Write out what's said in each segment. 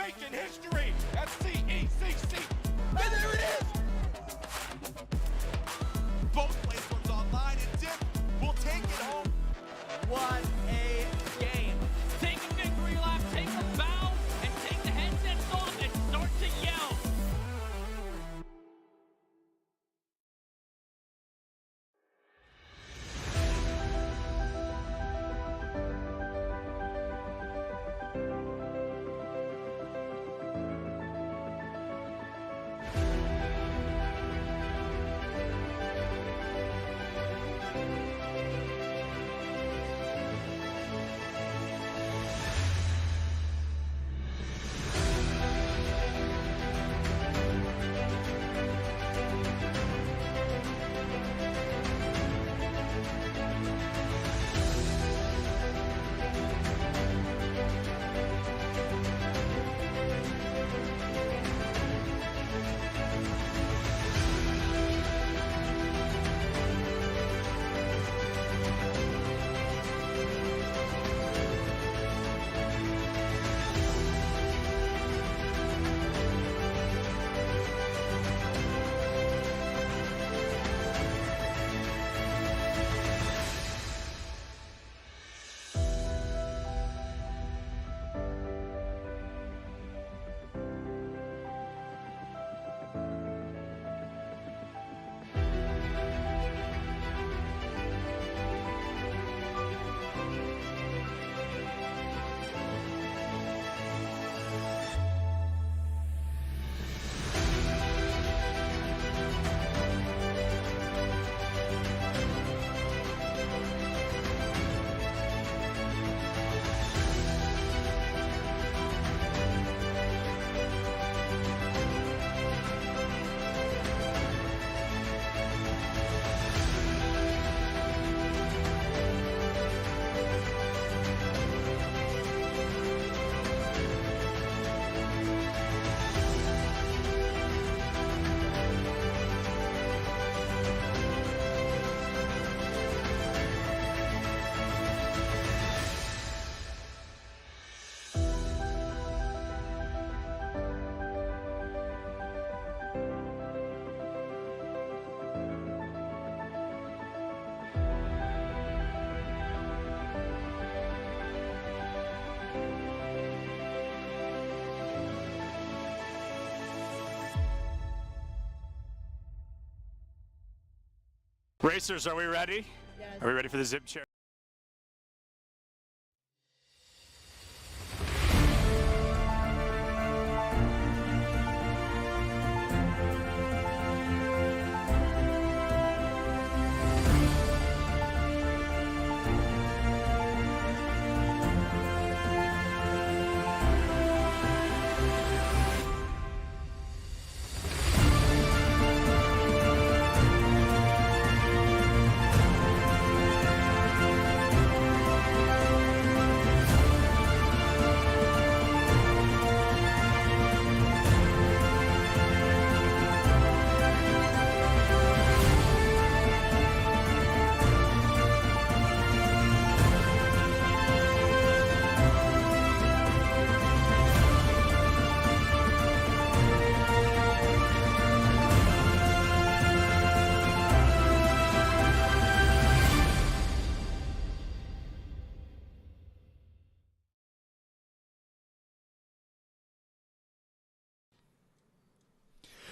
making history at CECC. And there it is! Both platforms online, and Dick will take it home. What a game. Take a victory lap, take a bow, and take the headsets off and start to yell. Racers, are we ready? Yes. Are we ready for the zip chair?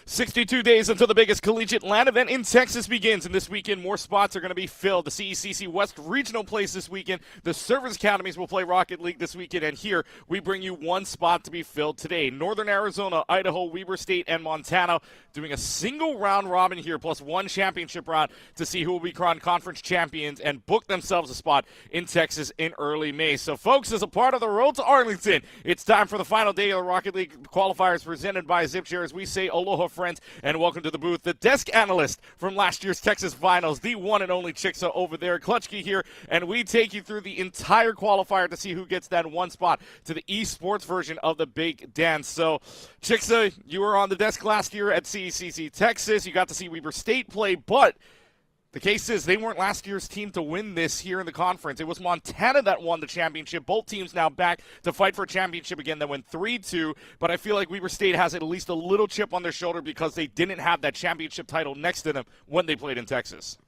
"62 days until the biggest collegiate LAN event in Texas begins, and this weekend more spots are going to be filled. The CECC West Regional plays this weekend. The Service Academies will play Rocket League this weekend, and here we bring you one spot to be filled today. Northern Arizona, Idaho, Weber State, and Montana doing a single round robin here, plus one championship round to see who will be crowned conference champions and book themselves a spot in Texas in early May. So, folks, as a part of the road to Arlington, it's time for the final day of the Rocket League qualifiers presented by ZipShare. As we say, aloha, friends, and welcome to the booth. The desk analyst from last year's Texas Finals, the one and only Chicksa over there, Clutchkey here, and we take you through the entire qualifier to see who gets that one spot to the esports version of the Big Dance. So, Chicksa, you were on the desk last year at CECC Texas. You got to see Weber State play, but The case is they weren't last year's team to win this here in the conference. It was Montana that won the championship. Both teams now back to fight for a championship again that went 3-2, but I feel like Weber State has at least a little chip on their shoulder because they didn't have that championship title next to them when they played in Texas.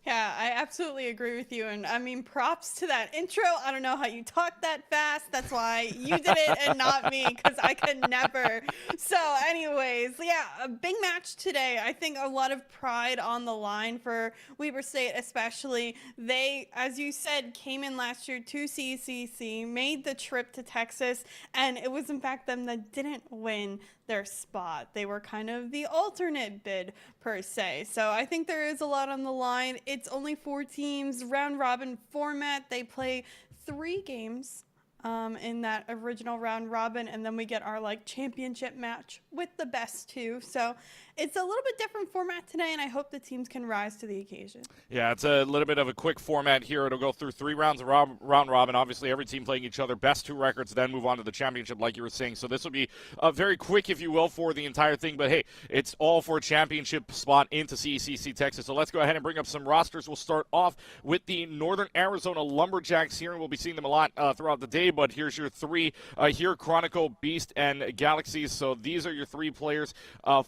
Yeah, I absolutely agree with you. And I mean, props to that intro. I don't know how you talk that fast. That's why you did it and not me, because I could never. So anyways, yeah, a big match today. I think a lot of pride on the line for Weber State especially. They, as you said, came in last year to CECC, made the trip to Texas, and it was in fact them that didn't win their spot. They were kind of the alternate bid per se. So I think there is a lot on the line. It's only 4 teams, round robin format. They play 3 games in that original round robin, and then we get our championship match with the best 2. So it's a little bit different format today, and I hope the teams can rise to the occasion. Yeah, it's a little bit of a quick format here. It'll go through 3 rounds of round robin. Obviously, every team playing each other, best 2 records, then move on to the championship, like you were saying. So this will be very quick, if you will, for the entire thing. But hey, it's all for a championship spot into CECC Texas. So let's go ahead and bring up some rosters. We'll start off with the Northern Arizona Lumberjacks here, and we'll be seeing them a lot throughout the day. But here's your 3 here: Chronicle, Beast, and Galaxies. So these are your 3 players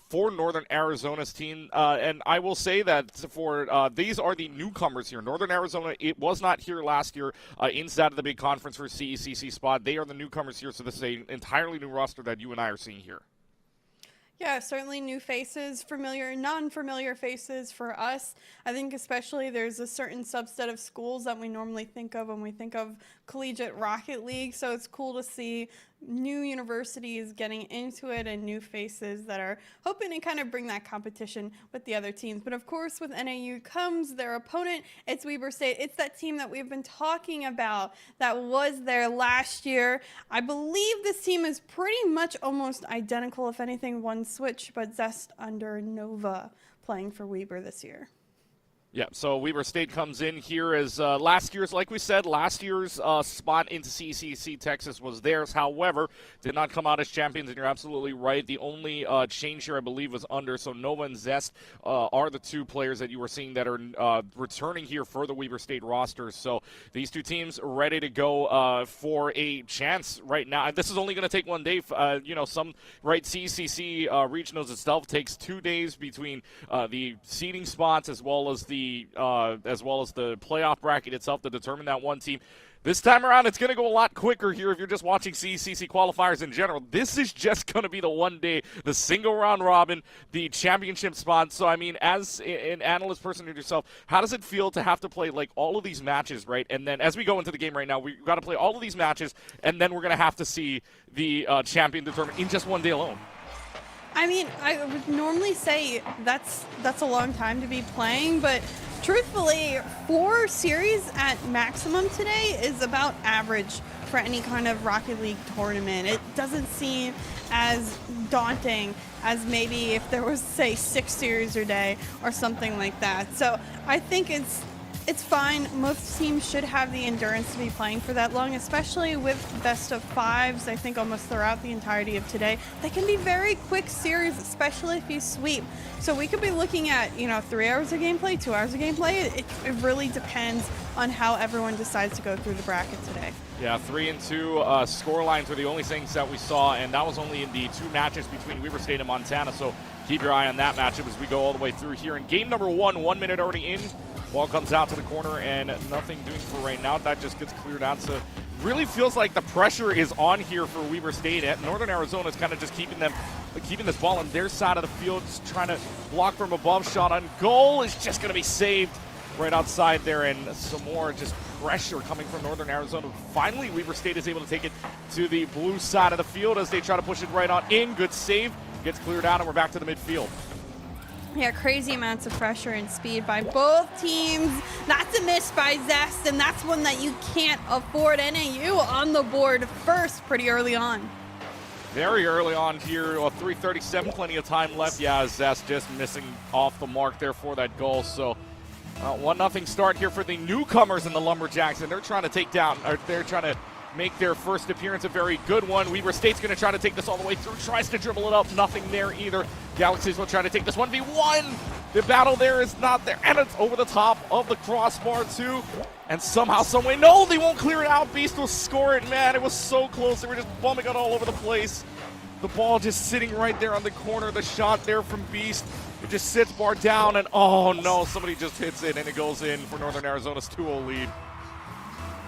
for Northern Arizona's team, and I will say that for these are the newcomers here. Northern Arizona, it was not here last year inside of the big conference for CECC spot. They are the newcomers here, so this is an entirely new roster that you and I are seeing here. Yeah, certainly new faces, familiar, non-familiar faces for us. I think especially there's a certain subset of schools that we normally think of when we think of collegiate Rocket League, so it's cool to see new universities getting into it and new faces that are hoping to kind of bring that competition with the other teams. But of course, with NAU comes their opponent. It's Weber State. It's that team that we've been talking about that was there last year. I believe this team is pretty much almost identical, if anything, one switch, but Zest under Nova playing for Weber this year. Yeah, so Weber State comes in here as last year's, like we said, last year's spot into CECC Texas was theirs. However, did not come out as champions, and you're absolutely right. The only change here, I believe, was under. So Nova and Zest are the 2 players that you were seeing that are returning here for the Weber State roster. So these 2 teams ready to go for a chance right now. This is only going to take 1 day. CECC regionals itself takes 2 days between the seeding spots as well as the playoff bracket itself to determine that one team. This time around, it's going to go a lot quicker here if you're just watching CECC qualifiers in general. This is just going to be the 1 day, the single round robin, the championship spot. So, I mean, as an analyst person to yourself, how does it feel to have to play all of these matches, right? And then as we go into the game right now, we've got to play all of these matches, and then we're going to have to see the champion determined in just 1 day alone. I mean, I would normally say that's a long time to be playing, but truthfully, 4 series at maximum today is about average for any kind of Rocket League tournament. It doesn't seem as daunting as maybe if there was, say, 6 series a day or something like that. So I think it's fine. Most teams should have the endurance to be playing for that long, especially with best of 5s. I think almost throughout the entirety of today. They can be very quick series, especially if you sweep. So we could be looking at, 3 hours of gameplay, 2 hours of gameplay. It really depends on how everyone decides to go through the bracket today. Yeah, 3 and 2 score lines were the only things that we saw, and that was only in the 2 matches between Weber State and Montana. So keep your eye on that matchup as we go all the way through here. In game number 1, 1 minute already in. Ball comes out to the corner and nothing doing for right now. That just gets cleared out. So really feels like the pressure is on here for Weber State. Northern Arizona is kind of just keeping this ball on their side of the field, just trying to block from above. Shot on goal is just going to be saved right outside there, and some more just pressure coming from Northern Arizona. Finally, Weber State is able to take it to the blue side of the field as they try to push it right on in. Good save. Gets cleared out, and we're back to the midfield. Yeah, crazy amounts of pressure and speed by both teams. That's a miss by Zest, and that's one that you can't afford. NAU on the board first pretty early on. Very early on here, 3:37, plenty of time left. Yeah, Zest just missing off the mark there for that goal. So 1-0 start here for the newcomers in the Lumberjacks, and they're trying to make their first appearance a very good one. Weber State's going to try to take this all the way through, tries to dribble it up, nothing there either. Galaxies will try to take this 1v1. The battle there is not there, and it's over the top of the crossbar too. And somehow, someway, no, they won't clear it out. Beast will score it, man. It was so close. They were just bumming it all over the place. The ball just sitting right there on the corner. The shot there from Beast. It just sits bar down, and oh no, somebody just hits it, and it goes in for Northern Arizona's 2-0 lead.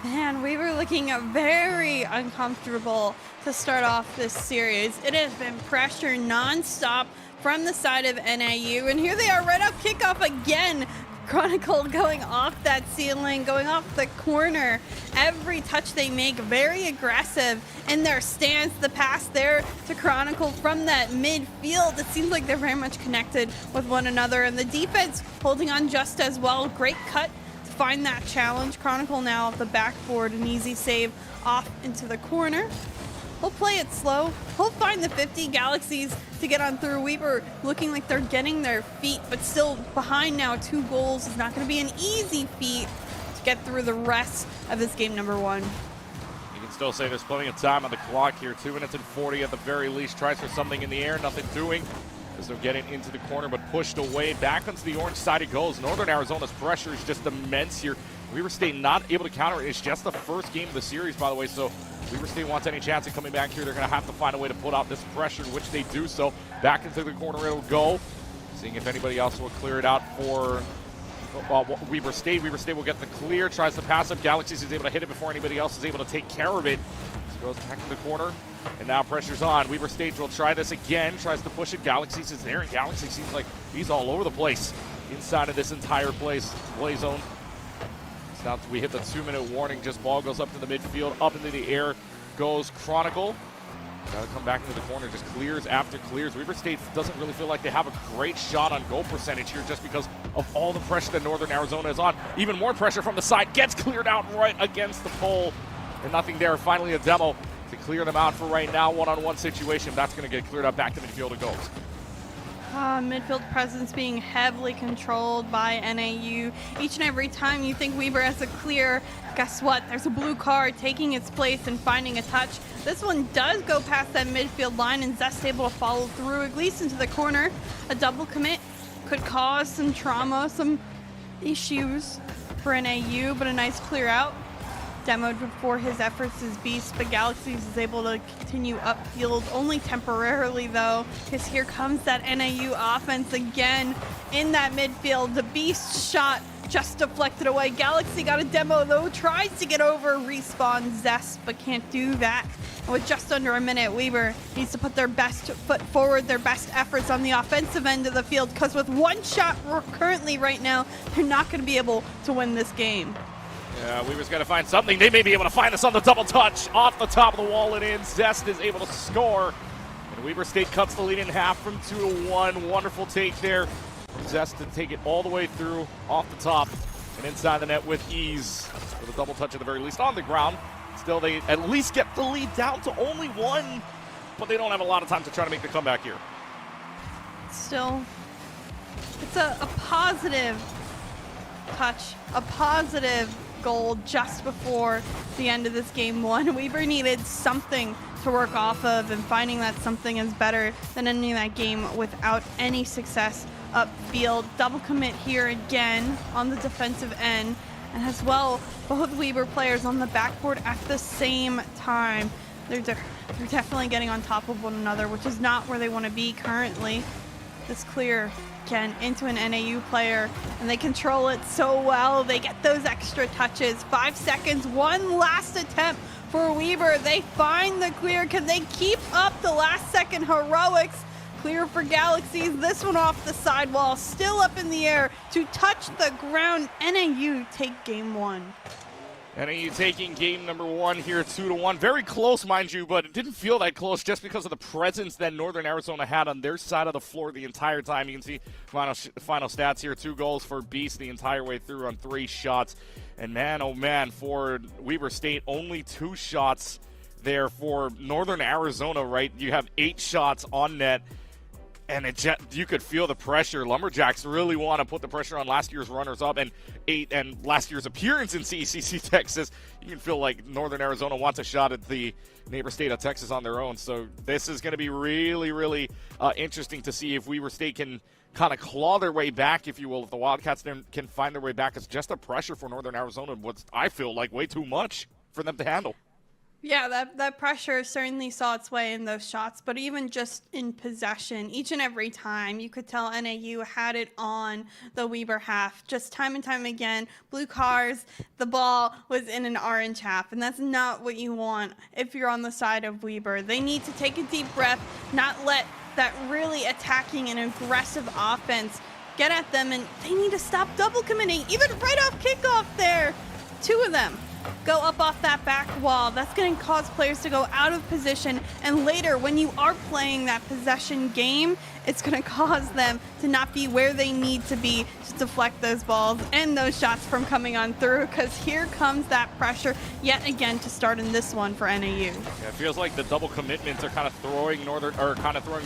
Man, we were looking very uncomfortable to start off this series. It has been pressure nonstop from the side of NAU, and here they are right up kickoff again. Chronicle going off that ceiling, going off the corner. Every touch they make, very aggressive in their stance. The pass there to Chronicle from that midfield. It seems like they're very much connected with one another, and the defense holding on just as well. Great cut to find that challenge. Chronicle now off the backboard, an easy save off into the corner. He'll play it slow. He'll find the 50 Galaxies to get on through. Weaver looking like they're getting their feet, but still behind now. 2 goals is not going to be an easy feat to get through the rest of this game number 1. You can still say there's plenty of time on the clock here. 2 minutes and 40 at the very least. Tries for something in the air, nothing doing. As they're getting into the corner, but pushed away. Back onto the orange side it goes. Northern Arizona's pressure is just immense here. Weaver State not able to counter it. It's just the first game of the series, by the way, so Weaver State wants any chance of coming back here. They're going to have to find a way to put out this pressure, which they do so. Back into the corner it'll go. Seeing if anybody else will clear it out for Weaver State. Weaver State will get the clear. Tries to pass up. Galaxies is able to hit it before anybody else is able to take care of it. So goes back to the corner. And now pressure's on. Weaver State will try this again. Tries to push it. Galaxies is there, and Galaxy seems like he's all over the place inside of this entire play zone. Now we hit the 2-minute warning. Just ball goes up to the midfield, up into the air goes Chronicle. Got to come back into the corner. Just clears after clears. Weaver State doesn't really feel like they have a great shot on goal percentage here, just because of all the pressure that Northern Arizona is on. Even more pressure from the side. Gets cleared out right against the pole, and nothing there. Finally a demo to clear them out for right now. One-on-one situation. That's going to get cleared up. Back to midfield it goes. Midfield presence being heavily controlled by NAU. Each and every time you think Weaver has a clear, guess what? There's a blue card taking its place and finding a touch. This one does go past that midfield line, and Zest able to follow through, at least into the corner. A double commit could cause some trauma, some issues for NAU, but a nice clear out. Demoed before his efforts as Beast, but Galaxies is able to continue upfield, only temporarily though, because here comes that NAU offense again in that midfield. The Beast shot just deflected away. Galaxy got a demo though, tries to get over, respawn Zest, but can't do that. And with just under a minute, Weaver needs to put their best foot forward, their best efforts on the offensive end of the field, because with one shot currently right now, they're not going to be able to win this game. Yeah, Weaver's got to find something. They may be able to find us on the double touch. Off the top of the wall and in. Zest is able to score. And Weaver State cuts the lead in half from 2-1. Wonderful take there from Zest to take it all the way through off the top and inside the net with ease. With a double touch at the very least on the ground. Still, they at least get the lead down to only 1. But they don't have a lot of time to try to make the comeback here. Still, it's a positive touch, a positive goal just before the end of this game 1. Weaver needed something to work off of, and finding that something is better than ending that game without any success upfield. Double commit here again on the defensive end, and as well, both Weaver players on the backboard at the same time. They're definitely getting on top of one another, which is not where they want to be currently. This clear again into an NAU player, and they control it so well. They get those extra touches. 5 seconds, one last attempt for Weaver. They find the clear. Can they keep up the last second heroics? Clear for Galaxies. This one off the sidewall, still up in the air to touch the ground. NAU take game 1. NAU taking game number 1 here, 2-1. Very close, mind you, but it didn't feel that close just because of the presence that Northern Arizona had on their side of the floor the entire time. You can see final stats here. 2 goals for Beast the entire way through on 3 shots. And man, oh man, for Weaver State, only 2 shots there for Northern Arizona, right? You have 8 shots on net. And you could feel the pressure. Lumberjacks really want to put the pressure on last year's runners-up and last year's appearance in CECC Texas. You can feel like Northern Arizona wants a shot at the neighbor state of Texas on their own. So this is going to be really, really interesting to see if Weber State can kind of claw their way back, if you will. If the Wildcats can find their way back, it's just a pressure for Northern Arizona, what's I feel like way too much for them to handle. Yeah, that pressure certainly saw its way in those shots, but even just in possession, each and every time, you could tell NAU had it on the Weber half. Just time and time again, blue cars, the ball was in an orange half, and that's not what you want if you're on the side of Weber. They need to take a deep breath, not let that really attacking and aggressive offense get at them, and they need to stop double committing, even right off kickoff there. Two of them go up off that back wall. That's going to cause players to go out of position, and later when you are playing that possession game, it's going to cause them to not be where they need to be to deflect those balls and those shots from coming on through, because here comes that pressure yet again to start in this one for NAU. Yeah, it feels like the double commitments are kind of throwing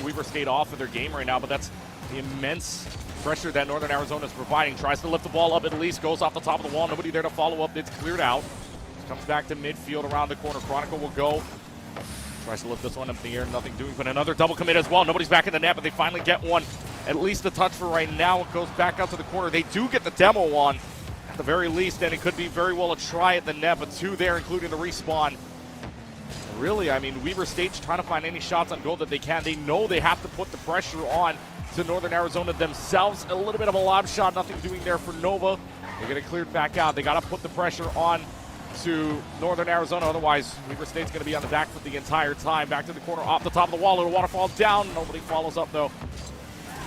Weber State off of their game right now, but that's the immense pressure that Northern Arizona is providing. Tries to lift the ball up at least, goes off the top of the wall, nobody there to follow up, it's cleared out. Comes back to midfield around the corner. Chronicle will go. Tries to lift this one up in the air, nothing doing, but another double commit as well. Nobody's back in the net, but they finally get one. At least a touch for right now. It goes back out to the corner. They do get the demo on, at the very least, and it could be very well a try at the net, but two there, including the respawn. Really, I mean, Weber State's trying to find any shots on goal that they can. They know they have to put the pressure on to Northern Arizona themselves. A little bit of a lob shot, nothing doing there for Nova. They get it cleared back out. They got to put the pressure on to Northern Arizona, otherwise Weber State's going to be on the back foot the entire time. Back to the corner, off the top of the wall, little waterfall down. Nobody follows up though.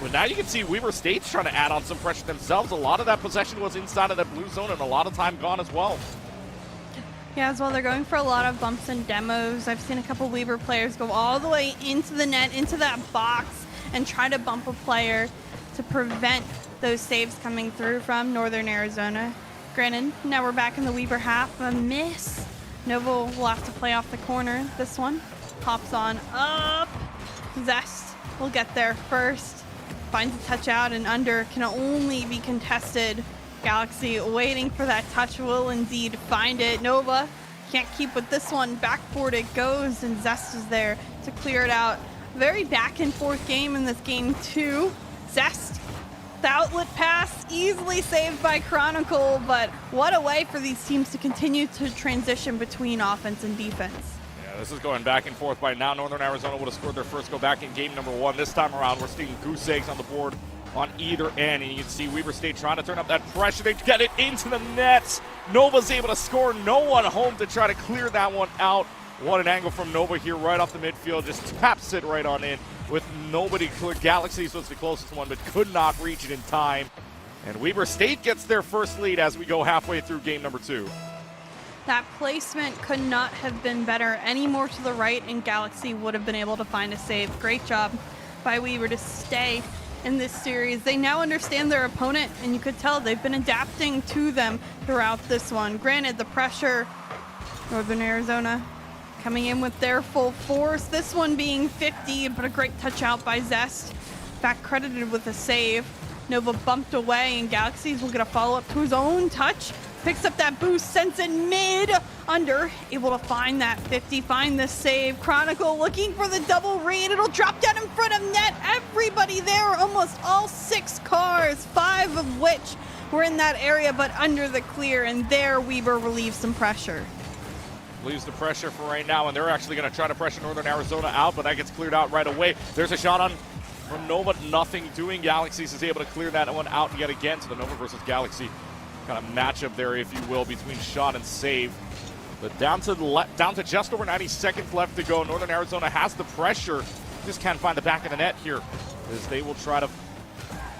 But now you can see Weber State's trying to add on some pressure themselves. A lot of that possession was inside of that blue zone and a lot of time gone as well. Yeah, as well, they're going for a lot of bumps and demos. I've seen a couple Weber players go all the way into the net, into that box, and try to bump a player to prevent those saves coming through from Northern Arizona. Granted, now we're back in the Weber half. A miss. Nova will have to play off the corner. This one hops on up. Zest will get there first. Finds a touch out and under. Can only be contested. Galaxy waiting for that touch will indeed find it. Nova can't keep with this one. Backboard it goes, and Zest is there to clear it out. Very back and forth game in this game too. Zest, the outlet pass easily saved by Chronicle, but what a way for these teams to continue to transition between offense and defense. Yeah, this is going back and forth. By now, Northern Arizona would have scored their first go back in game number one. This time around, we're seeing goose eggs on the board on either end, and you can see Weber State trying to turn up that pressure. They get it into the nets. Nova's able to score. No one home to try to clear that one out. What an angle from Nova here right off the midfield. Just taps it right on in with nobody clear. Galaxy was the closest one, but could not reach it in time. And Weber State gets their first lead as we go halfway through game number two. That placement could not have been better. Any more to the right, and Galaxy would have been able to find a save. Great job by Weber to stay in this series. They now understand their opponent, and you could tell they've been adapting to them throughout this one. Granted, the pressure, Northern Arizona coming in with their full force. This one being 50, but a great touch out by Zest. Back credited with a save. Nova bumped away, and Galaxies will get a follow-up to his own touch. Picks up that boost, sends it mid, under, able to find that 50, find the save. Chronicle looking for the double read. It'll drop down in front of net. Everybody there, almost all 6 cars, 5 of which were in that area, but under the clear, and there Weber relieves some pressure. Leaves the pressure for right now, and they're actually going to try to pressure Northern Arizona out, but that gets cleared out right away. There's a shot on from Nova, nothing doing. Galaxies is able to clear that one out yet again. So the Nova versus Galaxy kind of matchup there, if you will, between shot and save. But down to just over 90 seconds left to go. Northern Arizona has the pressure, just can't find the back of the net here, as they will try to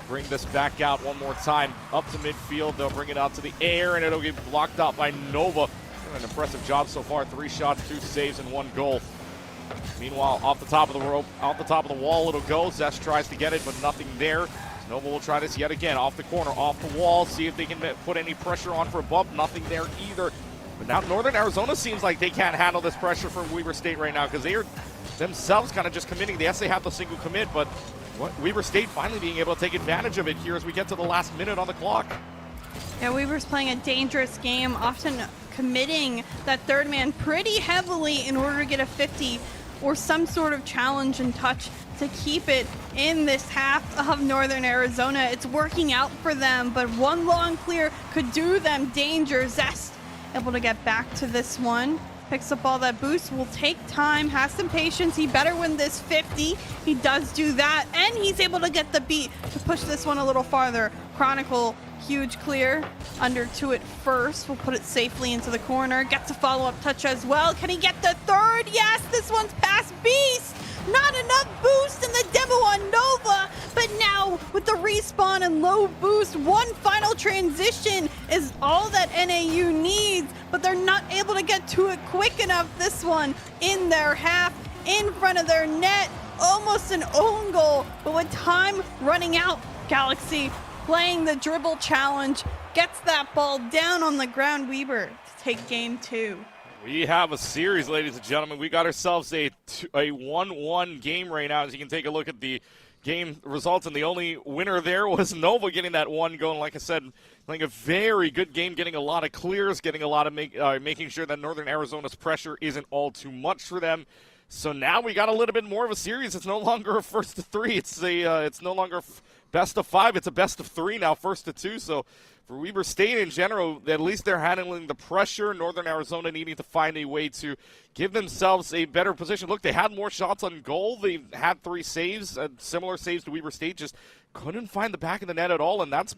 bring this back out one more time. Up to midfield, they'll bring it out to the air, and it'll get blocked out by Nova. An impressive job so far. 3 shots, 2 saves, and 1 goal. Meanwhile, off the top of the rope, off the top of the wall, it'll go. Zest tries to get it, but nothing there. Nova will try this yet again. Off the corner, off the wall, see if they can put any pressure on for a bump. Nothing there either. But now Northern Arizona seems like they can't handle this pressure from Weber State right now, because they are themselves kind of just committing. Yes, they have the single commit, but Weber State finally being able to take advantage of it here as we get to the last minute on the clock. Yeah, Weber's playing a dangerous game, often committing that third man pretty heavily in order to get a 50 or some sort of challenge and touch to keep it in this half of Northern Arizona. It's working out for them, but one long clear could do them danger. Zest able to get back to this one. Picks up all that boost, will take time, has some patience. He better win this 50. He does do that, and he's able to get the beat to push this one a little farther. Chronicle, huge clear. Under to it first. We'll put it safely into the corner. Gets a follow-up touch as well. Can he get the third? Yes, this one's past Beast. Not enough boost in the demo on Nova, but now with the respawn and low boost, one final transition is all that NAU needs, but they're not able to get to it quick enough. This one in their half, in front of their net, almost an own goal, but with time running out, Galaxy playing the dribble challenge, gets that ball down on the ground. Weber to take game 2. We have a series, ladies and gentlemen. We got ourselves a 1-1 game right now. As you can take a look at the game results, and the only winner there was Nova getting that one going. Like I said, playing a very good game, getting a lot of clears, getting a lot of making sure that Northern Arizona's pressure isn't all too much for them. So now we got a little bit more of a series. It's no longer a first to 3. It's no longer best of 5. It's a best of 3 now, first to 2. So for Weber State in general, at least they're handling the pressure. Northern Arizona needing to find a way to give themselves a better position. Look, they had more shots on goal. They had 3 saves, similar saves to Weber State, just couldn't find the back of the net at all, and that's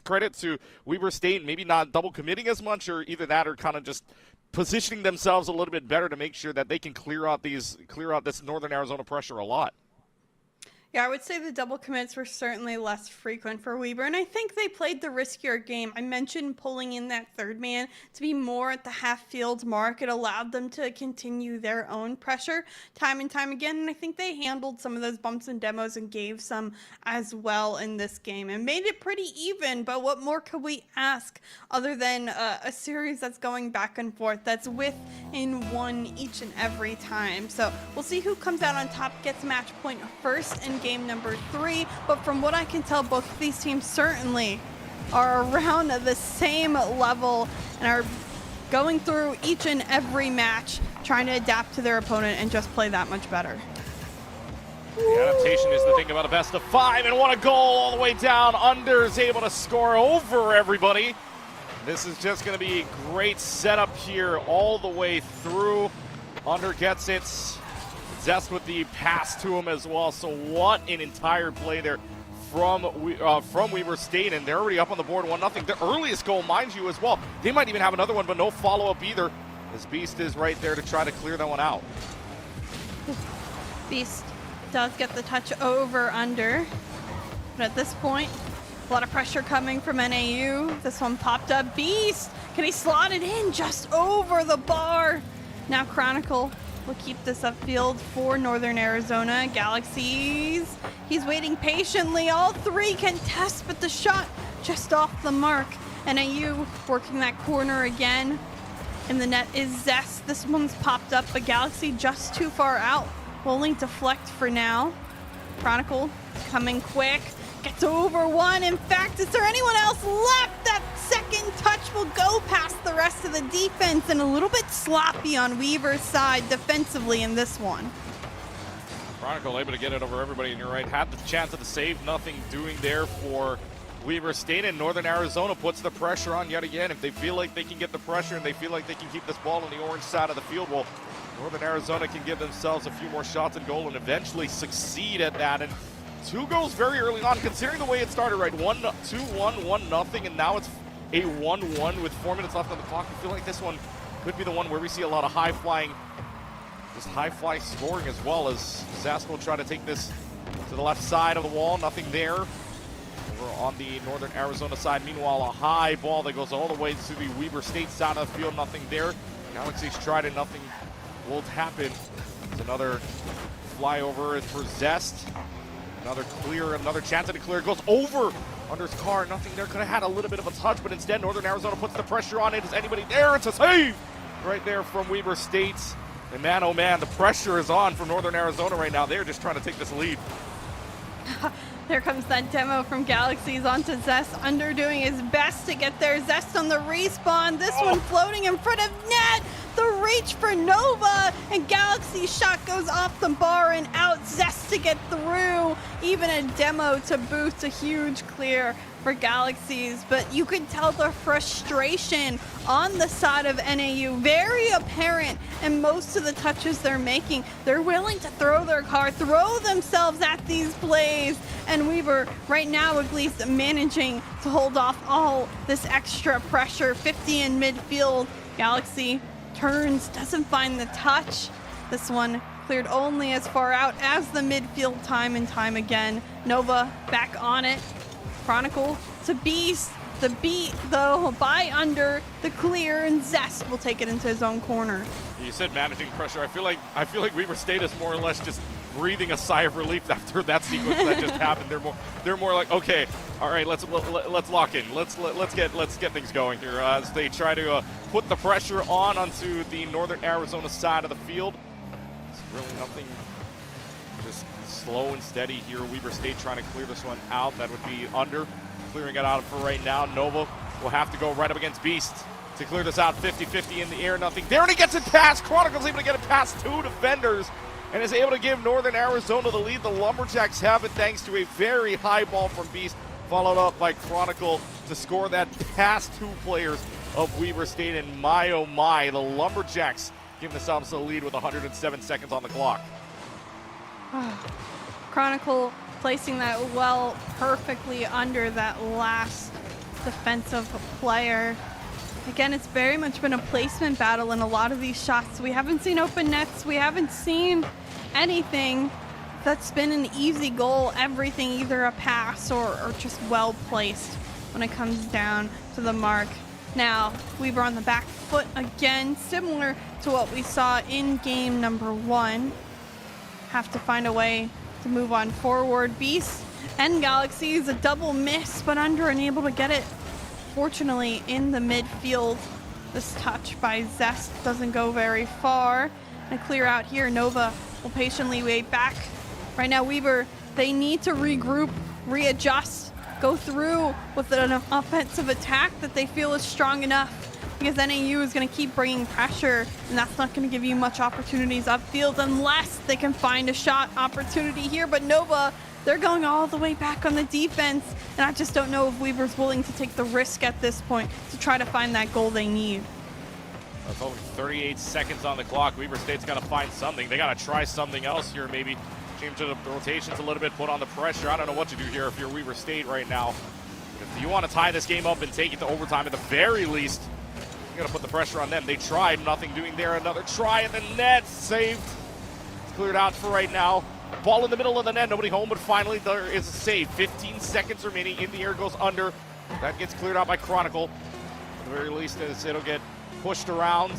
credit to Weber State, maybe not double committing as much, or either that or kind of just positioning themselves a little bit better to make sure that they can clear out this Northern Arizona pressure a lot. Yeah, I would say the double commits were certainly less frequent for Weber, and I think they played the riskier game. I mentioned pulling in that third man to be more at the half-field mark. It allowed them to continue their own pressure time and time again, and I think they handled some of those bumps and demos and gave some as well in this game and made it pretty even, but what more could we ask other than a series that's going back and forth, that's within one each and every time. So we'll see who comes out on top, gets match point first in game number 3, but from what I can tell, both of these teams certainly are around the same level and are going through each and every match trying to adapt to their opponent and just play that much better. The adaptation is the thing about a best of 5, and what a goal all the way down. Under is able to score over everybody. This is just going to be a great setup here all the way through. Under gets it. Zest with the pass to him as well. So what an entire play there from Weber State, and they're already up on the board 1-0. The earliest goal, mind you, as well. They might even have another one, but no follow-up either, as Beast is right there to try to clear that one out. Beast does get the touch over Under, but at this point, a lot of pressure coming from NAU. This one popped up. Beast, can he slot it in just over the bar? Now Chronicle will keep this upfield for Northern Arizona. Galaxies, he's waiting patiently. All 3 can test, but the shot just off the mark. NAU working that corner again. And the net is Zest. This one's popped up, but Galaxy just too far out. Will only deflect for now. Chronicle coming quick. Gets over one. In fact, is there anyone else left? That second touch will go past the rest of the defense, and a little bit sloppy on Weaver's side defensively in this one. Chronicle able to get it over everybody, and you're right, had the chance of the save, nothing doing there for Weber State, and Northern Arizona puts the pressure on yet again. If they feel like they can get the pressure and they feel like they can keep this ball on the orange side of the field, well, Northern Arizona can give themselves a few more shots and goal and eventually succeed at that. And 2 goals very early on, considering the way it started, right? 1-2-1, 1-0, and now it's a 1-1 with 4 minutes left on the clock. I feel like this one could be the one where we see a lot of high-flying scoring as well, as Zask will try to take this to the left side of the wall. Nothing there. Over on the Northern Arizona side, meanwhile, a high ball that goes all the way to the Weber State side of the field. Nothing there. Galaxy's tried it. Nothing will happen. It's another flyover for Zest. Another clear, another chance at a clear. Goes over Under's car. Nothing there. Could have had a little bit of a touch, but instead Northern Arizona puts the pressure on it. Is anybody there? It's a save right there from Weber State. And man, oh man, the pressure is on for Northern Arizona right now. They're just trying to take this lead. There comes that demo from Galaxies onto Zest. Under doing his best to get there. Zest on the respawn. This one floating in front of net. The reach for Nova. And Galaxy's shot goes off the bar and out. Zest to get through. Even a demo to boost a huge clear for Galaxies. But you could tell the frustration on the side of NAU. Very apparent in most of the touches they're making. They're willing to throw their car, throw themselves at these plays. And Weaver right now at least managing to hold off all this extra pressure. 50 in midfield. Galaxy turns, doesn't find the touch. This one cleared only as far out as the midfield time and time again. Nova back on it. Chronicle to Beast. The beat though by under the clear, and Zest will take it into his own corner. You said managing pressure. I feel like Weaver State is more or less just breathing a sigh of relief after that sequence that just happened. They're more like, okay, all right, let's lock in. Let's get things going here as they try to put the pressure onto the Northern Arizona side of the field. It's really nothing. Just slow and steady here. Weaver State trying to clear this one out. That would be under. Clearing it out for right now. Nova will have to go right up against Beast to clear this out. 50-50 in the air, nothing there, and he gets it past. Chronicle's able to get it past two defenders and is able to give Northern Arizona the lead. The Lumberjacks have it thanks to a very high ball from Beast, followed up by Chronicle to score that past two players of Weaver State. And my oh my, the Lumberjacks give themselves the lead with 107 seconds on the clock. Chronicle placing that well perfectly under that last defensive player. Again, it's very much been a placement battle in a lot of these shots. We haven't seen open nets. We haven't seen anything that's been an easy goal. Everything either a pass or just well placed when it comes down to the mark. Now, Weaver on the back foot again, similar to what we saw in game number 1. Have to find a way to move on forward. Beast and Galaxies, a double miss, but under unable to get it. Fortunately, in the midfield, this touch by Zest doesn't go very far. And a clear out here. Nova will patiently wait back. Right now, Weaver, they need to regroup, readjust, go through with an offensive attack that they feel is strong enough, because NAU is going to keep bringing pressure, and that's not going to give you much opportunities upfield unless they can find a shot opportunity here. But Nova, they're going all the way back on the defense, and I just don't know if Weaver's willing to take the risk at this point to try to find that goal they need. That's only 38 seconds on the clock. Weaver State's got to find something. They got to try something else here, maybe change the rotations a little bit, put on the pressure. I don't know what to do here if you're Weaver State right now. If you want to tie this game up and take it to overtime at the very least, you got to put the pressure on them. They tried, nothing doing there. Another try in the net, saved. It's cleared out for right now. Ball in the middle of the net, nobody home, but finally there is a save. 15 seconds remaining, in the air goes under. That gets cleared out by Chronicle. At the very least, as it'll get pushed around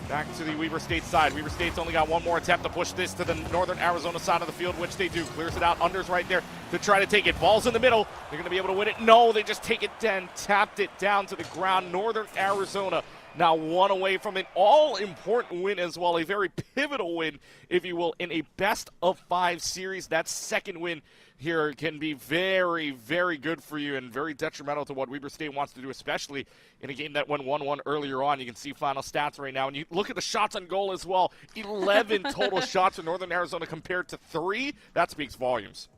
back to the Weaver State side. Weaver State's only got one more attempt to push this to the Northern Arizona side of the field, which they do. Clears it out, under's right there to try to take it. Ball's in the middle. They're going to be able to win it. No, they just take it down, tapped it down to the ground. Northern Arizona now one away from an all-important win as well, a very pivotal win, if you will, in a best-of-5 series. That second win here can be very, very good for you and very detrimental to what Weaver State wants to do, especially in a game that went 1-1 earlier on. You can see final stats right now, and you look at the shots on goal as well. 11 total shots for Northern Arizona compared to 3. That speaks volumes.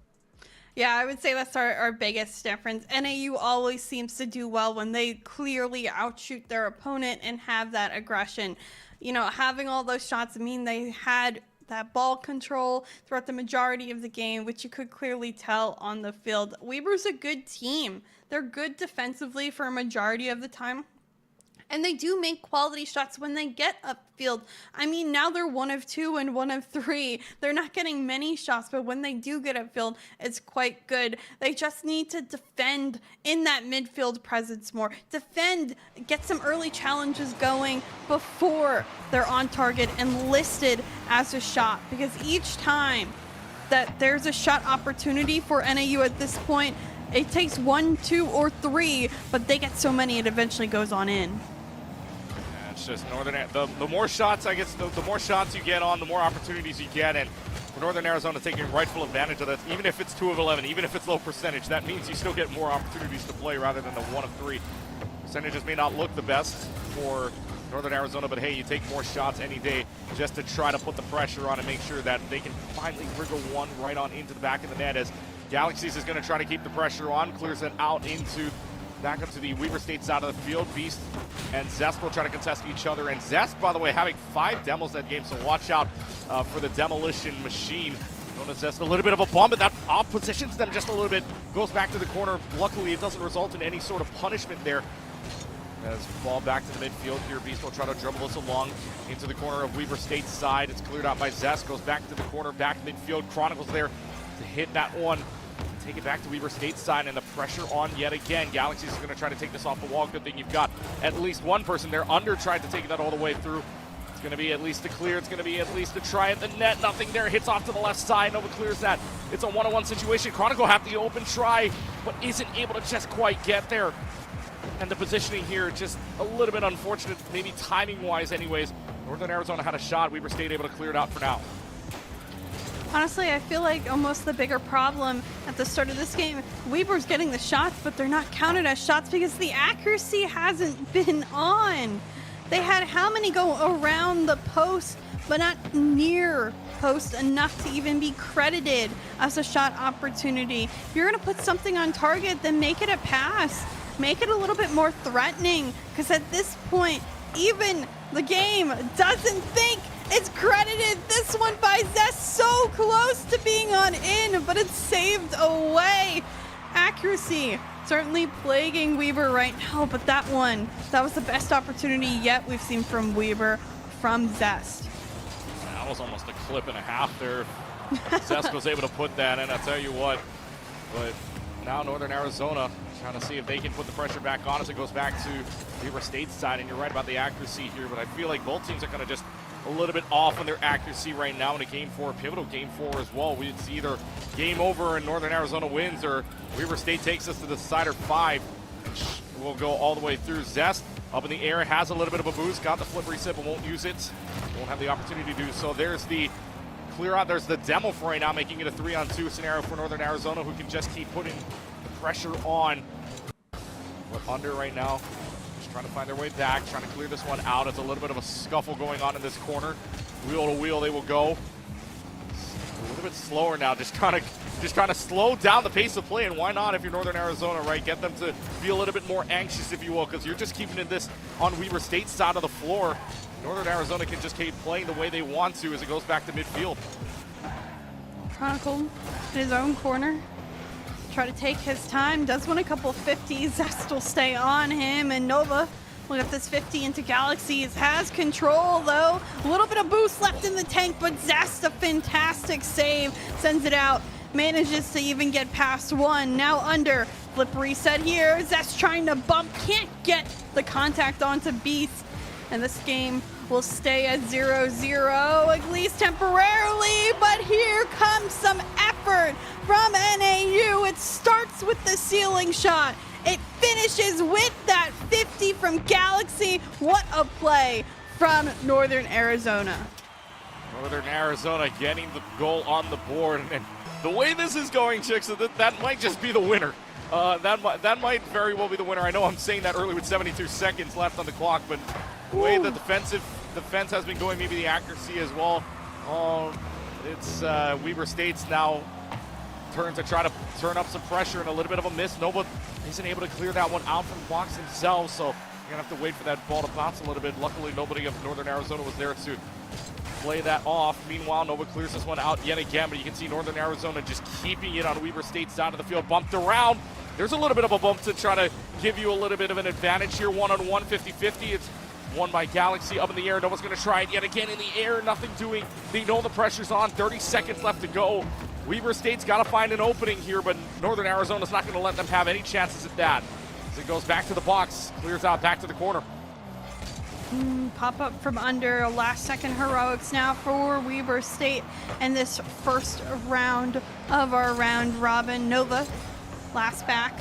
Yeah, I would say that's our biggest difference. NAU always seems to do well when they clearly outshoot their opponent and have that aggression. You know, having all those shots mean they had that ball control throughout the majority of the game, which you could clearly tell on the field. Weaver's a good team. They're good defensively for a majority of the time. And they do make quality shots when they get upfield. I mean, now they're 1 of 2 and 1 of 3. They're not getting many shots, but when they do get upfield, it's quite good. They just need to defend in that midfield presence more. Defend, get some early challenges going before they're on target and listed as a shot. Because each time that there's a shot opportunity for NAU at this point, it takes 1, 2, or 3, but they get so many it eventually goes on in. It's just Northern, the more shots, I guess, the more shots you get on, the more opportunities you get, and for Northern Arizona taking rightful advantage of that. Even if it's 2 of 11, even if it's low percentage, that means you still get more opportunities to play rather than the 1 of 3. Percentages may not look the best for Northern Arizona, but hey, you take more shots any day just to try to put the pressure on and make sure that they can finally wriggle one right on into the back of the net, as Galaxies is going to try to keep the pressure on, clears it out into back up to the Weber State side of the field. Beast and Zest will try to contest each other, and Zest, by the way, having 5 demos that game, so watch out for the demolition machine. Known as Zest, a little bit of a bump, and that off positions them just a little bit, goes back to the corner. Luckily, it doesn't result in any sort of punishment there. As ball back to the midfield here, Beast will try to dribble this along into the corner of Weber State's side. It's cleared out by Zest, goes back to the corner, back midfield. Chronicles there to hit that one. Take it back to Weber State's side, and the pressure on yet again. Galaxies is going to try to take this off the wall. Good thing you've got at least one person there. Under tried to take that all the way through. It's going to be at least a clear. It's going to be at least a try at the net. Nothing there. Hits off to the left side. Nova clears that. It's a one-on-one situation. Chronicle have the open try, but isn't able to just quite get there. And the positioning here just a little bit unfortunate, maybe timing-wise anyways. Northern Arizona had a shot. Weber State able to clear it out for now. Honestly, I feel like almost the bigger problem at the start of this game, Weber's getting the shots, but they're not counted as shots because the accuracy hasn't been on. They had how many go around the post, but not near post enough to even be credited as a shot opportunity. If you're going to put something on target, then make it a pass. Make it a little bit more threatening, because at this point, even the game doesn't think it's credited. This one by Zest, so close to being on in, but it's saved away. Accuracy certainly plaguing Weber right now, but that was the best opportunity yet we've seen from Weber from Zest. That was almost a clip and a half there. Zest was able to put that in, I'll tell you what. But now Northern Arizona trying to see if they can put the pressure back on as it goes back to Weber State's side. And you're right about the accuracy here, but I feel like both teams are kind of just a little bit off on their accuracy right now in a game 4, pivotal game 4 as well. It's either game over and Northern Arizona wins, or Weber State takes us to the decider 5. We'll go all the way through. Zest up in the air, has a little bit of a boost, got the flip reset, but won't use it. Won't have the opportunity to do so. There's the clear out. There's the demo for right now, making it a 3-on-2 scenario for Northern Arizona, who can just keep putting the pressure on. But under right now, just trying to find their way back, trying to clear this one out. It's a little bit of a scuffle going on in this corner. Wheel to wheel they will go. A little bit slower now, just trying to slow down the pace of play. And why not, if you're Northern Arizona, right? Get them to be a little bit more anxious, if you will, because you're just keeping this on Weber State's side of the floor. Northern Arizona can just keep playing the way they want to as it goes back to midfield. Chronicle in his own corner. Try to take his time, does win a couple of 50s. Zest will stay on him, and Nova will get this 50 into Galaxies. Has control though. A little bit of boost left in the tank, but Zest, a fantastic save, sends it out. Manages to even get past one. Now under. Flip reset here. Zest trying to bump, can't get the contact onto Beast. And this game will stay at 0-0, at least temporarily, but here comes some effort from NAU. It starts with the ceiling shot. It finishes with that 50 from Galaxy. What a play from Northern Arizona. Northern Arizona getting the goal on the board. And the way this is going, Chicks, that might just be the winner. That might very well be the winner. I know I'm saying that early with 72 seconds left on the clock, but the way the defense has been going, maybe the accuracy as well. It's Weber State's now turn to try to turn up some pressure, and a little bit of a miss. Nova isn't able to clear that one out from the box themselves, so you're going to have to wait for that ball to bounce a little bit. Luckily, nobody of Northern Arizona was there to play that off. Meanwhile, Nova clears this one out yet again, but you can see Northern Arizona just keeping it on Weber State's side of the field. Bumped around. There's a little bit of a bump to try to give you a little bit of an advantage here. 1-on-1, 50-50. It's won by Galaxy up in the air. Nova's going to try it yet again in the air. Nothing doing. They know the pressure's on. 30 seconds left to go. Weber State's got to find an opening here, but Northern Arizona's not going to let them have any chances at that. As it goes back to the box, clears out back to the corner. Pop up from under. A last-second heroics now for Weber State and this first round of our round robin. Nova last back.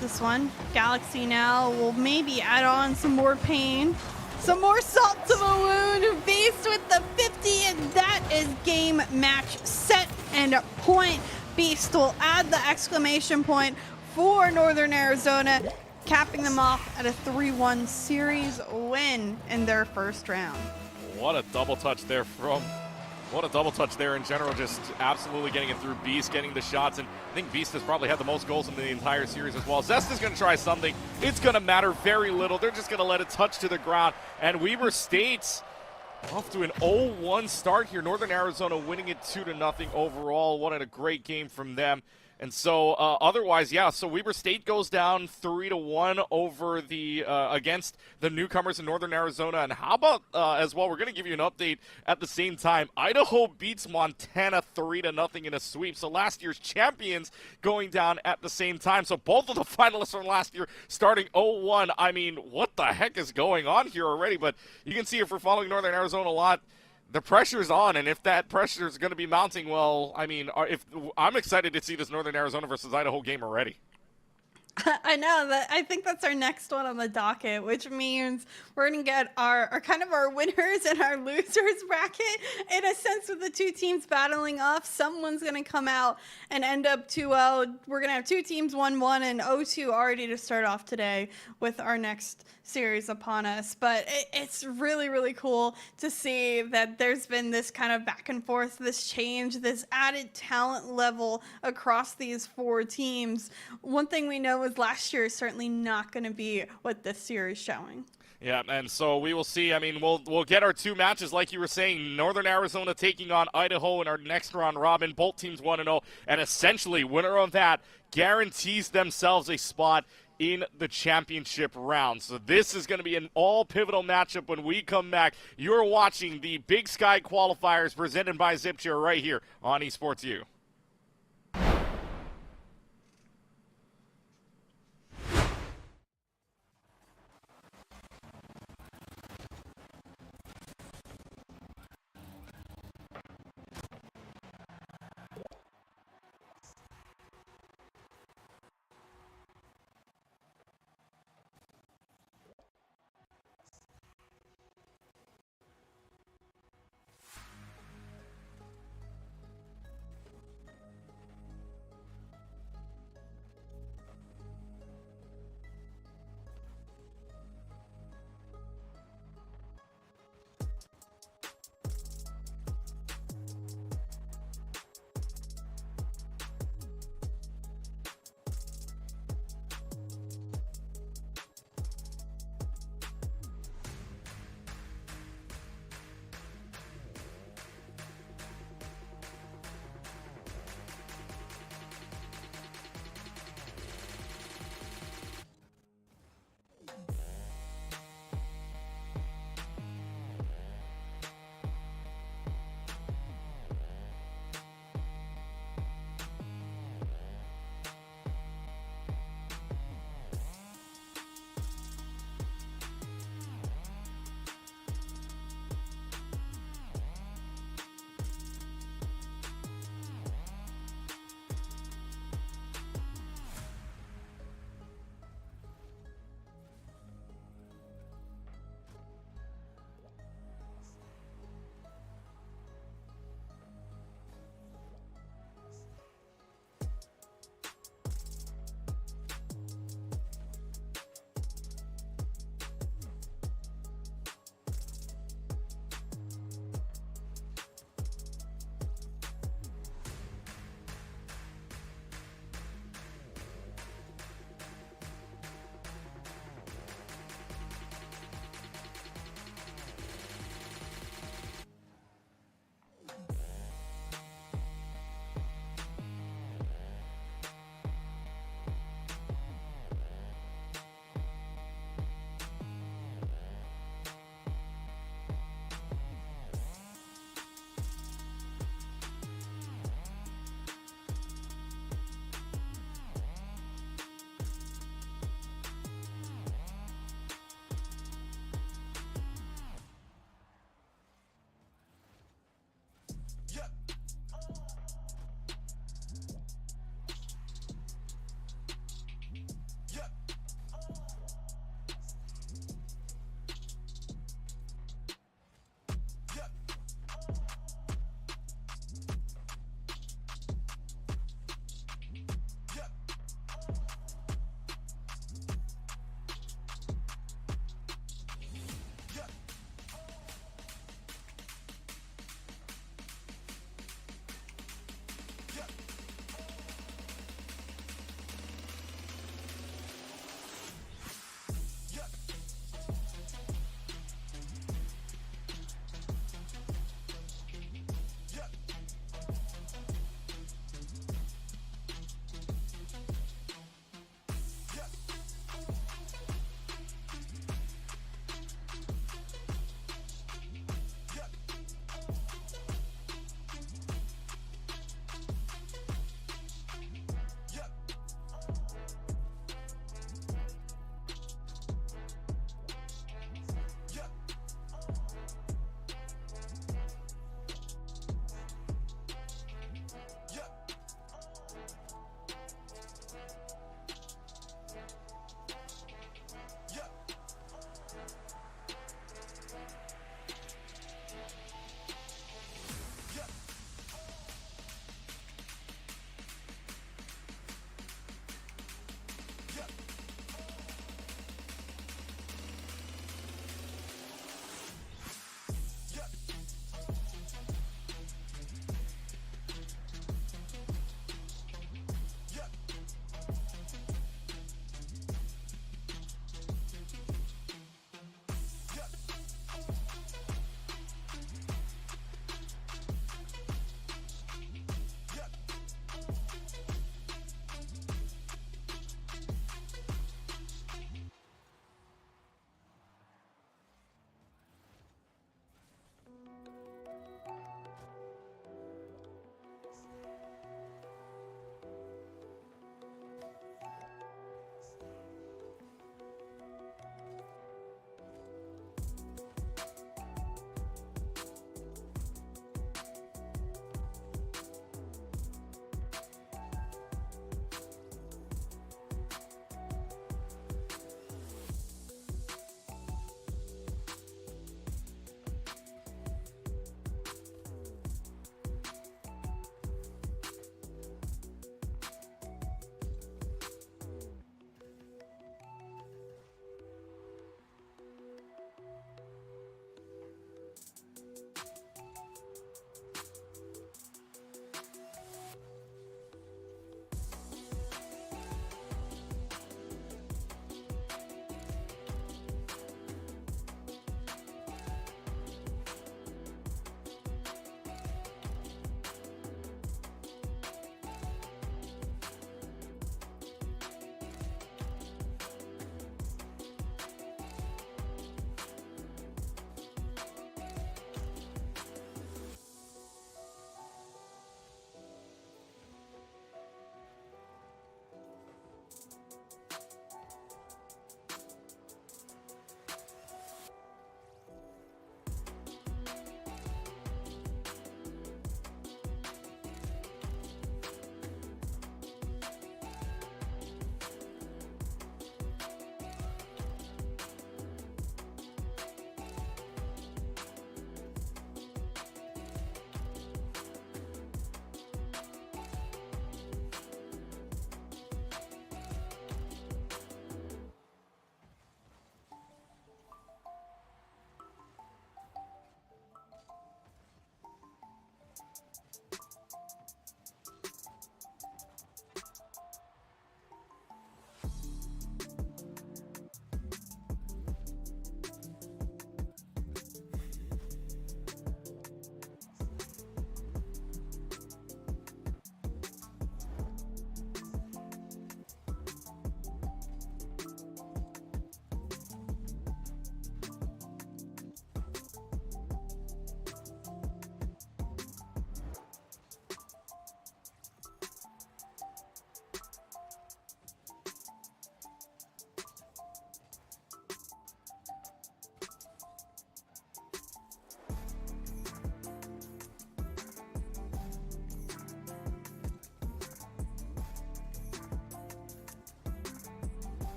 This one, Galaxy now will maybe add on some more pain. Some more salt to the wound. Beast with the 50, and that is game, match, set, and point. Beast will add the exclamation point for Northern Arizona, capping them off at a 3-1 series win in their first round. What a double touch there in general, just absolutely getting it through Beast, getting the shots, and I think Beast has probably had the most goals in the entire series as well. Zest is going to try something. It's going to matter very little. They're just going to let it touch to the ground, and Weber State's off to an 0-1 start here. Northern Arizona winning it 2-0 overall. What a great game from them. And so otherwise, yeah, so Weber State goes down 3-1 over the against the newcomers in Northern Arizona. And how about as well, we're going to give you an update at the same time. Idaho beats Montana 3-0 in a sweep. So last year's champions going down at the same time. So both of the finalists from last year starting 0-1. I mean, what the heck is going on here already? But you can see if we're following Northern Arizona a lot, the pressure's on, and if that pressure is going to be mounting, well, I mean, if I'm excited to see this Northern Arizona versus Idaho game already. I know that. I think that's our next one on the docket, which means we're going to get our kind of our winners and our losers bracket. In a sense, with the two teams battling off, someone's going to come out and end up 2-0. We're going to have two teams 1-1 and 0-2 already to start off today with our next series upon us. But it's really, really cool to see that there's been this kind of back and forth, this change, this added talent level across these four teams. One thing we know is last year is certainly not going to be what this year is showing. Yeah, and so we will see. I mean, we'll get our two matches, like you were saying. Northern Arizona taking on Idaho in our next round robin. Both teams 1-0, and essentially, winner of that guarantees themselves a spot in the championship round. So this is going to be an all-pivotal matchup when we come back. You're watching the Big Sky Qualifiers presented by ZipChair right here on Esports U.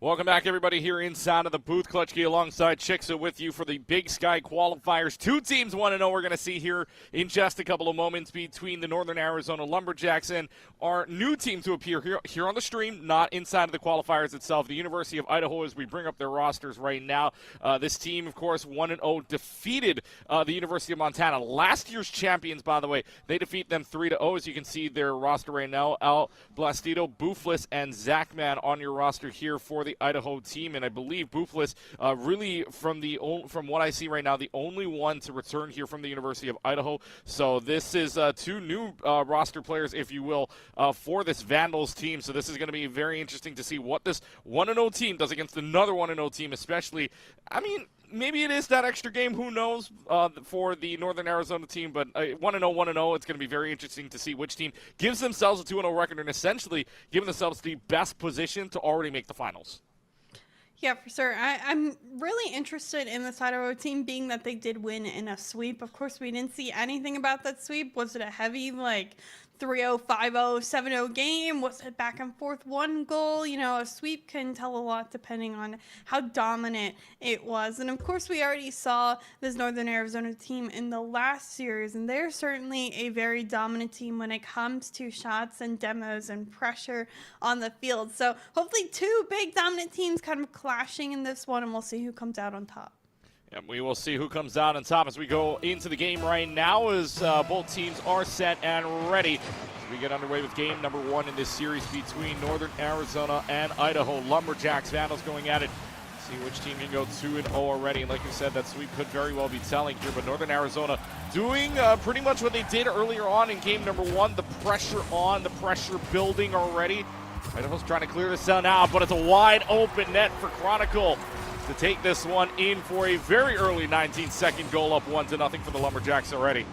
Welcome back, everybody, here inside of the booth. Clutchkey alongside Chicksa with you for the Big Sky Qualifiers. Two teams 1-0 we're going to see here in just a couple of moments between the Northern Arizona Lumberjacks and our new team to appear here on the stream, not inside of the qualifiers itself. The University of Idaho, as we bring up their rosters right now. This team, of course, 1-0, defeated the University of Montana. Last year's champions, by the way. They defeat them 3-0, as you can see their roster right now. Al Blastido, Boofless, and Zachman on your roster here for the Idaho team, and I believe Boofless really from what I see right now, the only one to return here from the University of Idaho. So this is two new roster players, if you will, for this Vandals team. So this is going to be very interesting to see what this 1-0 team does against another 1-0 team, especially, I mean, maybe it is that extra game, who knows, for the Northern Arizona team, but 1-0, it's going to be very interesting to see which team gives themselves a 2-0 record and essentially giving themselves the best position to already make the finals. Yeah, for sure. I'm really interested in this Idaho team, being that they did win in a sweep. Of course, we didn't see anything about that sweep. Was it a heavy, 3-0, 5-0, 7-0 game? Was it back and forth one goal? You know, a sweep can tell a lot depending on how dominant it was. And of course, we already saw this Northern Arizona team in the last series, and they're certainly a very dominant team when it comes to shots and demos and pressure on the field. So hopefully two big dominant teams kind of clashing in this one, and we'll see who comes out on top. And we will see who comes out on top as we go into the game right now, as both teams are set and ready. As we get underway with game number 1 in this series between Northern Arizona and Idaho. Lumberjacks, Vandals going at it. See which team can go 2-0 already. And like you said, that sweep could very well be telling here. But Northern Arizona doing pretty much what they did earlier on in game number 1. The pressure on, the pressure building already. Idaho's trying to clear this down now, but it's a wide open net for Chronicle to take this one in for a very early 19-second goal, up 1-0 for the Lumberjacks already.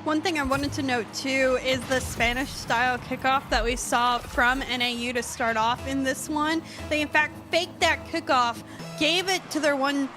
One thing I wanted to note too is the Spanish-style kickoff that we saw from NAU to start off in this one. They in fact faked that kickoff, gave it to their one,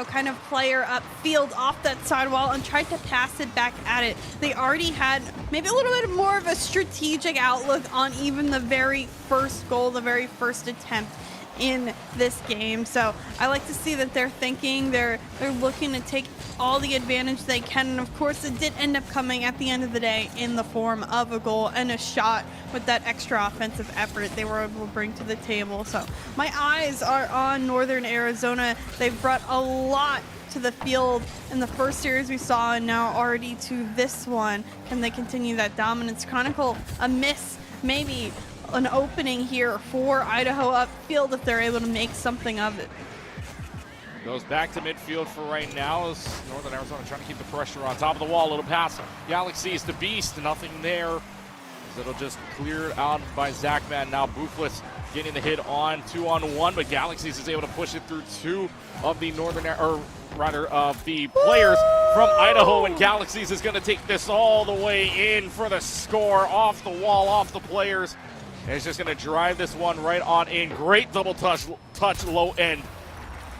kind of player upfield off that sidewall and tried to pass it back at it. They already had maybe a little bit more of a strategic outlook on even the very first goal, the very first attempt in this game. So I like to see that they're thinking, they're looking to take all the advantage they can, and of course it did end up coming at the end of the day in the form of a goal and a shot with that extra offensive effort they were able to bring to the table. So my eyes are on Northern Arizona. They've brought a lot to the field in the first series we saw, and now already to this one. Can they continue that dominance? Chronicle a miss, maybe an opening here for Idaho upfield if they're able to make something of it. Goes back to midfield for right now as Northern Arizona trying to keep the pressure on top of the wall. Little pass. Galaxy is the beast. Nothing there. As it'll just clear out by Zachman. Now Boofless getting the hit on 2-on-1, but Galaxies is able to push it through two of the the players from Idaho, and Galaxies is going to take this all the way in for the score, off the wall, off the players. And it's just going to drive this one right on in. Great double touch low end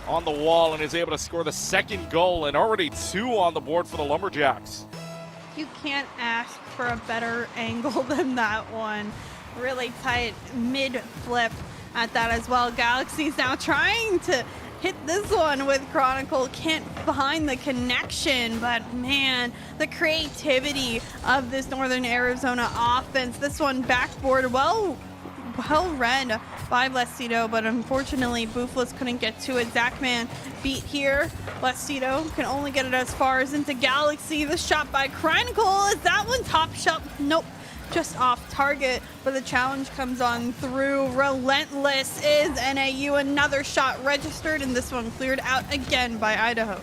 on the wall, and is able to score the second goal, and already 2 on the board for the Lumberjacks. You can't ask for a better angle than that one. Really tight mid flip at that as well. Galaxy's now trying to hit this one with Chronicle. Can't find the connection, but man, the creativity of this Northern Arizona offense. This one backboard, well read by Blastido, but unfortunately Boofless couldn't get to it. Zachman beat here. Blastido can only get it as far as into Galaxy. The shot by Chronicle, is that one top shot? Nope, just off target, but the challenge comes on through. Relentless is NAU. Another shot registered, and this one cleared out again by Idaho.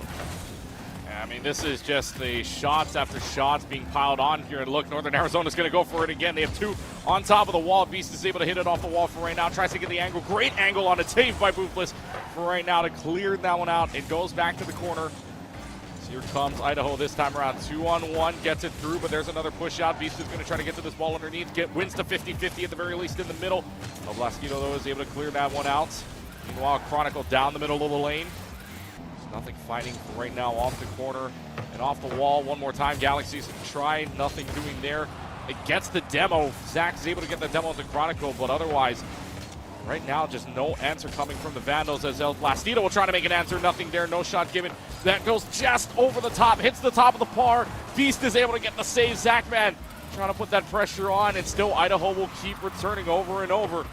I mean, this is just the shots after shots being piled on here. And look, Northern Arizona's going to go for it again. They have 2 on top of the wall. Beast is able to hit it off the wall for right now. Tries to get the angle. Great angle on a save by Boofless for right now to clear that one out. It goes back to the corner. So here comes Idaho this time around. 2-on-1. Gets it through, but there's another push out. Beast is going to try to get to this ball underneath. Wins to 50-50 at the very least in the middle. Blastido, though, is able to clear that one out. Meanwhile, Chronicle down the middle of the lane. Nothing fighting right now off the corner and off the wall. One more time, Galaxies try, nothing doing there. It gets the demo. Zach is able to get the demo to Chronicle, but otherwise Right now, just no answer coming from the Vandals as El Blastito will try to make an answer. Nothing there, no shot given. That goes just over the top, hits the top of the par. Beast is able to get the save. Zachman trying to put that pressure on, and still Idaho will keep returning over and over.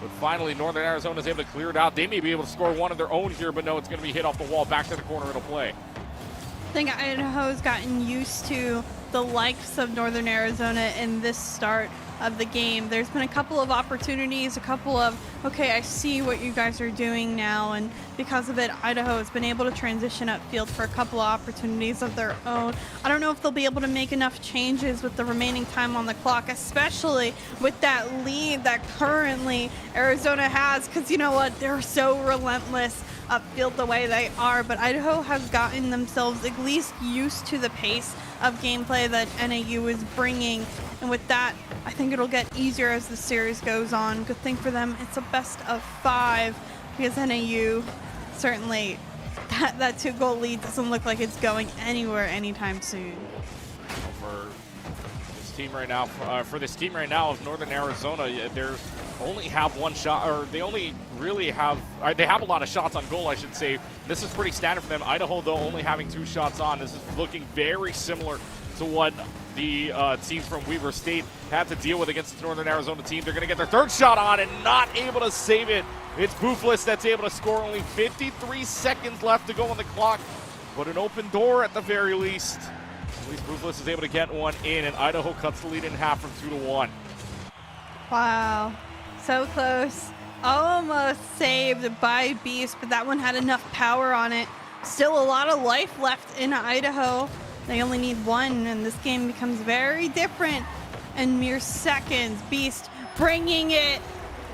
But finally, Northern Arizona is able to clear it out. They may be able to score one of their own here, but no, it's going to be hit off the wall. Back to the corner, it'll play. I think Idaho's gotten used to the likes of Northern Arizona in this start of the game. There's been a couple of opportunities, a couple of, okay, I see what you guys are doing now, and because of it, Idaho has been able to transition upfield for a couple of opportunities of their own. I don't know if they'll be able to make enough changes with the remaining time on the clock, especially with that lead that currently Arizona has, because you know what, they're so relentless upfield the way they are, but Idaho has gotten themselves at least used to the pace of gameplay that NAU is bringing, and with that, I think it'll get easier as the series goes on. Good thing for them, it's a best of 5, because NAU certainly, that 2-goal lead doesn't look like it's going anywhere anytime soon. For this team right now, of Northern Arizona, there's only have one shot, or they only really have, they have a lot of shots on goal, I should say. This is pretty standard for them. Idaho, though, only having 2 shots on. This is looking very similar to what the teams from Weber State had to deal with against the Northern Arizona team. They're going to get their 3rd shot on and not able to save it. It's Buflis that's able to score. Only 53 seconds left to go on the clock, but an open door at the very least. At least Buflis is able to get one in, and Idaho cuts the lead in half from 2-1. Wow, so close. Almost saved by Beast, but that one had enough power on it. Still a lot of life left in Idaho. They only need 1, and this game becomes very different in mere seconds. Beast bringing it,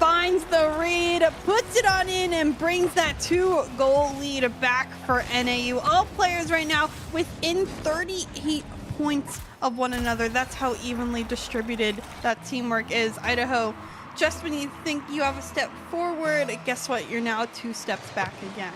finds the read, puts it on in, and brings that 2-goal lead back for NAU. All players right now within 38 points of one another. That's how evenly distributed that teamwork is. Idaho, just when you think you have a step forward, guess what? You're now 2 steps back again.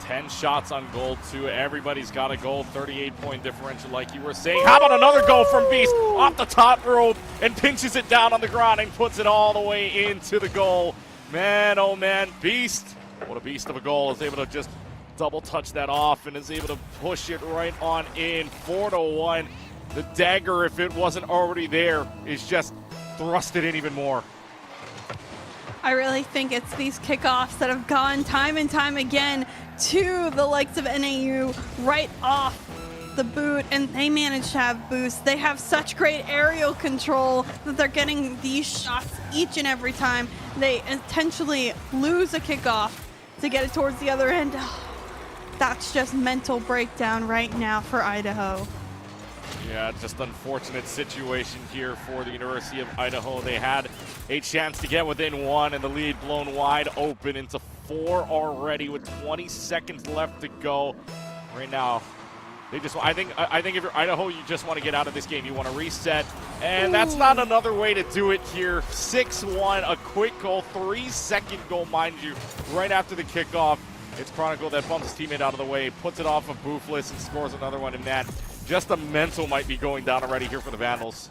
10 shots on goal, too. Everybody's got a goal. 38-point differential, like you were saying. How about another goal from Beast off the top rope and pinches it down on the ground and puts it all the way into the goal. Man, oh man, Beast, what a beast of a goal, is able to just double touch that off and is able to push it right on in. 4-1. The dagger, if it wasn't already there, is just thrusted in even more. I really think it's these kickoffs that have gone time and time again to the likes of NAU right off the boot, and they manage to have boosts. They have such great aerial control that they're getting these shots each and every time. They intentionally lose a kickoff to get it towards the other end. That's just mental breakdown right now for Idaho. Yeah, just unfortunate situation here for the University of Idaho. They had a chance to get within 1 and the lead blown wide open into 4 already with 20 seconds left to go. Right now, they just, I think if you're Idaho, you just want to get out of this game. You want to reset, and that's not another way to do it here. 6-1, a quick goal, 3-second goal, mind you, right after the kickoff. It's Chronicle that bumps his teammate out of the way, puts it off of Buflis, and scores another one in that. Just a mental might be going down already here for the Vandals.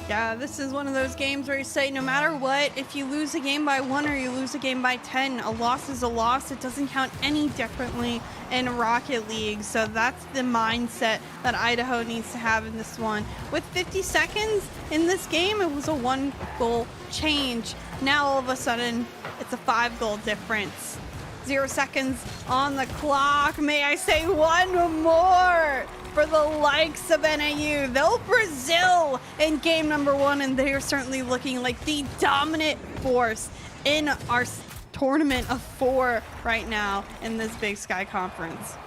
Yeah, this is one of those games where you say no matter what, if you lose a game by 1 or you lose a game by 10, a loss is a loss. It doesn't count any differently in Rocket League. So that's the mindset that Idaho needs to have in this one. With 50 seconds in this game, it was a 1-goal change. Now all of a sudden, it's a 5-goal difference. 0 seconds on the clock. May I say one more for the likes of NAU. They'll Brazil in game number 1, and they are certainly looking like the dominant force in our tournament of 4 right now in this Big Sky Conference.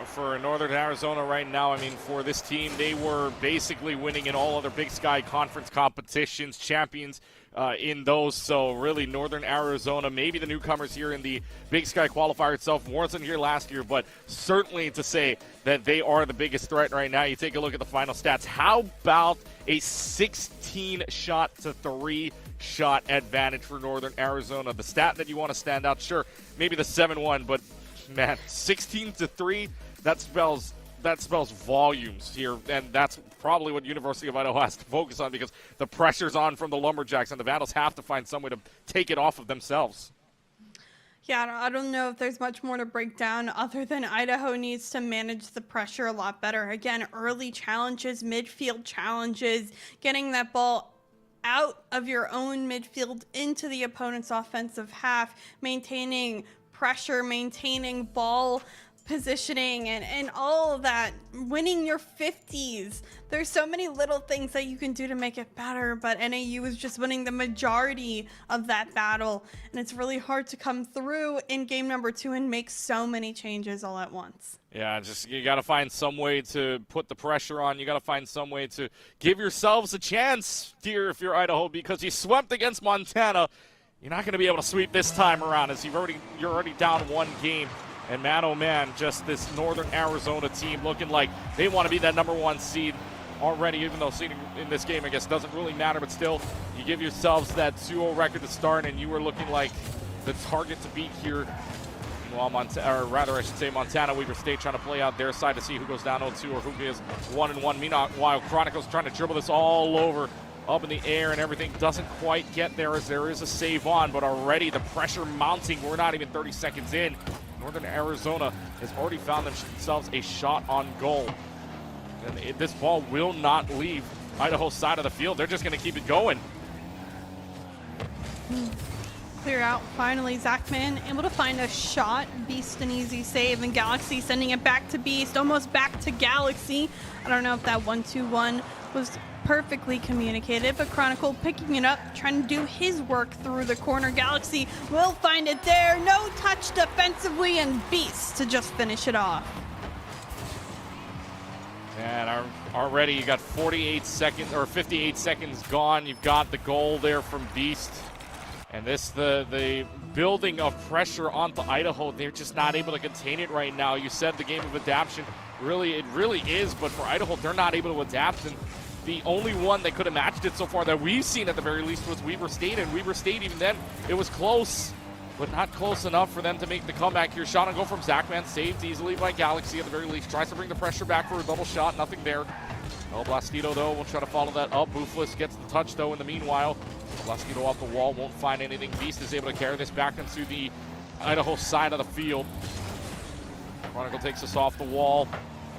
For Northern Arizona right now, I mean, for this team, they were basically winning in all other Big Sky Conference competitions, champions in those. So really, Northern Arizona, maybe the newcomers here in the Big Sky Qualifier itself, wasn't here last year, but certainly to say that they are the biggest threat right now. You take a look at the final stats. How about a 16-shot to 3-shot advantage for Northern Arizona? The stat that you want to stand out, sure, maybe the 7-1, but man, 16 to 3, that spells that spells volumes here, and that's probably what University of Idaho has to focus on because the pressure's on from the Lumberjacks, and the Vandals have to find some way to take it off of themselves. Yeah, I don't know if there's much more to break down other than Idaho needs to manage the pressure a lot better. Again, early challenges, midfield challenges, getting that ball out of your own midfield into the opponent's offensive half, maintaining pressure, maintaining ball positioning, and all of that, winning your 50s. There's so many little things that you can do to make it better, but NAU is just winning the majority of that battle, and it's really hard to come through in game number 2 and make so many changes all at once. Yeah, just you got to find some way to put the pressure on. You got to find some way to give yourselves a chance here if you're Idaho, because you swept against Montana. You're not going to be able to sweep this time around, as you're already down 1 game. And man, oh man, just this Northern Arizona team looking like they want to be that #1 seed already, even though seeding in this game, I guess, doesn't really matter. But still, you give yourselves that 2-0 record to start, and you were looking like the target to beat here. Well, Montana, Weber State trying to play out their side to see who goes down 0-2 or who is 1-1. Meanwhile, Chronicles trying to dribble this all over up in the air, and everything doesn't quite get there as there is a save on, but already the pressure mounting. We're not even 30 seconds in. Northern Arizona has already found themselves a shot on goal. And this ball will not leave Idaho's side of the field. They're just going to keep it going. Clear out, finally. Zachman able to find a shot. Beast an easy save, and Galaxy sending it back to Beast, almost back to Galaxy. I don't know if that 1-2-1 was perfectly communicated, but Chronicle picking it up, trying to do his work through the corner. Galaxy will find it there. No touch defensively, and Beast to just finish it off. And already you got 48 seconds or 58 seconds gone. You've got the goal there from Beast. And this, the building of pressure onto Idaho, they're just not able to contain it right now. You said the game of adaptation, it really is, but for Idaho, they're not able to adapt. And the only one that could have matched it so far that we've seen at the very least was Weber State, and Weber State, even then, it was close, but not close enough for them to make the comeback here. Shot on goal from Zachman, saved easily by Galaxy at the very least. Tries to bring the pressure back for a double shot, nothing there. El Blastido, though, will try to follow that up. Boofless gets the touch, though, in the meanwhile. Blastido off the wall, won't find anything. Beast is able to carry this back into the Idaho side of the field. Chronicle takes us off the wall.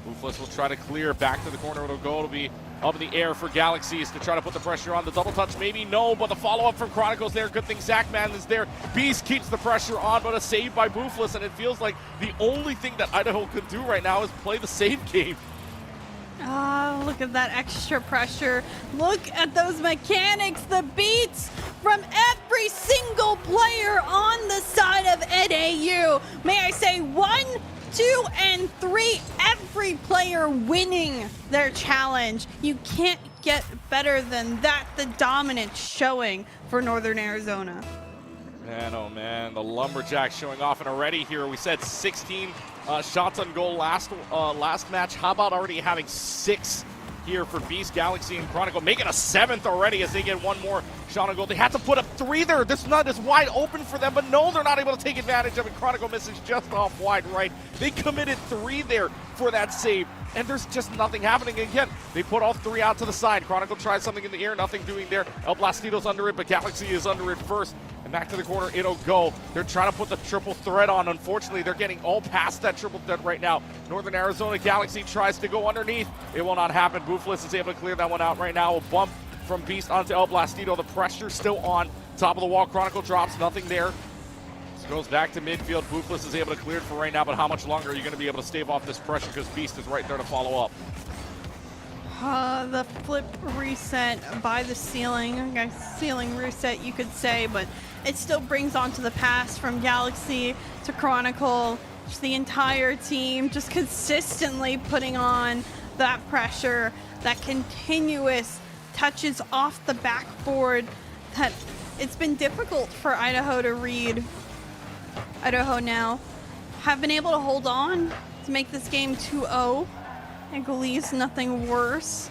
Boofless will try to clear back to the corner. It'll go. It'll be up in the air for Galaxies to try to put the pressure on. The double touch, maybe no, but the follow-up from Chronicles there. Good thing Zachman is there. Beast keeps the pressure on, but a save by Boofless, and it feels like the only thing that Idaho could do right now is play the save game. Ah, look at that extra pressure. Look at those mechanics, the beats from every single player on the side of NAU. May I say 1, 2, and 3, every player winning their challenge. You can't get better than that, the dominance showing for Northern Arizona. Man, oh man, the Lumberjacks showing off, and already here we said 16 shots on goal last match. How about already having 6 here for Beast, Galaxy, and Chronicle, making a 7th already as they get 1 more shot on goal. They had to put up 3 there. This nut is wide open for them, but no, they're not able to take advantage of it. Chronicle misses just off wide right. They committed 3 there for that save, and there's just nothing happening again. They put all 3 out to the side. Chronicle tries something in the air, nothing doing there. El Blastido's under it, but Galaxy is under it first. And back to the corner, it'll go. They're trying to put the triple threat on. Unfortunately, they're getting all past that triple threat right now. Northern Arizona Galaxy tries to go underneath. It will not happen. Boofless is able to clear that one out right now. A bump from Beast onto El Blastido. The pressure still on. Top of the wall, Chronicle drops, nothing there. This goes back to midfield. Boofless is able to clear it for right now, but how much longer are you going to be able to stave off this pressure, because Beast is right there to follow up. The flip reset by the ceiling. Okay, ceiling reset, you could say, but it still brings onto the pass from Galaxy to Chronicle. Just the entire team just consistently putting on that pressure, that continuous touches off the backboard. That it's been difficult for Idaho to read. Idaho now have been able to hold on to make this game 2-0. Eagles, nothing worse.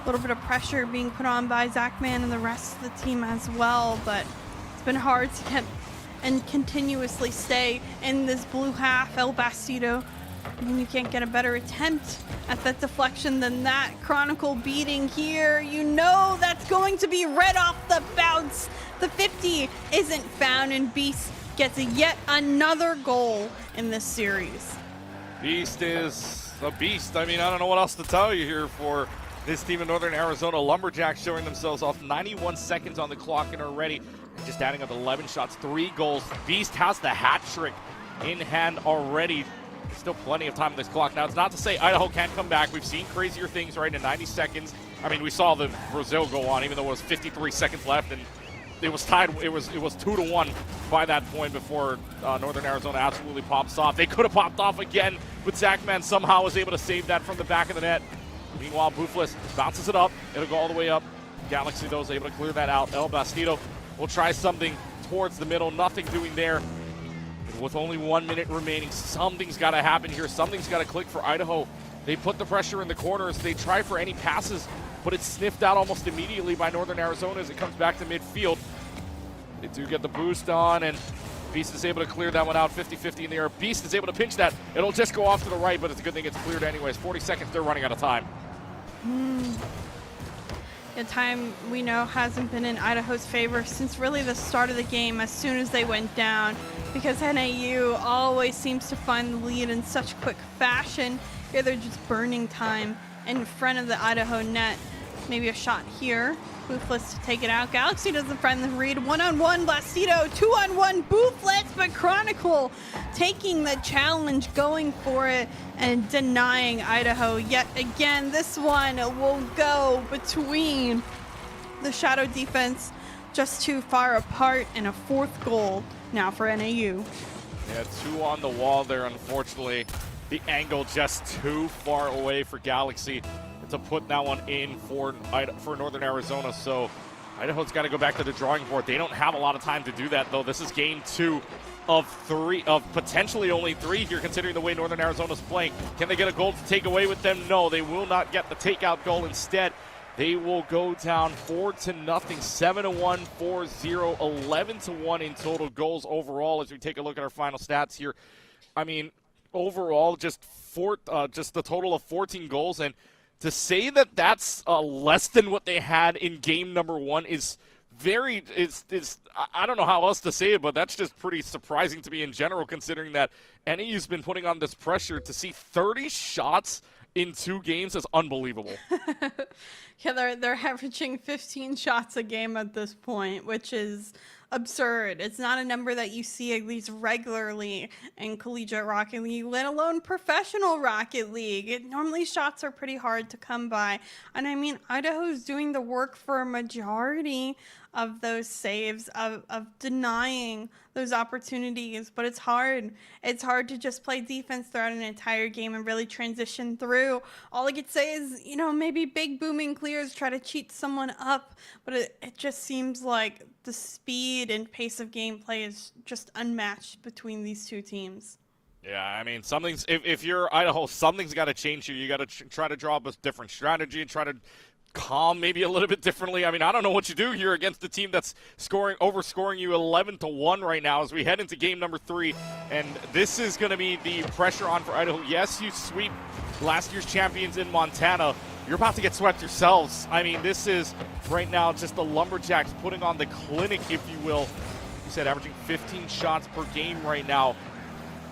A little bit of pressure being put on by Zachman and the rest of the team as well, but it's been hard to get and continuously stay in this blue half. El Bastido I mean, you can't get a better attempt at that deflection than that. Chronicle beating here. You know that's going to be red off the bounce. The 50 isn't found, and Beast gets yet another goal in this series. Beast is a beast. I mean, I don't know what else to tell you here for this team in Northern Arizona. Lumberjacks showing themselves off. 91 seconds on the clock and already. And just adding up 11 shots, 3 goals. Beast has the hat trick in hand already. Still plenty of time on this clock. Now, it's not to say Idaho can't come back. We've seen crazier things right in 90 seconds. I mean, we saw the Brazil go on, even though it was 53 seconds left, and it was tied. It was 2-1 by that point before Northern Arizona absolutely pops off. They could have popped off again, but Zachman somehow was able to save that from the back of the net. Meanwhile, Buflis bounces it up. It'll go all the way up. Galaxy, though, is able to clear that out. El Bastido will try something towards the middle. Nothing doing there. With only 1 minute remaining, something's got to happen here. Something's got to click for Idaho. They put the pressure in the corners. They try for any passes, but it's sniffed out almost immediately by Northern Arizona as it comes back to midfield. They do get the boost on, and Beast is able to clear that one out 50-50 in the air. Beast is able to pinch that. It'll just go off to the right, but it's a good thing it's cleared anyways. 40 seconds, they're running out of time. The time we know hasn't been in Idaho's favor since really the start of the game as soon as they went down, because NAU always seems to find the lead in such quick fashion. Here they're just burning time in front of the Idaho net. Maybe a shot here. Boofless to take it out. Galaxy doesn't find the read. 1-on-1 Blastido, 2-on-1 Boofless, but Chronicle taking the challenge, going for it, and denying Idaho yet again. This one will go between the Shadow defense, just too far apart, and a 4th goal now for NAU. Yeah, 2 on the wall there, unfortunately. The angle just too far away for Galaxy to put that one in for Northern Arizona. So Idaho's got to go back to the drawing board. They don't have a lot of time to do that, though. This is game 2 of 3, of potentially only 3 here, considering the way Northern Arizona's playing. Can they get a goal to take away with them? No, they will not get the takeout goal. Instead, they will go down 4-0, 7-1, 4-0, 11-1 in total goals overall as we take a look at our final stats here. I mean, overall, just the total of 14 goals, and to say that that's less than what they had in game number 1 is very, I don't know how else to say it, but that's just pretty surprising to me in general, considering that NAU's been putting on this pressure. To see 30 shots in 2 games is unbelievable. Yeah, they're averaging 15 shots a game at this point, which is absurd. It's not a number that you see at least regularly in collegiate Rocket League, let alone professional Rocket League. Normally shots are pretty hard to come by. And I mean, Idaho's doing the work for a majority of those saves, of denying those opportunities, but it's hard. It's hard to just play defense throughout an entire game and really transition through. All I could say is, you know, maybe big booming clears, try to cheat someone up, but it just seems like the speed and pace of gameplay is just unmatched between these two teams. Yeah, I mean, if you're Idaho, something's got to change here. You got to try to draw up a different strategy and try to calm maybe a little bit differently. I mean, I don't know what you do here against the team that's overscoring you 11-1 right now as we head into game number 3. And this is going to be the pressure on for Idaho. Yes, you sweep last year's champions in Montana. You're about to get swept yourselves. I mean, this is right now just the Lumberjacks putting on the clinic, if you will. You said averaging 15 shots per game right now.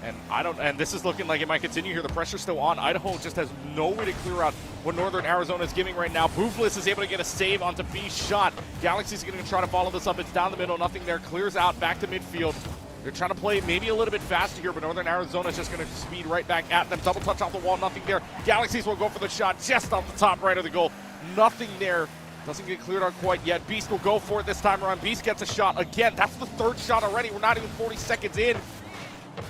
And this is looking like it might continue here. The pressure's still on. Idaho just has no way to clear out what Northern Arizona is giving right now. Boofless is able to get a save onto B's shot. Galaxy's going to try to follow this up. It's down the middle, nothing there. Clears out back to midfield. They're trying to play maybe a little bit faster here, but Northern Arizona is just going to speed right back at them. Double touch off the wall, nothing there. Galaxies will go for the shot just off the top right of the goal. Nothing there. Doesn't get cleared out quite yet. Beast will go for it this time around. Beast gets a shot again. That's the 3rd shot already. We're not even 40 seconds in.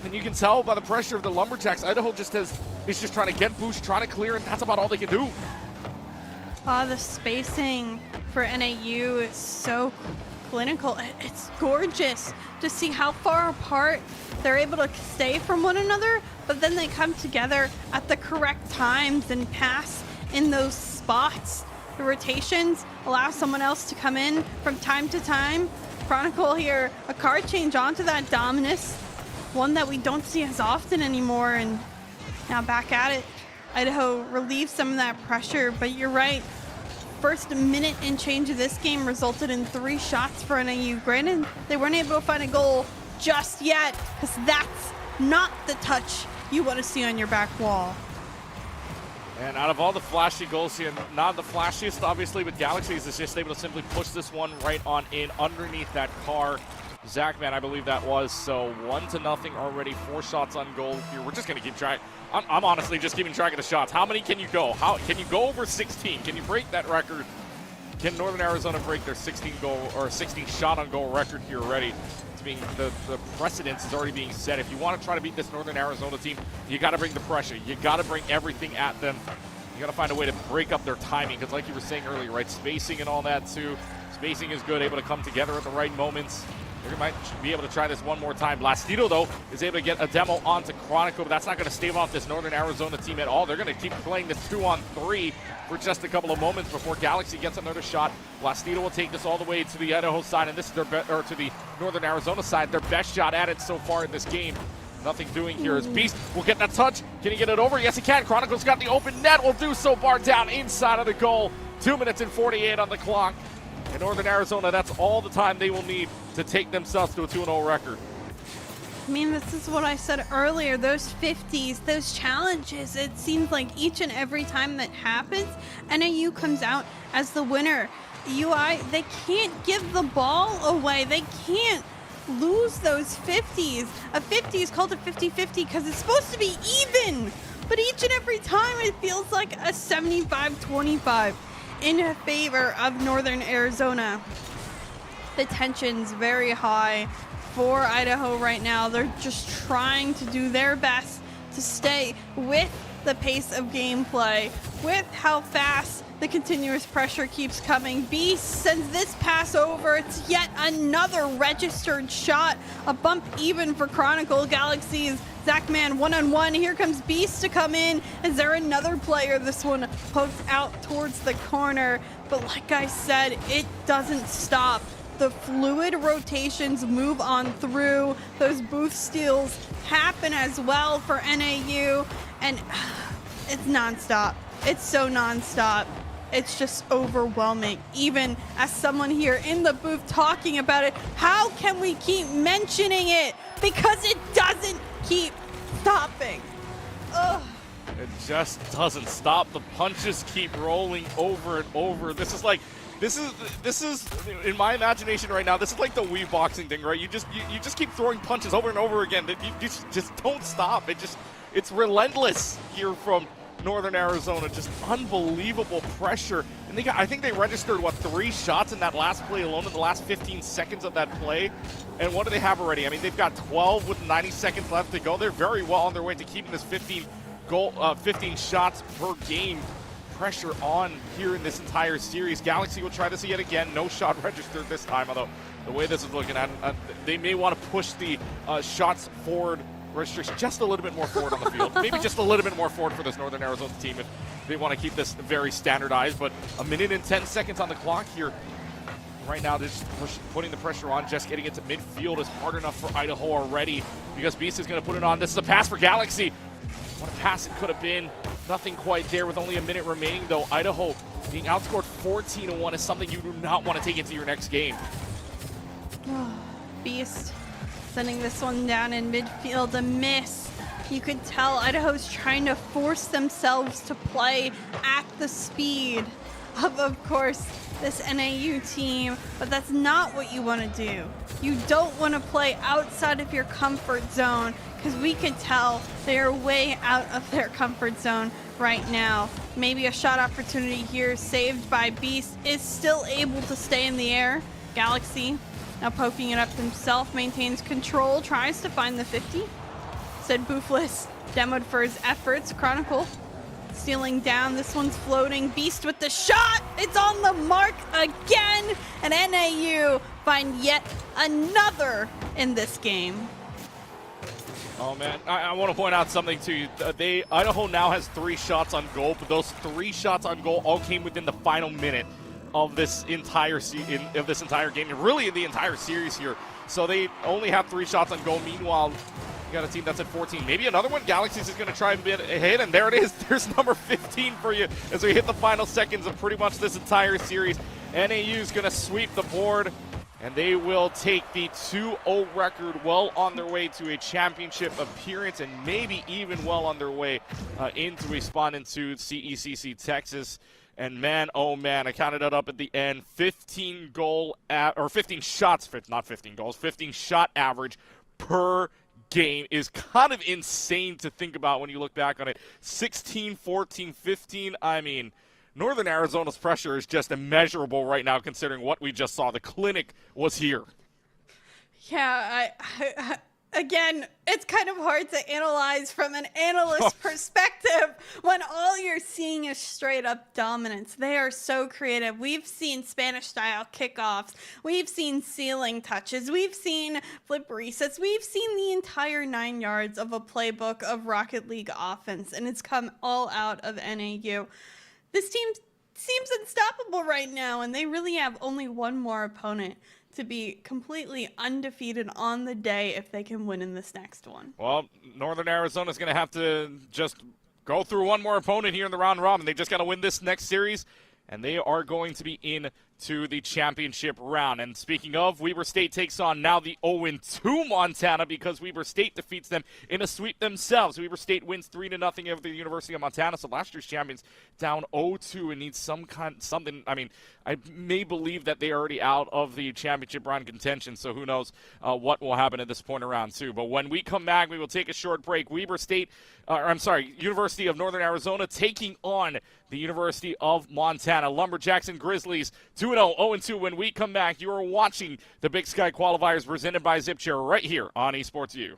And you can tell by the pressure of the Lumberjacks, Idaho is just trying to get boost, trying to clear, and that's about all they can do. The spacing for NAU is so clinical. It's gorgeous to see how far apart they're able to stay from one another, but then they come together at the correct times and pass in those spots. The rotations allow someone else to come in from time to time. Chronicle here, a card change onto that Dominus, one that we don't see as often anymore, and Now back at it. Idaho relieves some of that pressure, but you're right. First minute and change of this game resulted in 3 shots for NAU. Granted, they weren't able to find a goal just yet, because that's not the touch you want to see on your back wall. And out of all the flashy goals here, not the flashiest, obviously, but Galaxies is just able to simply push this one right on in underneath that car. Zachman, I believe that was. So 1-0 already, 4 shots on goal here. We're just going to keep track. I'm honestly just keeping track of the shots. How many can you go? How can you go over 16? Can you break that record? Can Northern Arizona break their 16 shot on goal record here already? It's being the precedence is already being set. If you want to try to beat this Northern Arizona team, you got to bring the pressure. You got to bring everything at them. You got to find a way to break up their timing, because like you were saying earlier, right, spacing and all that too. Spacing is good, able to come together at the right moments. We might be able to try this one more time. Blastido, though, is able to get a demo onto Chronicle, but that's not going to stave off this Northern Arizona team at all. They're going to keep playing this 2-on-3 for just a couple of moments before Galaxy gets another shot. Blastido will take this all the way to the Idaho side, and this is their to the Northern Arizona side. Their best shot at it so far in this game. Nothing doing here as Beast will get that touch. Can he get it over? Yes, he can. Chronicle's got the open net. Will do so. Bar down inside of the goal. 2 minutes and 48 on the clock. In Northern Arizona, that's all the time they will need to take themselves to a 2-0 record. I mean, this is what I said earlier. Those 50s, those challenges, it seems like each and every time that happens, NAU comes out as the winner. UI, they can't give the ball away. They can't lose those 50s. A 50 is called a 50-50 because it's supposed to be even. But each and every time it feels like a 75-25 in favor of Northern Arizona. The tension's very high for Idaho right now. They're just trying to do their best to stay with the pace of gameplay, with how fast the continuous pressure keeps coming. Beast sends this pass over. It's yet another registered shot. A bump even for Chronicle. Galaxies, Zachman one-on-one. Here comes Beast to come in. Is there another player? This one pokes out towards the corner. But like I said, it doesn't stop. The fluid rotations move on through. Those booth steals happen as well for NAU. And it's nonstop. It's so nonstop. It's just overwhelming. Even as someone here in the booth talking about it, how can we keep mentioning it? Because it doesn't keep stopping. Ugh. It just doesn't stop. The punches keep rolling over and over. This is in my imagination right now, this is like the Wii boxing thing, right? You just keep throwing punches over and over again. You just don't stop. It's relentless here from Northern Arizona. Just unbelievable pressure. And I think they registered 3 shots in that last play alone in the last 15 seconds of that play. And what do they have already? I mean, they've got 12 with 90 seconds left to go. They're very well on their way to keeping this 15 shots per game pressure on here in this entire series. Galaxy will try this yet again. No shot registered this time, although the way this is looking at, they may want to push the shots forward registration just a little bit more forward on the field. Maybe just a little bit more forward for this Northern Arizona team if they want to keep this very standardized. But 1 minute and 10 seconds on the clock here. Right now, just putting the pressure on, just getting into midfield is hard enough for Idaho already because Beast is going to put it on. This is a pass for Galaxy. What a pass it could have been. Nothing quite there with only 1 minute remaining, though. Idaho being outscored 14-1 is something you do not want to take into your next game. Beast sending this one down in midfield, a miss. You could tell Idaho's trying to force themselves to play at the speed of course, this NAU team, but that's not what you want to do. You don't want to play outside of your comfort zone because we can tell they are way out of their comfort zone right now. Maybe a shot opportunity here saved by Beast is still able to stay in the air. Galaxy now poking it up himself, maintains control, tries to find the 50. Said Boofless, demoed for his efforts. Chronicle stealing down. This one's floating. Beast with the shot. It's on the mark again. And NAU find yet another in this game. Oh man, I want to point out something to you. Idaho now has 3 shots on goal, but those 3 shots on goal all came within the final minute of this entire game, and really in the entire series here. So they only have 3 shots on goal. Meanwhile, You got a team that's at 14. Maybe another one. Galaxies is going to try and get a hit, and there it is. There's number 15 for you as we hit the final seconds of pretty much this entire series. NAU is going to sweep the board, and they will take the 2-0 record, well on their way to a championship appearance, and maybe even well on their way into a spot into CECC Texas. And man, oh man, I counted it up at the end. 15 shots, not 15 goals, 15 shot average per game is kind of insane to think about when you look back on it. 16, 14, 15, I mean, Northern Arizona's pressure is just immeasurable right now considering what we just saw. The clinic was here. Yeah, again, it's kind of hard to analyze from an analyst perspective when all you're seeing is straight up dominance. They are so creative. We've seen Spanish-style kickoffs. We've seen ceiling touches. We've seen flip resets. We've seen the entire 9 yards of a playbook of Rocket League offense, and it's come all out of NAU. This team seems unstoppable right now, and they really have only one more opponent to be completely undefeated on the day if they can win in this next one. Well, Northern Arizona is going to have to just go through one more opponent here in the round robin. They just got to win this next series, and they are going to be in to the championship round. And speaking of, Weber State takes on now the 0-2 Montana because Weber State defeats them in a sweep themselves. Weber State wins 3-0 over the University of Montana, so last year's champions down 0-2 and needs something. I mean, I may believe that they're already out of the championship round contention, so who knows what will happen at this point in round 2. But when we come back, we will take a short break. University of Northern Arizona taking on the University of Montana. Lumberjacks and Grizzlies 2-0, 0-2. When we come back, you are watching the Big Sky Qualifiers presented by ZipChair right here on Esports U.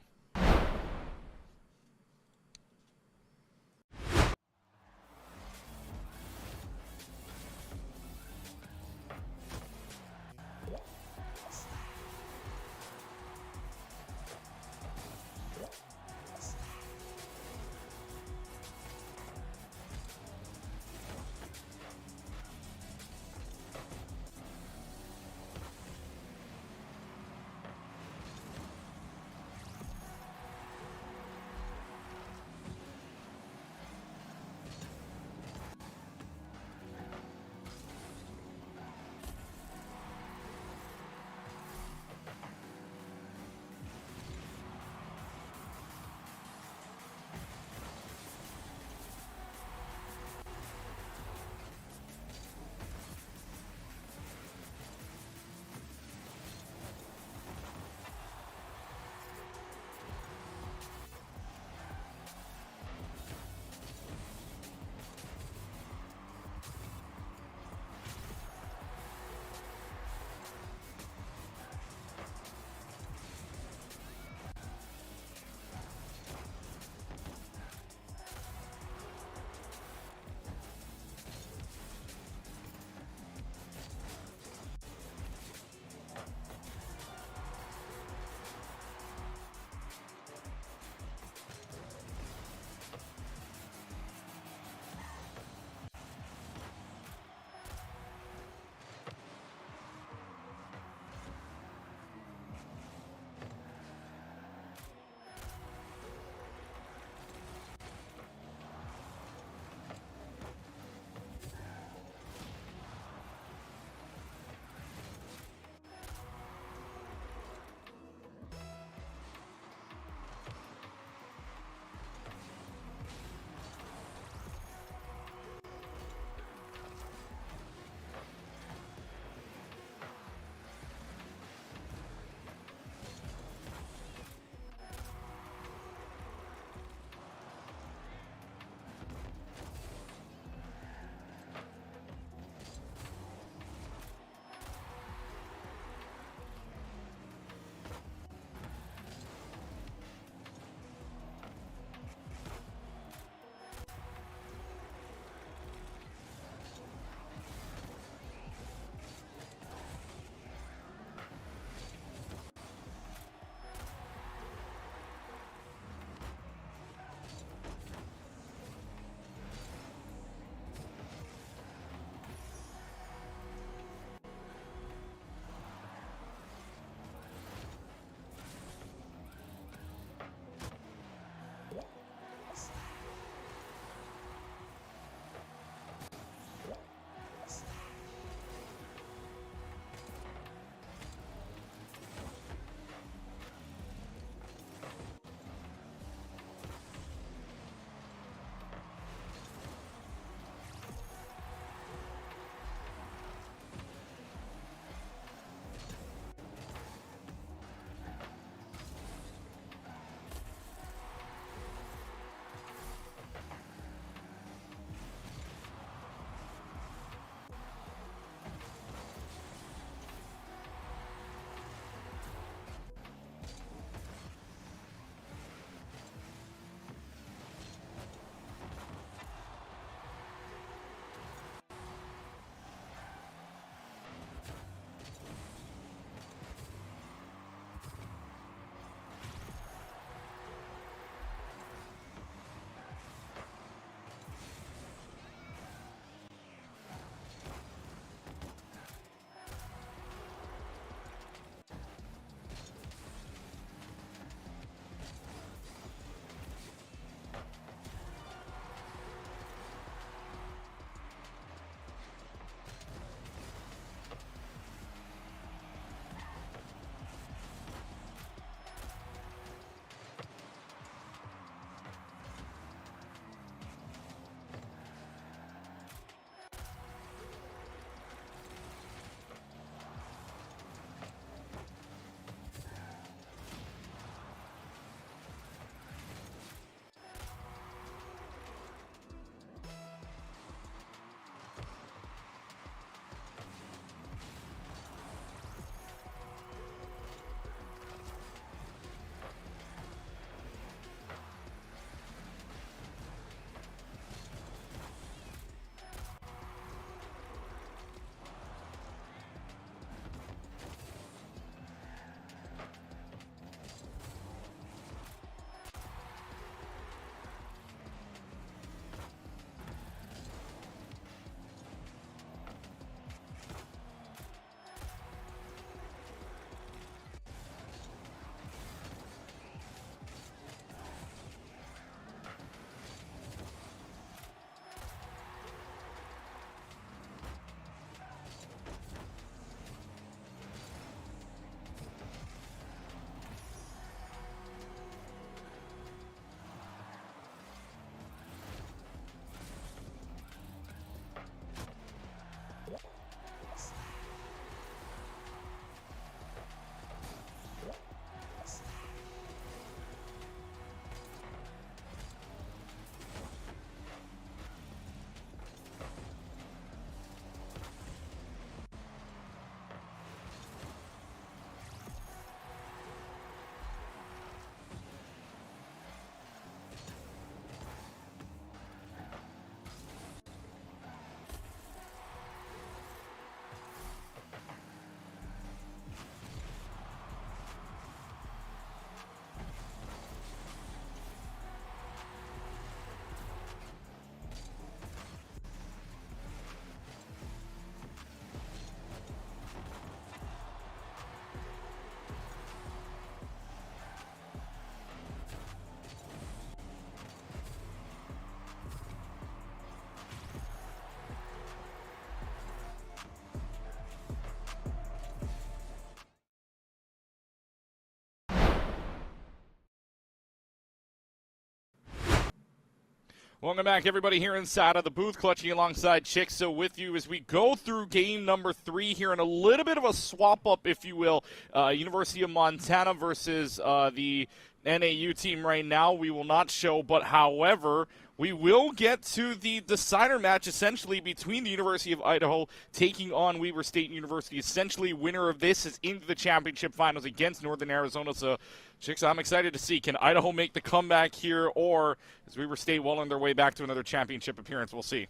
Welcome back, everybody, here inside of the booth, clutching alongside Chicksa with you as we go through game number 3 here in a little bit of a swap-up, if you will. University of Montana versus the NAU team right now. We will not show, but however, we will get to the decider match, essentially, between the University of Idaho taking on Weber State University. Essentially, winner of this is into the championship finals against Northern Arizona. So, Chicks, I'm excited to see. Can Idaho make the comeback here, or is Weber State well on their way back to another championship appearance? We'll see.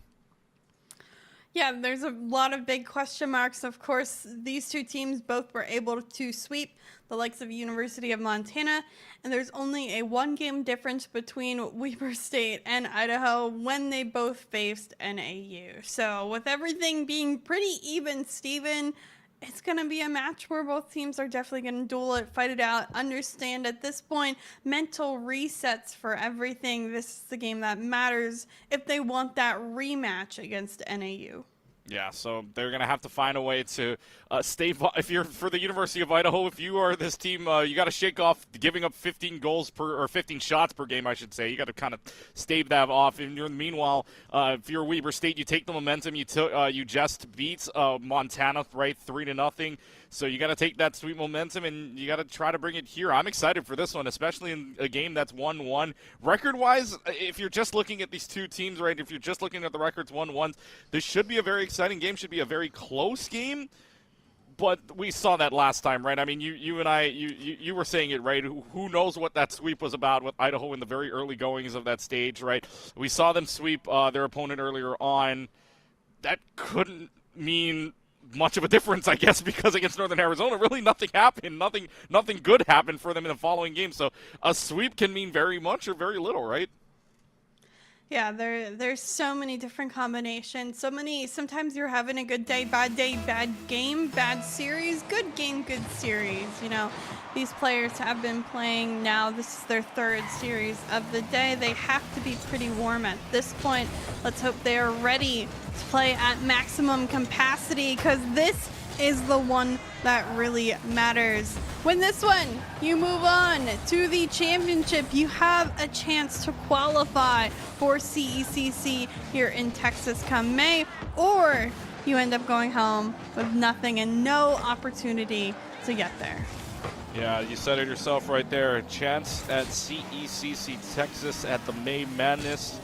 Yeah, there's a lot of big question marks. Of course, these two teams both were able to sweep the likes of University of Montana, and there's only a 1-game difference between Weber State and Idaho when they both faced NAU. So with everything being pretty even, Steven, it's going to be a match where both teams are definitely going to duel it, fight it out, understand at this point mental resets for everything. This is the game that matters if they want that rematch against NAU. Yeah, so they're going to have to find a way to stay. If you're for the University of Idaho, if you are this team, you got to shake off giving up 15 goals per, or 15 shots per game, I should say. You got to kind of stave that off. And meanwhile, if you're Weber State, you take the momentum. You just beat Montana, right, 3-0. So you got to take that sweet momentum and you got to try to bring it here. I'm excited for this one, especially in a game that's 1-1. Record-wise, if you're just looking at these two teams, right, if you're just looking at the records 1-1, this should be a very exciting game, should be a very close game. But we saw that last time, right? I mean, you and I, you were saying it, right? Who knows what that sweep was about with Idaho in the very early goings of that stage, right? We saw them sweep their opponent earlier on. That couldn't mean much of a difference, I guess, because against Northern Arizona, really nothing happened. Nothing good happened for them in the following game. So a sweep can mean very much or very little, right? Yeah, there's so many different combinations. Sometimes you're having a good day, bad game, bad series, good game, good series. You know, these players have been playing now. This is their 3rd series of the day. They have to be pretty warm at this point. Let's hope they are ready to play at maximum capacity, because this is the one that really matters. Win this one, you move on to the championship. You have a chance to qualify for CECC here in Texas come May, or you end up going home with nothing and no opportunity to get there. Yeah, you said it yourself right there. A chance at CECC Texas at the May Madness.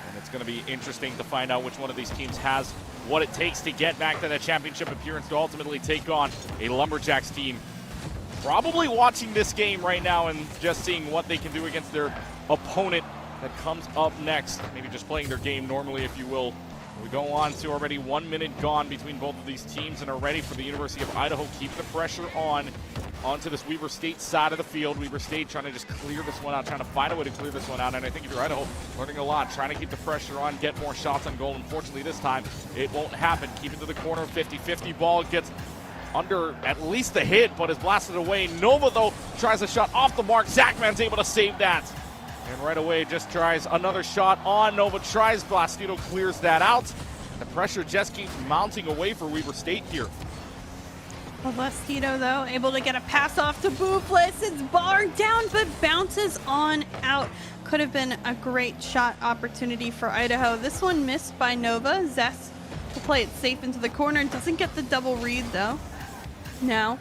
And it's going to be interesting to find out which one of these teams has what it takes to get back to that championship appearance to ultimately take on a Lumberjacks team. Probably watching this game right now and just seeing what they can do against their opponent that comes up next. Maybe just playing their game normally, if you will. We go on to already 1 minute gone between both of these teams and are ready for the University of Idaho. Keep the pressure onto this Weber State side of the field. Weber State trying to just clear this one out, trying to find a way to clear this one out. And I think if you're Idaho, learning a lot, trying to keep the pressure on, get more shots on goal. Unfortunately, this time it won't happen. Keep it to the corner, 50-50 ball gets under at least the hit, but is blasted away. Nova, though, tries a shot off the mark. Zachman's able to save that. And right away just tries another shot on. Nova tries, Blastido clears that out. The pressure just keeps mounting away for Weber State here. Well, Blastido, though, able to get a pass off to Boofless. It's barred down, but bounces on out. Could have been a great shot opportunity for Idaho. This one missed by Nova. Zest will play it safe into the corner. Doesn't get the double read, though. Now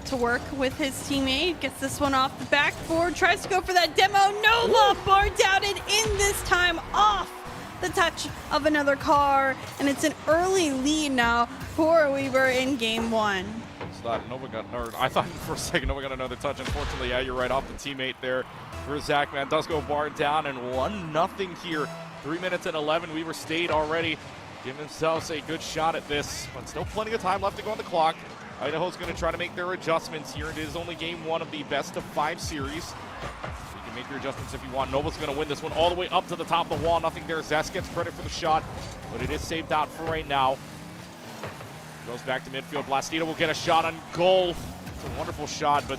to work with his teammate. Gets this one off the backboard. Tries to go for that demo. Nova barred down and in this time off the touch of another car. And it's an early lead now for Weber in game 1. Nova got another. I thought for a second Nova got another touch. Unfortunately, yeah, you're right off the teammate there for Zachman. Does go barred down and 1-0 here. 3 minutes and 11. Weber State already giving themselves a good shot at this, but still plenty of time left to go on the clock. Idaho's going to try to make their adjustments here. It is only game 1 of the best-of-5 series. So you can make your adjustments if you want. Nova's going to win this one all the way up to the top of the wall. Nothing there. Zest gets credit for the shot, but it is saved out for right now. Goes back to midfield. Blastido will get a shot on goal. It's a wonderful shot, but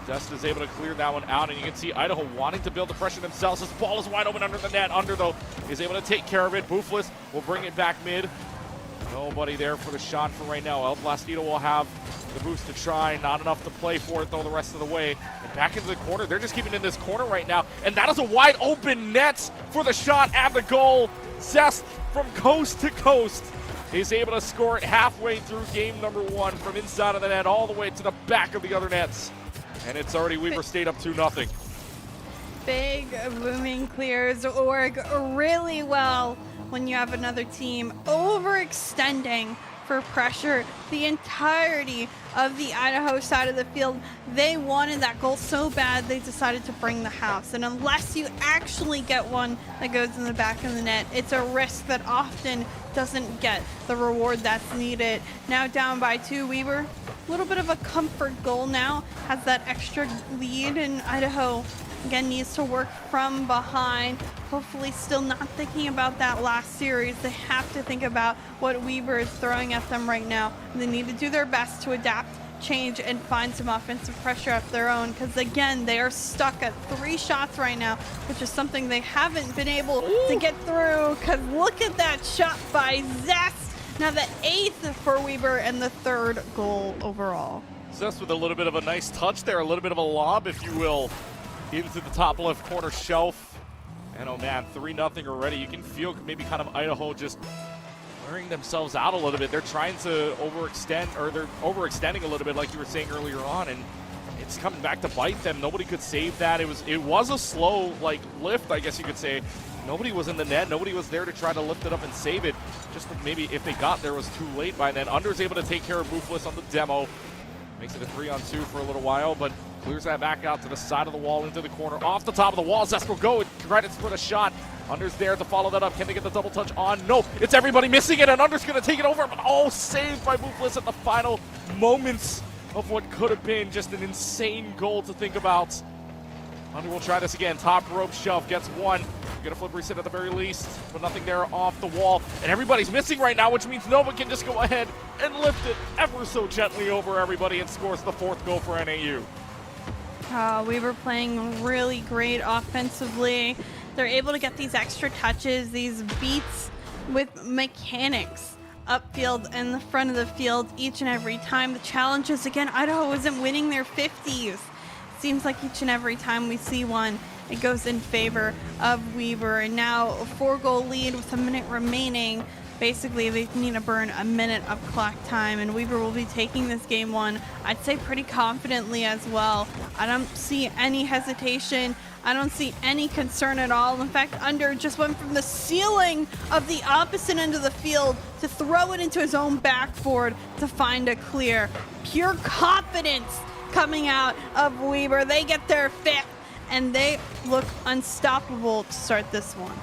Zest is able to clear that one out, and you can see Idaho wanting to build the pressure themselves. This ball is wide open under the net. Under, though, is able to take care of it. Boofless will bring it back mid. Nobody there for the shot for right now. El Blastito will have the boost to try. Not enough to play for it, though, the rest of the way. And back into the corner. They're just keeping in this corner right now. And that is a wide open net for the shot and the goal. Zest from coast to coast is able to score it halfway through game number 1 from inside of the net all the way to the back of the other nets. And it's already Weber State up 2-0. Big booming clears work really well when you have another team overextending for pressure the entirety of the Idaho side of the field. They wanted that goal so bad they decided to bring the house. And unless you actually get one that goes in the back of the net, it's a risk that often doesn't get the reward that's needed. Now down by 2, Weber. A little bit of a comfort goal now, has that extra lead, and Idaho again needs to work from behind. Hopefully still not thinking about that last series. They have to think about what Weber is throwing at them right now. They need to do their best to adapt, change, and find some offensive pressure of their own, because again, they are stuck at 3 shots right now, which is something they haven't been able to get through, because look at that shot by Zest. Now the 8th for Weber and the 3rd goal overall. Zest with a little bit of a nice touch there, a little bit of a lob, if you will, into the top left corner shelf. And oh man, 3-0 already. You can feel maybe kind of Idaho just wearing themselves out a little bit. They're trying to overextend, or they're overextending a little bit like you were saying earlier on, and it's coming back to bite them. Nobody could save that. It was a slow lift, I guess you could say. Nobody was in the net. Nobody was there to try to lift it up and save it. Just maybe if they got there, it was too late by then. Under's able to take care of Boofless on the demo. Makes it a 3-on-2 for a little while, but clears that back out to the side of the wall into the corner. Off the top of the wall, Zest will go. Credits for the shot. Under's there to follow that up. Can they get the double touch on? No, it's everybody missing it, and Under's going to take it over. But oh, saved by Boofless at the final moments of what could have been just an insane goal to think about. Under will try this again. Top rope shelf gets one. Get a flip reset at the very least, but nothing there off the wall. And everybody's missing right now, which means Nova can just go ahead and lift it ever so gently over everybody and scores the 4th goal for NAU. We were playing really great offensively. They're able to get these extra touches, these beats with mechanics upfield and the front of the field each and every time. The challenge is, again, Idaho isn't winning their 50s. Seems like each and every time we see one, it goes in favor of Weber. And now a 4-goal lead with a minute remaining. Basically, they need to burn a minute of clock time, and Weber will be taking this game 1, I'd say pretty confidently as well. I don't see any hesitation. I don't see any concern at all. In fact, Under just went from the ceiling of the opposite end of the field to throw it into his own backboard to find a clear. Pure confidence coming out of Weber. They get their 5th, and they look unstoppable to start this one.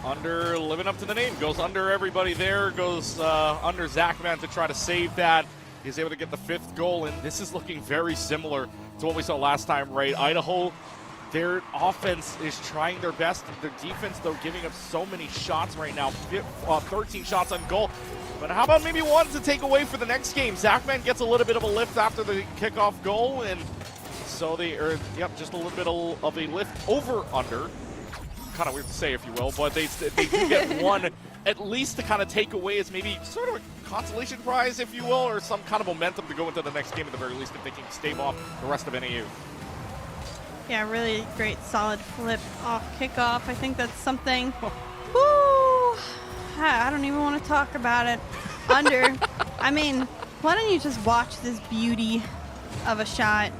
Under living up to the name, goes under everybody there, goes under Zachman to try to save that. He's able to get the 5th goal, and this is looking very similar to what we saw last time, right? Idaho, their offense is trying their best. Their defense, though, giving up so many shots right now, 13 shots on goal. But how about maybe one to take away for the next game? Zachman gets a little bit of a lift after the kickoff goal, and so they are, just a little bit of a lift over Under. Kind of weird to say, if you will, but they do get one at least to kind of take away as maybe sort of a consolation prize, if you will, or some kind of momentum to go into the next game at the very least if they can stave off the rest of NAU. Yeah, really great, solid flip off kickoff. I think that's something, whoo, I don't even want to talk about it. Under, I mean, why don't you just watch this beauty of a shot?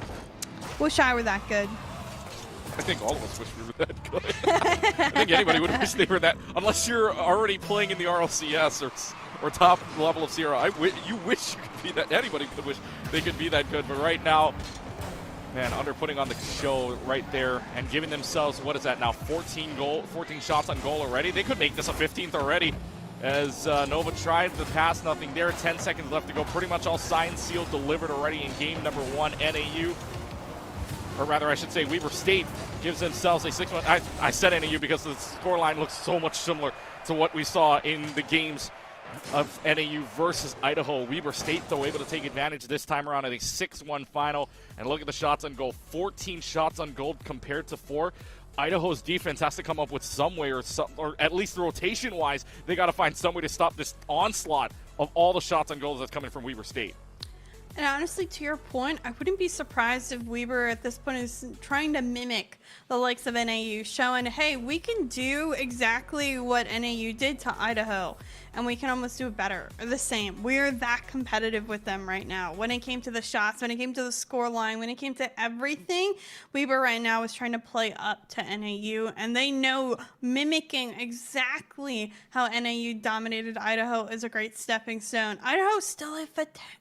Wish I were that good. I think all of us wish we were that good. I think anybody would wish they were that, unless you're already playing in the RLCS or top level of Sierra. You wish you could be that. Anybody could wish they could be that good, but right now, man, Under putting on the show right there and giving themselves, what is that now, 14 shots on goal already. They could make this a 15th already, as Nova tried the pass, nothing there. 10 seconds left to go. Pretty much all signed, sealed, delivered already in game number 1. NAU. Or rather, I should say, Weber State gives themselves a 6-1. I said NAU because the scoreline looks so much similar to what we saw in the games of NAU versus Idaho. Weber State, though, able to take advantage this time around at a 6-1 final. And look at the shots on goal. 14 shots on goal compared to 4. Idaho's defense has to come up with some way, or at least rotation-wise, they got to find some way to stop this onslaught of all the shots on goals that's coming from Weber State. And honestly, to your point, I wouldn't be surprised if Weber at this point is trying to mimic the likes of NAU, showing, hey, we can do exactly what NAU did to Idaho, and we can almost do it better, or the same. We're that competitive with them right now. When it came to the shots, when it came to the score line, when it came to everything, Weber right now is trying to play up to NAU, and they know mimicking exactly how NAU dominated Idaho is a great stepping stone. Idaho's still a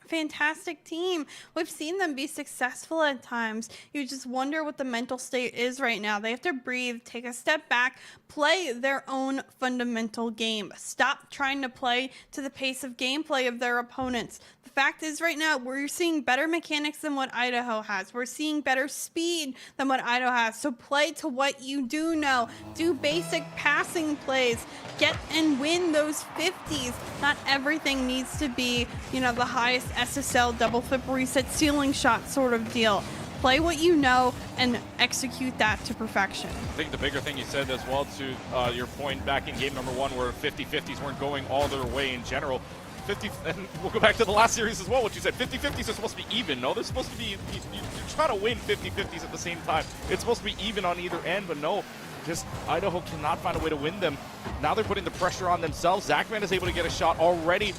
fantastic team. We've seen them be successful at times. You just wonder what the mental state is right now. They have to breathe, take a step back, play their own fundamental game. Stop trying to play to the pace of gameplay of their opponents. The fact is right now we're seeing better mechanics than what Idaho has. We're seeing better speed than what Idaho has. So play to what you do know. Do basic passing plays. Get and win those 50s. Not everything needs to be, you know, the highest SSL double flip reset ceiling shot sort of deal. Play what you know and execute that to perfection. I think the bigger thing you said as well, to your point back in game number 1, where 50-50s weren't going all their way in general. And we'll go back to the last series as well, what you said. 50-50s are supposed to be even. No, they're supposed to be, you're trying to win 50-50s at the same time. It's supposed to be even on either end, but no, just Idaho cannot find a way to win them. Now they're putting the pressure on themselves. Zachman is able to get a shot already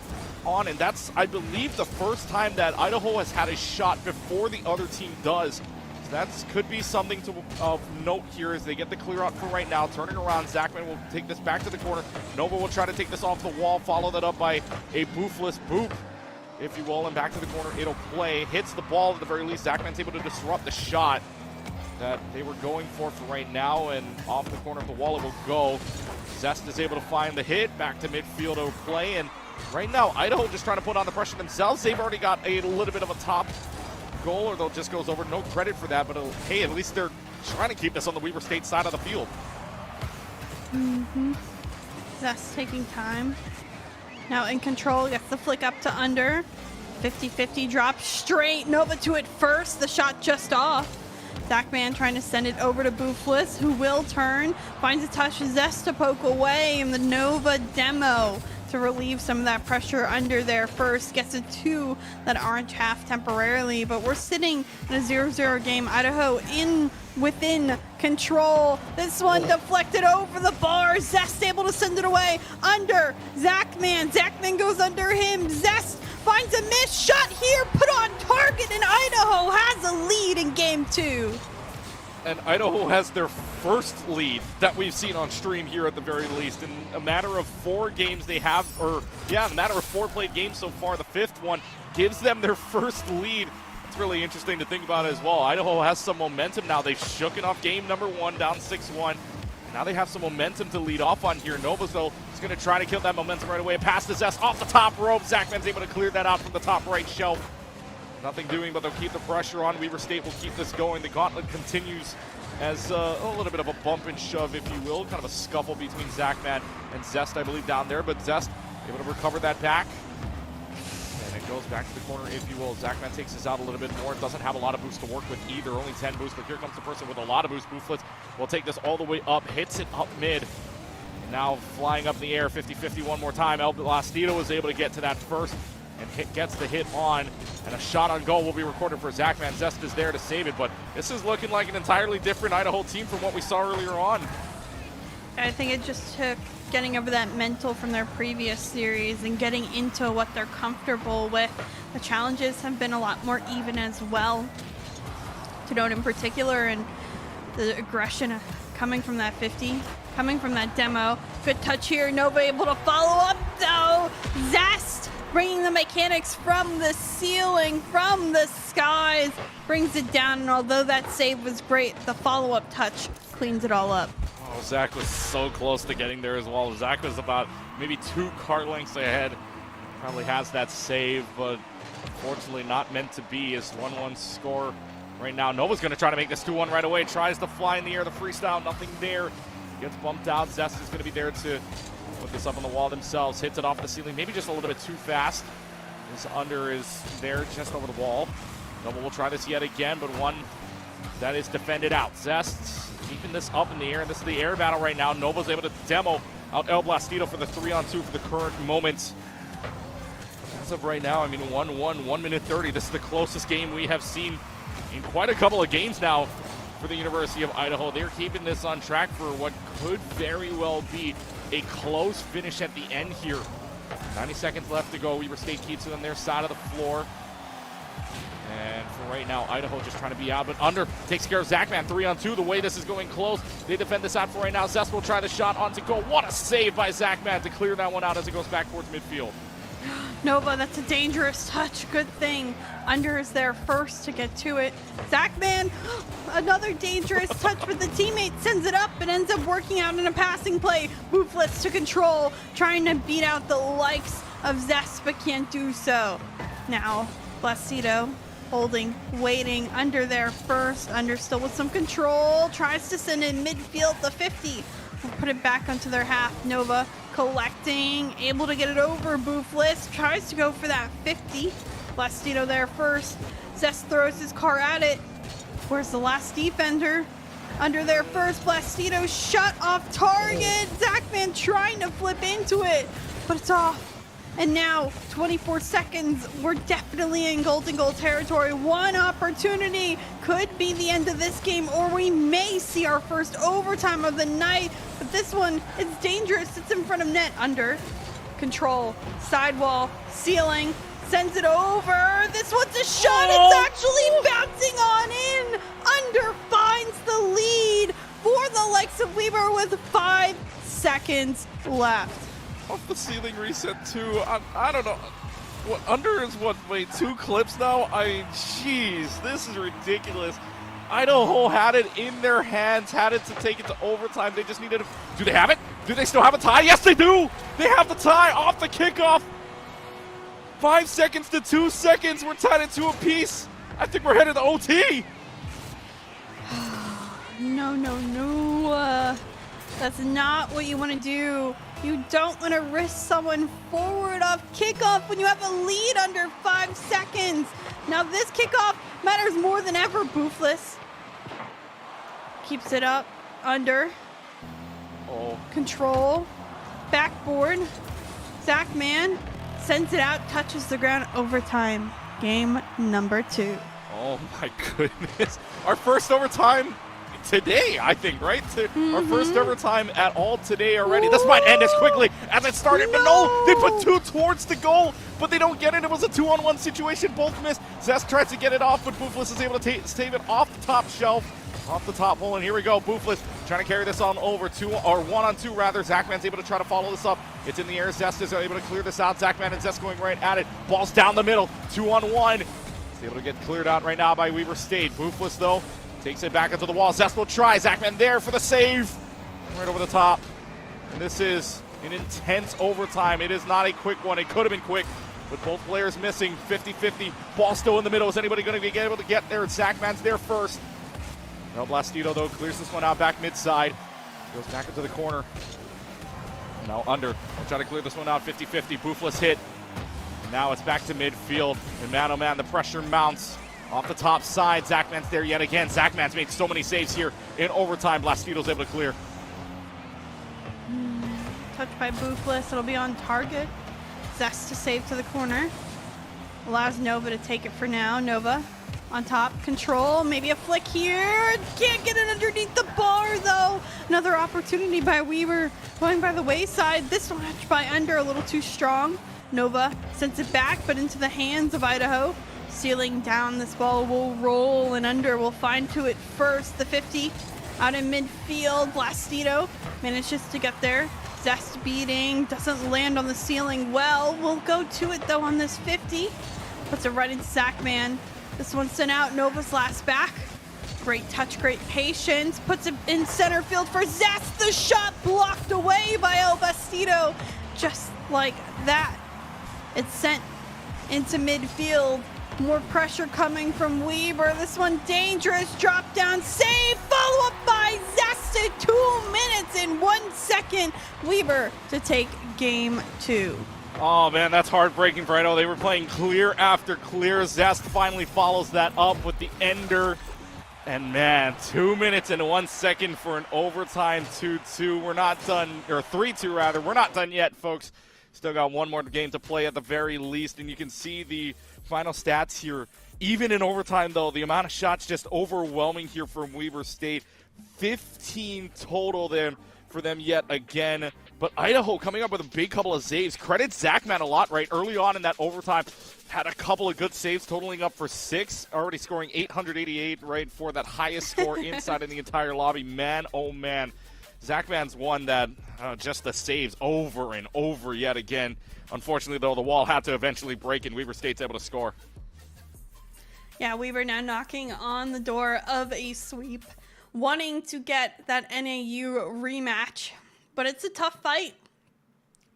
on, and that's, I believe, the first time that Idaho has had a shot before the other team does. So that could be something to note here as they get the clear out for right now. Turning around, Zachman will take this back to the corner. Nova will try to take this off the wall, follow that up by a boofless boop, if you will, and back to the corner. It'll play, hits the ball at the very least. Zachman's able to disrupt the shot that they were going for right now, and off the corner of the wall it will go. Zest is able to find the hit, back to midfield to play, and right now Idaho just trying to put on the pressure themselves. They've already got a little bit of a top goal, or they'll just goes over. No credit for that, but hey, at least they're trying to keep this on the Weber State side of the field. Zest taking time. Now in control, gets the flick up to under. 50-50 drop straight. Nova to it first. The shot just off. Zachman trying to send it over to Boofless, who will turn. Finds a touch. Zest to poke away. And the Nova demo to relieve some of that pressure under there first. Gets it to that orange half temporarily. But we're sitting in a 0-0 game. Idaho within control. This one deflected over the bar. Zest able to send it away under Zachman. Zachman goes under him. Zest finds a missed shot here, put on target, and Idaho has a lead in game 2. And Idaho has their first lead that we've seen on stream here at the very least. In a matter of 4 games they have, in a matter of 4 played games so far, the 5th one gives them their first lead. It's really interesting to think about as well. Idaho has some momentum now. They've shooken off game number 1, down 6-1. Now they have some momentum to lead off on here. Nova, though, is going to try to kill that momentum right away. Pass to Zest off the top rope. Zachman's able to clear that out from the top right shelf. Nothing doing, but they'll keep the pressure on. Weber State will keep this going. The gauntlet continues as a little bit of a bump and shove, if you will. Kind of a scuffle between Zachman and Zest, I believe, down there. But Zest able to recover that back. And it goes back to the corner, if you will. Zachman takes this out a little bit more. Doesn't have a lot of boost to work with either. Only 10 boosts, but here comes the person with a lot of boost. Booflets will take this all the way up. Hits it up mid. And now flying up in the air, 50-50 one more time. El Blastito is able to get to that first and gets the hit on. And a shot on goal will be recorded for Zachman. Zest is there to save it, but this is looking like an entirely different Idaho team from what we saw earlier on. I think it just took getting over that mental from their previous series and getting into what they're comfortable with. The challenges have been a lot more even as well, to note in particular, and the aggression coming from that 50, coming from that demo. Good touch here, Nova able to follow up though. Zest bringing the mechanics from the ceiling, from the skies, brings it down, and although that save was great, the follow-up touch cleans it all up. Oh, Zach was so close to getting there as well. Zach was about maybe 2 car lengths ahead. Probably has that save, but unfortunately not meant to be. It's 1-1 score right now. Nova's going to try to make this 2-1 right away. Tries to fly in the air, the freestyle, nothing there. Gets bumped out. Zest is going to be there to put this up on the wall themselves. Hits it off the ceiling, maybe just a little bit too fast. This under is there just over the wall. Nova will try this yet again, but one that is defended out. Zest keeping this up in the air, and this is the air battle right now. Nova's able to demo out El Blastido for the 3-on-2 for the current moment. As of right now, I mean, 1-1, 1 minute 30. This is the closest game we have seen in quite a couple of games now for the University of Idaho. They're keeping this on track for what could very well be a close finish at the end here. 90 seconds left to go. Weber State keeps it on their side of the floor. And for right now, Idaho just trying to be out, but under takes care of Zachman. 3-on-2. The way this is going close, they defend this out for right now. Zest will try the shot on to go. What a save by Zachman to clear that one out as it goes back towards midfield. Nova, that's a dangerous touch. Good thing Under is there first to get to it. Zachman, another dangerous touch, but the teammate sends it up and ends up working out in a passing play. Boofless to control, trying to beat out the likes of Zest, but can't do so. Now, Blastido holding, waiting. Under there first. Under still with some control. Tries to send in midfield the 50. Put it back onto their half. Nova collecting, able to get it over. Boofless tries to go for that 50. Blastido there first. Zest throws his car at it. Where's the last defender? Under there first. Blastido shot off target. Zachman trying to flip into it, but it's off. And now, 24 seconds, we're definitely in golden goal territory. One opportunity could be the end of this game, or we may see our first overtime of the night. But this one is dangerous. It's in front of net. Under control, sidewall, ceiling, sends it over. This one's a shot. It's actually bouncing on in. Under finds the lead for the likes of Weber with 5 seconds left. Off the ceiling reset too. I don't know. What Under is what? Wait, 2 clips now? Jeez, this is ridiculous. Idaho had it in their hands, had it to take it to overtime. They just needed to. Do they have it? Do they still have a tie? Yes, they do. They have the tie off the kickoff. 5 seconds to 2 seconds. We're tied at 2 apiece. I think we're headed to OT. No. That's not what you want to do. You don't want to risk someone forward off kickoff when you have a lead under 5 seconds. Now this kickoff matters more than ever. Boofless keeps it up. Under. Control. Backboard. Zachman sends it out, touches the ground. Overtime. Game number 2. Oh my goodness. Our first overtime today, I think, right? Our first overtime at all today already. This might end as quickly as it started, but no, they put 2 towards the goal, but they don't get it. It was a 2-on-1 situation. Both missed. Zest tries to get it off, but Boofless is able to save it off the top shelf, off the top hole, and here we go. Boofless trying to carry this on over 1-on-2 rather. Zachman's able to try to follow this up. It's in the air. Zest is able to clear this out. Zachman and Zest going right at it. Ball's down the middle. 2-on-1. He's able to get cleared out right now by Weber State. Boofless, though, takes it back into the wall. Zest will try. Zachman there for the save. Right over the top. And this is an intense overtime. It is not a quick one. It could have been quick, but both players missing. 50-50. Ball still in the middle. Is anybody going to be able to get there? Zachman's there first. El Blastido, though, clears this one out back mid-side. Goes back into the corner. Now Under. We'll try to clear this one out. 50-50. Boofless hit. And now it's back to midfield. And man-oh-man, the pressure mounts. Off the top side, Zachman's there yet again. Zachman's made so many saves here in overtime. Blastido's able to clear. Touched by Boofless. It'll be on target. Zest to save to the corner. Allows Nova to take it for now. Nova on top. Control. Maybe a flick here. Can't get it underneath the bar, though. Another opportunity by Weaver going by the wayside. This match by Under a little too strong. Nova sends it back, but into the hands of Idaho. Sealing down, this ball will roll, and Under will find to it first. The 50 out in midfield. Blastido manages to get there. Zest beating, doesn't land on the ceiling well. We'll go to it though on this 50. Puts it right in Zachman. This one's sent out. Nova's last back. Great touch, great patience. Puts it in center field for Zest. The shot blocked away by El Bastido. Just like that. It's sent into midfield. More pressure coming from Weber. This one dangerous. Drop down save. Follow up by Zest at 2 minutes and 1 second. Weber to take game 2. Oh man, that's heartbreaking for Idaho. They were playing clear after clear. Zest finally follows that up with the ender. And man, 2 minutes and 1 second for an overtime 2-2. We're not done, or 3-2 rather. We're not done yet, folks. Still got one more game to play at the very least, and you can see the final stats here. Even in overtime, though, the amount of shots just overwhelming here from Weber State. 15 total then for them yet again. But Idaho coming up with a big couple of saves. Credit Zachman a lot, right? Early on in that overtime, had a couple of good saves, totaling up for 6. Already scoring 888, right, for that highest score inside in the entire lobby. Man, oh man. Zachman's one that just the saves over and over yet again. Unfortunately, though, the wall had to eventually break, and Weber State's able to score. Yeah, Weber now knocking on the door of a sweep, wanting to get that NAU rematch. But it's a tough fight.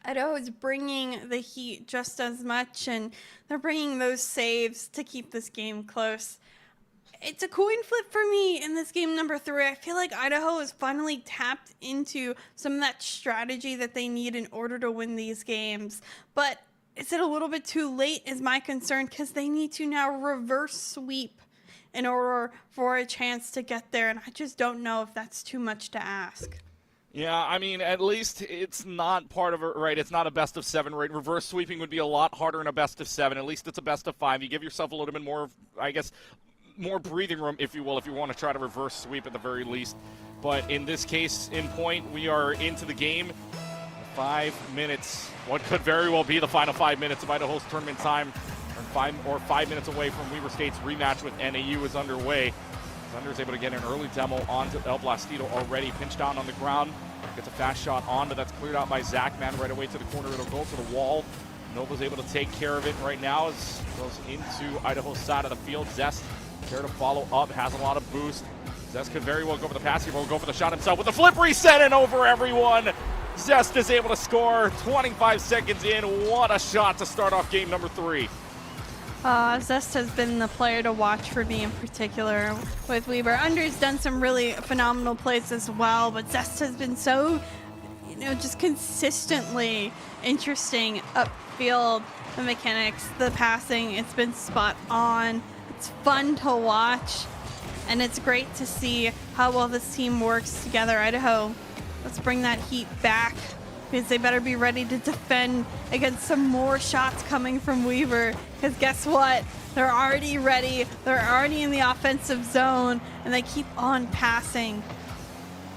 Idaho is bringing the heat just as much, and they're bringing those saves to keep this game close. It's a coin flip for me in this game number 3. I feel like Idaho has finally tapped into some of that strategy that they need in order to win these games. But is it a little bit too late is my concern, because they need to now reverse sweep in order for a chance to get there. And I just don't know if that's too much to ask. Yeah, I mean, at least it's not part of it, right? It's not a best of 7, right? Reverse sweeping would be a lot harder in a best of 7. At least it's a best of 5. You give yourself a little bit more, I guess, more breathing room, if you will, if you want to try to reverse sweep at the very least. But in this case, in point, we are into the game. 5 minutes. What could very well be the final 5 minutes of Idaho's tournament time. 5 minutes away from Weber State's rematch with NAU is underway. Thunder's able to get an early demo onto El Blastido already. Pinched down on the ground. Gets a fast shot on, but that's cleared out by Zachman right away to the corner. It'll go to the wall. Nova's able to take care of it right now as it goes into Idaho's side of the field. Zest there to follow up. Has a lot of boost. Zest could very well go for the pass. He will go for the shot himself with the flip reset and over everyone. Zest is able to score 25 seconds in. What a shot to start off game number 3. Zest has been the player to watch for me in particular with Weber. Under's done some really phenomenal plays as well, but Zest has been so, just consistently interesting upfield. The mechanics, the passing, it's been spot on. It's fun to watch, and it's great to see how well this team works together. Idaho, let's bring that heat back, because they better be ready to defend against some more shots coming from Weber. Because guess what? They're already ready. They're already in the offensive zone, and they keep on passing.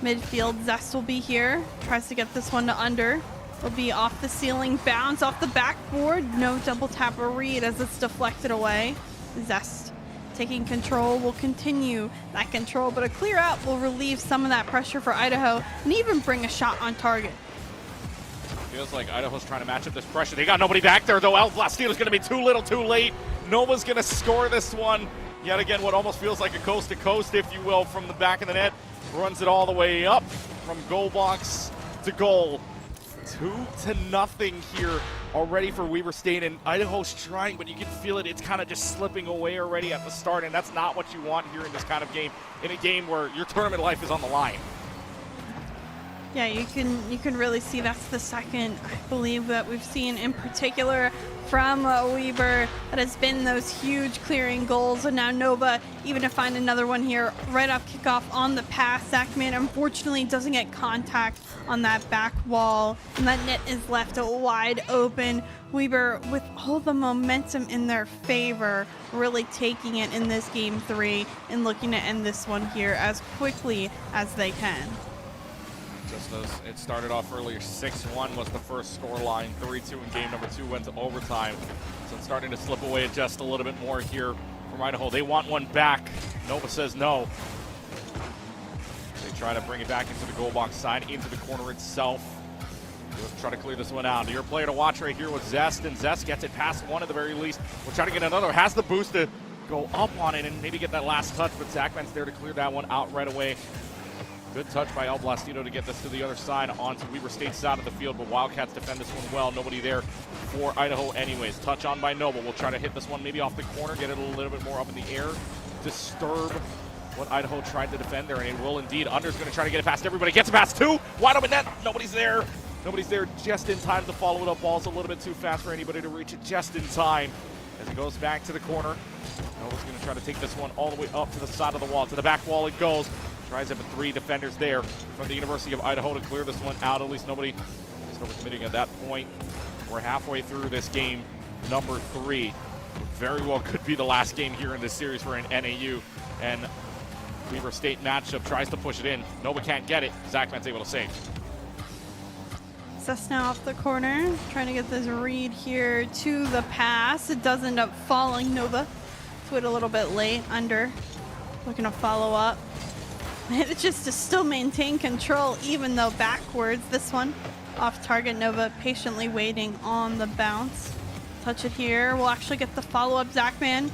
Midfield, Zest will be here. Tries to get this one to Under. Will be off the ceiling, bounce off the backboard. No double tap or read as it's deflected away. Zest taking control, will continue that control, but a clear out will relieve some of that pressure for Idaho and even bring a shot on target. Feels like Idaho's trying to match up this pressure. They got nobody back there, though. El Blastido's going to be too little, too late. Nova's going to score this one. Yet again, what almost feels like a coast-to-coast, if you will, from the back of the net. Runs it all the way up from goal box to goal. 2-0 here already for Weber State, and Idaho's trying, but you can feel it. It's kind of just slipping away already at the start, and that's not what you want here in this kind of game, in a game where your tournament life is on the line. Yeah, you can really see that's the second, I believe, that we've seen in particular from Weber that has been those huge clearing goals. And now Nova even to find another one here right off kickoff on the pass. Zachman unfortunately doesn't get contact on that back wall, and that net is left wide open. Weber, with all the momentum in their favor, really taking it in this game 3 and looking to end this one here as quickly as they can. Just as it started off earlier, 6-1 was the first score line. 3-2 in game number 2 went to overtime. So it's starting to slip away just a little bit more here from Idaho. They want one back. Nova says no. They try to bring it back into the goal box side, into the corner itself. Let's try to clear this one out. Your player to watch right here was Zest, and Zest gets it past one at the very least. We'll try to get another. Has the boost to go up on it and maybe get that last touch, but Zachman's there to clear that one out right away. Good touch by El Blastido to get this to the other side onto Weber State's side of the field, but Wildcats defend this one well. Nobody there for Idaho anyways. Touch on by Noble. We'll try to hit this one maybe off the corner, get it a little bit more up in the air. Disturb what Idaho tried to defend there, and it will indeed. Under's going to try to get it past everybody. Gets it past 2. Wide open net. Nobody's there. Nobody's there just in time to follow it up. Ball's a little bit too fast for anybody to reach it just in time as it goes back to the corner. Nova's going to try to take this one all the way up to the side of the wall. To the back wall it goes. Tries to have 3 defenders there from the University of Idaho to clear this one out. At least nobody is overcommitting at that point. We're halfway through this game, number 3. Very well could be the last game here in this series for an NAU. And Weber State matchup tries to push it in. Nova can't get it. Zachman's able to save. Cessna off the corner, trying to get this read here to the pass. It does end up falling. Nova to it a little bit late, under. Looking to follow up. It's just to still maintain control, even though backwards. This one off target. Nova patiently waiting on the bounce. Touch it here. We'll actually get the follow-up. Zachman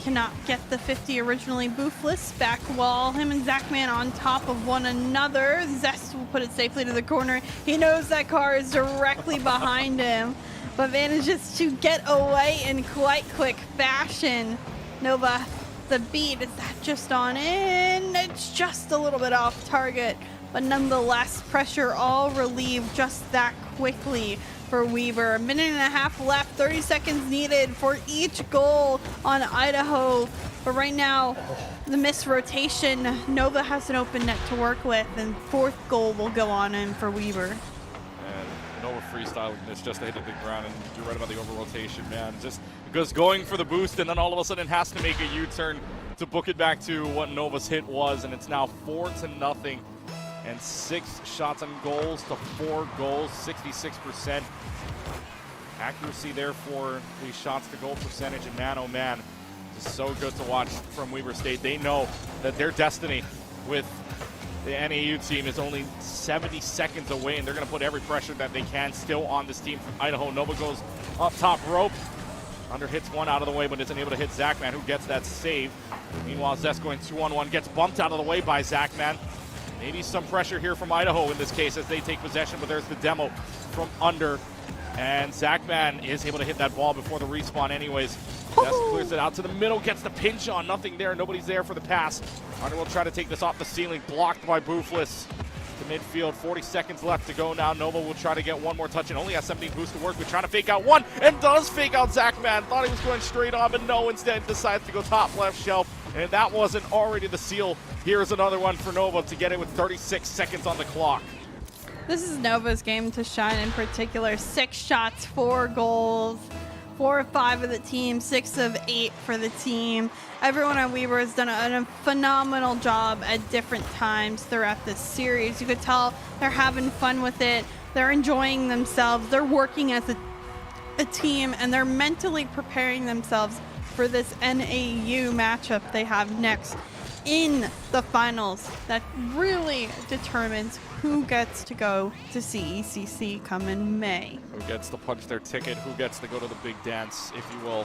cannot get the 50 originally. Boofless back wall. Him and Zachman on top of one another. Zest will put it safely to the corner. He knows that car is directly behind him, but manages to get away in quite quick fashion. Nova, the beat, is that just on in? It's just a little bit off target, but nonetheless, pressure all relieved just that quickly for Weber. A minute and a half left, 30 seconds needed for each goal on Idaho. But right now, the missed rotation, Nova has an open net to work with, and 4th goal will go on in for Weber. And Nova freestyling this just to hit the ground, and you're right about the over rotation, man. Just goes going for the boost, and then all of a sudden has to make a U-turn to book it back to what Nova's hit was, and it's now 4-0. And 6 shots on goals to 4 goals, 66%. Accuracy there for the shots to goal percentage, and man, oh man, it's so good to watch from Weber State. They know that their destiny with the NAU team is only 70 seconds away, and they're going to put every pressure that they can still on this team from Idaho. Nova goes up top rope. Under hits one out of the way, but isn't able to hit Zachman, who gets that save. Meanwhile, Zest going 2-on-1, gets bumped out of the way by Zachman. Maybe some pressure here from Idaho in this case as they take possession, but there's the demo from under. And Zachman is able to hit that ball before the respawn anyways. Zest clears it out to the middle, gets the pinch on. Nothing there, nobody's there for the pass. Under will try to take this off the ceiling, blocked by Boofless. To midfield, 40 seconds left to go now. Nova will try to get one more touch and only has 17 boosts to work with, trying to fake out one, and does fake out Zachman. Thought he was going straight on, but no, instead decides to go top left shelf. And that wasn't already the seal. Here's another one for Nova to get it with 36 seconds on the clock. This is Nova's game to shine in particular. 6 shots, 4 goals, 4 of 5 of the team, 6 of 8 for the team. Everyone on Weber has done a phenomenal job at different times throughout this series. You could tell they're having fun with it. They're enjoying themselves. They're working as a team, and they're mentally preparing themselves for this NAU matchup they have next in the finals that really determines who gets to go to CECC come in May. Who gets to punch their ticket, who gets to go to the big dance, if you will.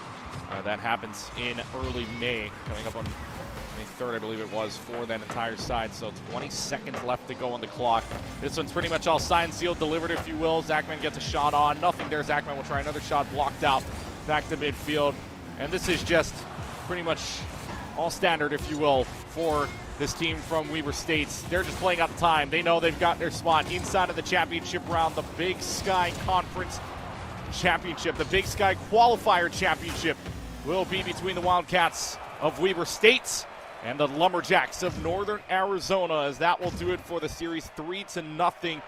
That happens in early May, coming up on May 3rd, I believe it was, for that entire side. So 20 seconds left to go on the clock. This one's pretty much all signed, sealed, delivered, if you will. Zachman gets a shot on. Nothing there. Zachman will try another shot, blocked out. Back to midfield. And this is just pretty much all standard, if you will, for this team from Weber State. They're just playing out the time. They know they've got their spot inside of the championship round, the Big Sky Conference Championship. The Big Sky Qualifier Championship will be between the Wildcats of Weber State and the Lumberjacks of Northern Arizona, as that will do it for the series, 3-0.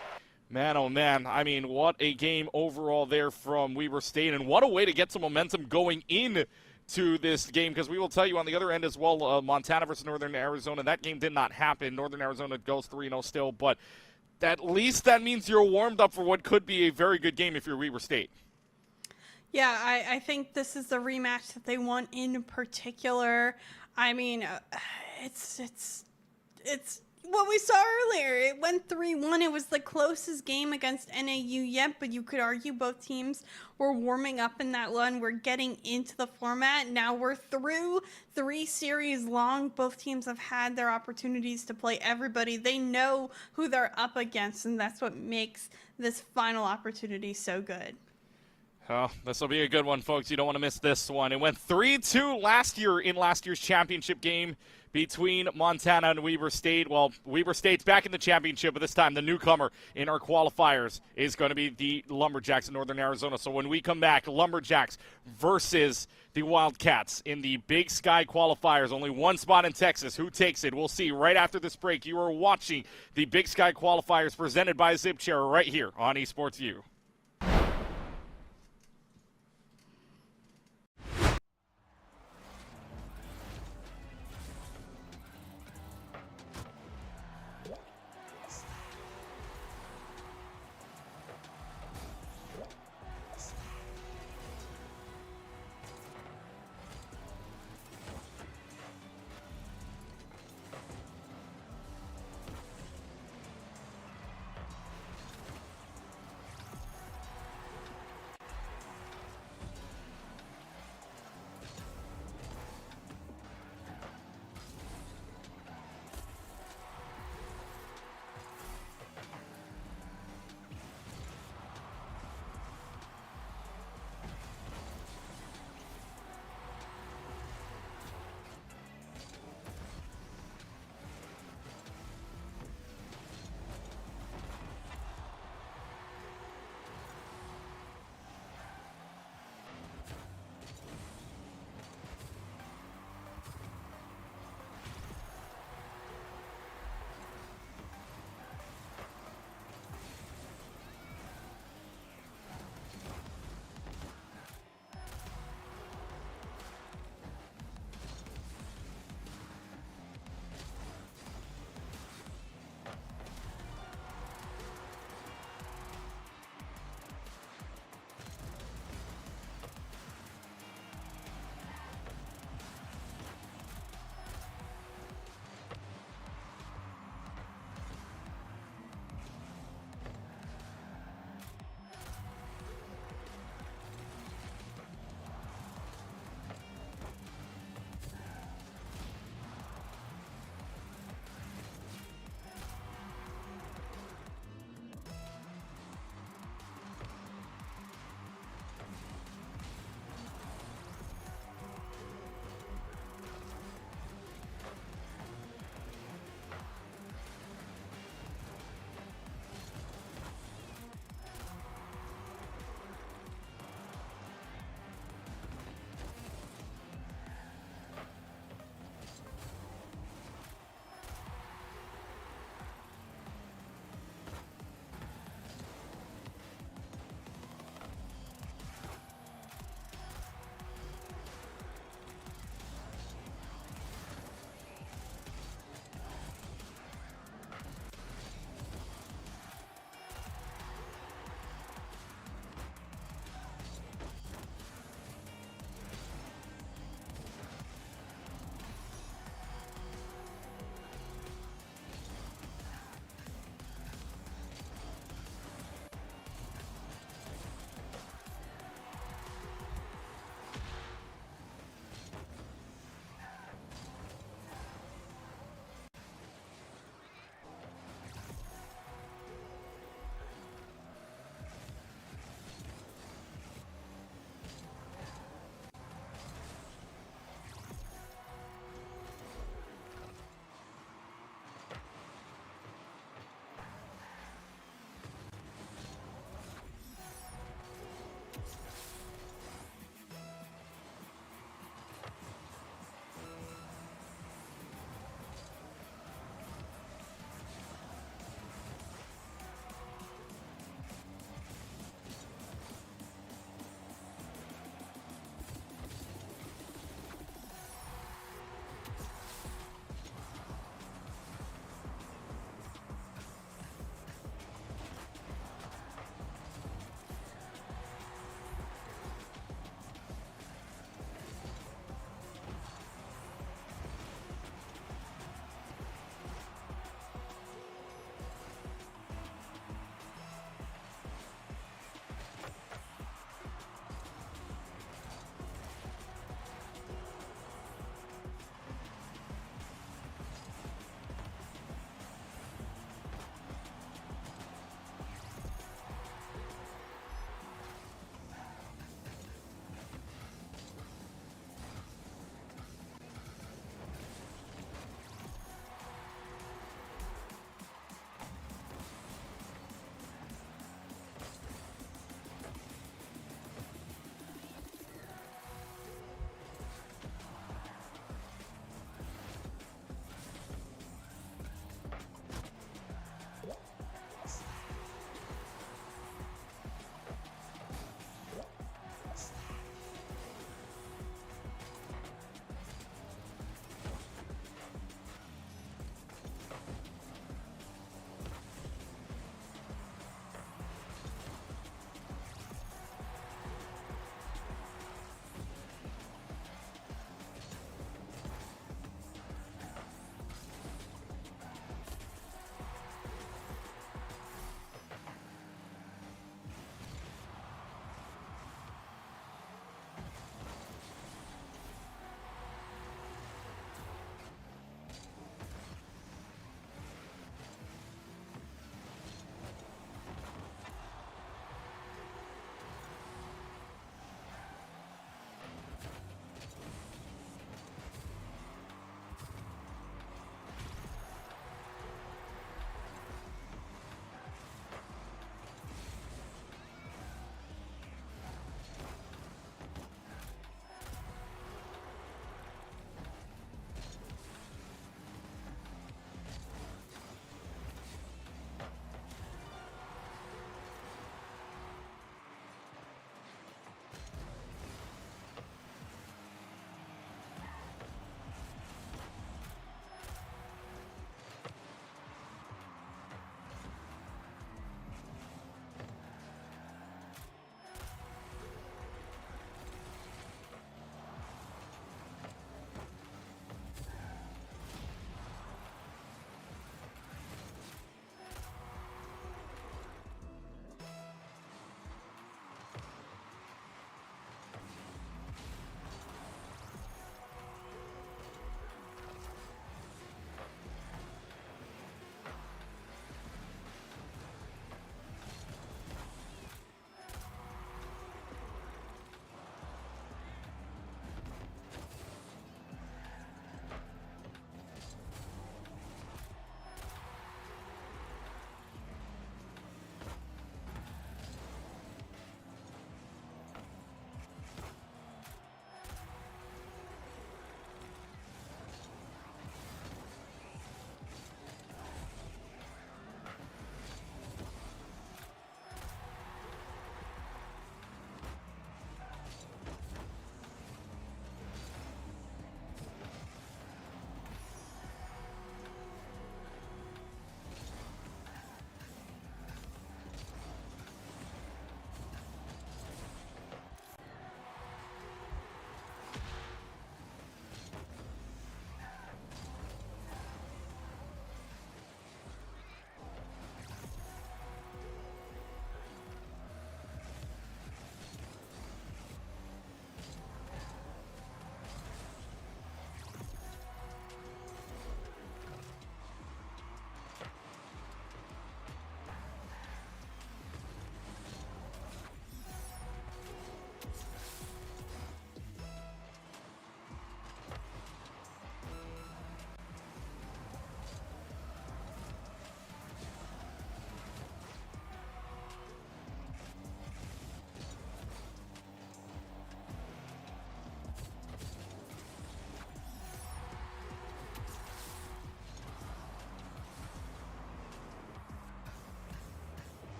Man, oh man, I mean, what a game overall there from Weber State, and what a way to get some momentum going in to this game, because we will tell you on the other end as well, Montana versus Northern Arizona, that game did not happen. Northern Arizona goes 3-0 still, but at least that means you're warmed up for what could be a very good game if you're Weber State. Yeah, I think this is the rematch that they want in particular. I mean, it's what we saw earlier. It went 3-1. It was the closest game against NAU yet, but you could argue both teams were warming up in that one. We're getting into the format. Now we're through 3 series long. Both teams have had their opportunities to play everybody. They know who they're up against, and that's what makes this final opportunity so good. Oh, this will be a good one, folks. You don't want to miss this one. It went 3-2 last year in last year's championship game between Montana and Weber State. Well, Weber State's back in the championship, but this time the newcomer in our qualifiers is going to be the Lumberjacks of Northern Arizona. So when we come back, Lumberjacks versus the Wildcats in the Big Sky Qualifiers. Only one spot in Texas. Who takes it? We'll see right after this break. You are watching the Big Sky Qualifiers presented by Zip Chair right here on Esports View.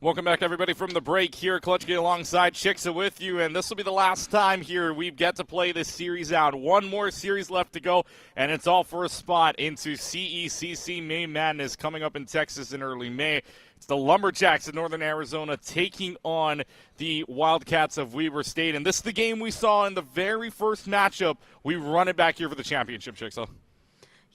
Welcome back, everybody, from the break here. Clutchgate alongside Chicksa with you, and this will be the last time here we get to play this series out. One more series left to go, and it's all for a spot into CECC May Madness coming up in Texas in early May. It's the Lumberjacks of Northern Arizona taking on the Wildcats of Weber State, and this is the game we saw in the very first matchup. We run it back here for the championship, Chicksa.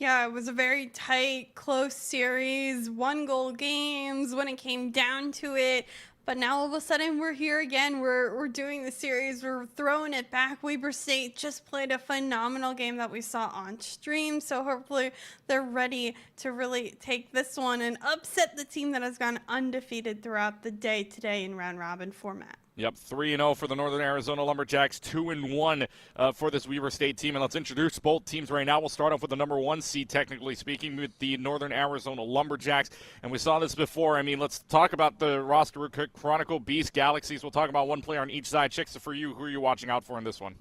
Yeah, it was a very tight, close series, 1-goal games when it came down to it. But now all of a sudden we're here again. We're doing the series. We're throwing it back. Weber State just played a phenomenal game that we saw on stream. So hopefully they're ready to really take this one and upset the team that has gone undefeated throughout the day today in round robin format. Yep, 3-0 for the Northern Arizona Lumberjacks, 2-1 for this Weber State team. And let's introduce both teams right now. We'll start off with the number 1 seed, technically speaking, with the Northern Arizona Lumberjacks. And we saw this before. I mean, let's talk about the roster real quick. Chronicle, Beast, Galaxies. We'll talk about one player on each side. Chicksa, for you, who are you watching out for in this one?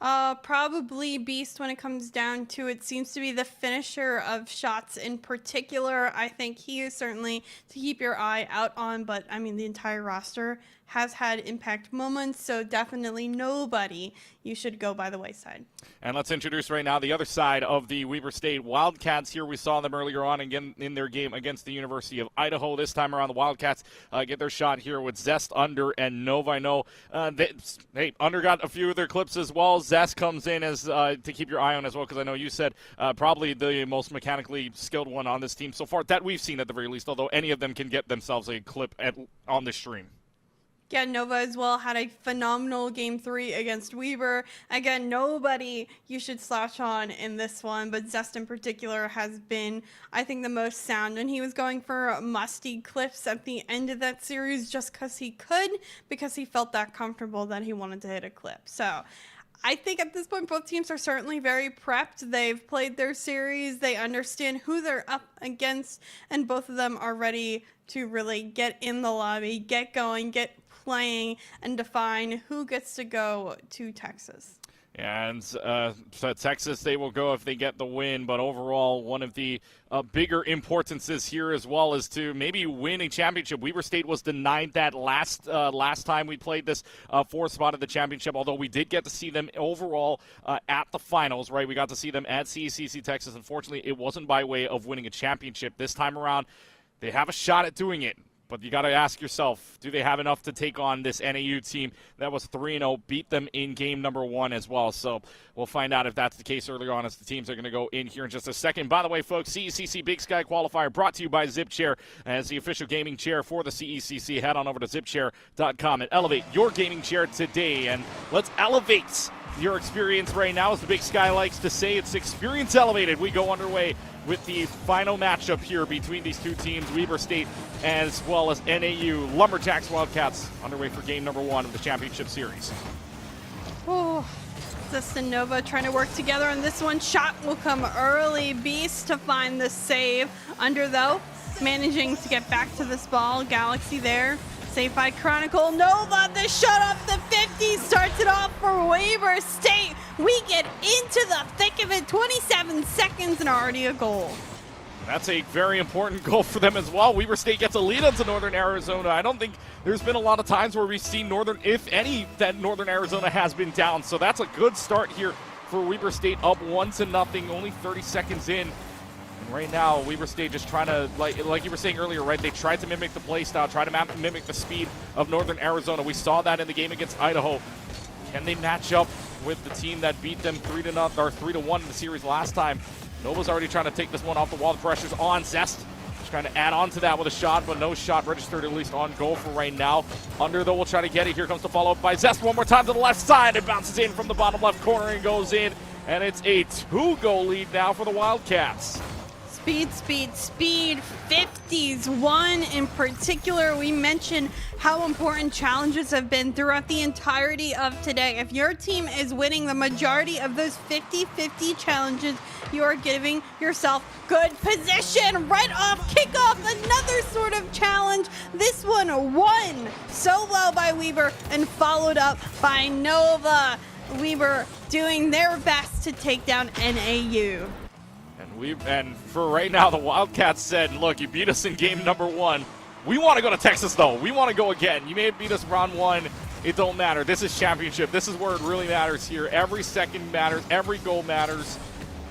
Probably Beast when it comes down to it. Seems to be the finisher of shots in particular. I think he is certainly to keep your eye out on, but I mean the entire roster has had impact moments, so definitely nobody you should go by the wayside. And let's introduce right now the other side of the Weber State Wildcats here. We saw them earlier on again in their game against the University of Idaho. This time around, the Wildcats get their shot here with Zest, Under, and Nova. I know Under got a few of their clips as well. Zest comes in as to keep your eye on as well, because I know you said probably the most mechanically skilled one on this team so far that we've seen at the very least, although any of them can get themselves a clip on the stream. Yeah, Nova as well had a phenomenal Game 3 against Weber. Again, nobody you should slouch on in this one, but Zest in particular has been, I think, the most sound. And he was going for musty clips at the end of that series just because he could, because he felt that comfortable that he wanted to hit a clip. So I think at this point, both teams are certainly very prepped. They've played their series. They understand who they're up against, and both of them are ready to really get in the lobby, get going, get playing, and define who gets to go to Texas. And so Texas, they will go if they get the win. But overall, one of the bigger importances here as well is to maybe win a championship. Weber State was denied that last time we played this fourth spot of the championship, although we did get to see them overall at the finals, right? We got to see them at CECC Texas. Unfortunately, it wasn't by way of winning a championship. This time around, they have a shot at doing it. But you got to ask yourself, do they have enough to take on this NAU team that was 3-0, beat them in game number 1 as well? So we'll find out if that's the case earlier on as the teams are going to go in here in just a second. By the way, folks, CECC Big Sky Qualifier brought to you by ZipChair as the official gaming chair for the CECC. Head on over to zipchair.com and elevate your gaming chair today. And let's elevate your experience right now. As the Big Sky likes to say, it's experience elevated. We go underway with the final matchup here between these two teams, Weber State as well as NAU. Lumberjacks Wildcats underway for game number 1 of the championship series. Oh, Zest and Nova trying to work together on this one. Shot will come early. Beast to find the save. Under, though, managing to get back to this ball. Galaxy there. Saved by Chronicle. Nova, the shot off the 50 starts it off for Weber State. We get into the thick of it. 27 seconds and already a goal. That's a very important goal for them as well. Weber State gets a lead onto Northern Arizona. I don't think there's been a lot of times where we've seen Northern, if any, that Northern Arizona has been down. So that's a good start here for Weber State, up 1-0, only 30 seconds in. And right now, Weber State just trying to, like you were saying earlier, right? They tried to mimic the play style, try to mimic the speed of Northern Arizona. We saw that in the game against Idaho. Can they match up with the team that beat them 3-0 or 3-1 in the series last time? Nova's already trying to take this one off the wall. The pressure's on. Zest just trying to add on to that with a shot, but no shot registered, at least on goal for right now. Under, though, will try to get it. Here comes the follow-up by Zest one more time to the left side. It bounces in from the bottom left corner and goes in. And it's a 2-goal lead now for the Wildcats. Speed, speed, speed, 50s. One in particular, we mentioned how important challenges have been throughout the entirety of today. If your team is winning the majority of those 50-50 challenges, you are giving yourself good position. Right off kickoff, another sort of challenge. This one won solo by Weber and followed up by Nova. Weber doing their best to take down NAU. And for right now, the Wildcats said, look, you beat us in game number 1. We want to go to Texas, though. We want to go again. You may have beat us round 1. It don't matter. This is championship. This is where it really matters here. Every second matters. Every goal matters.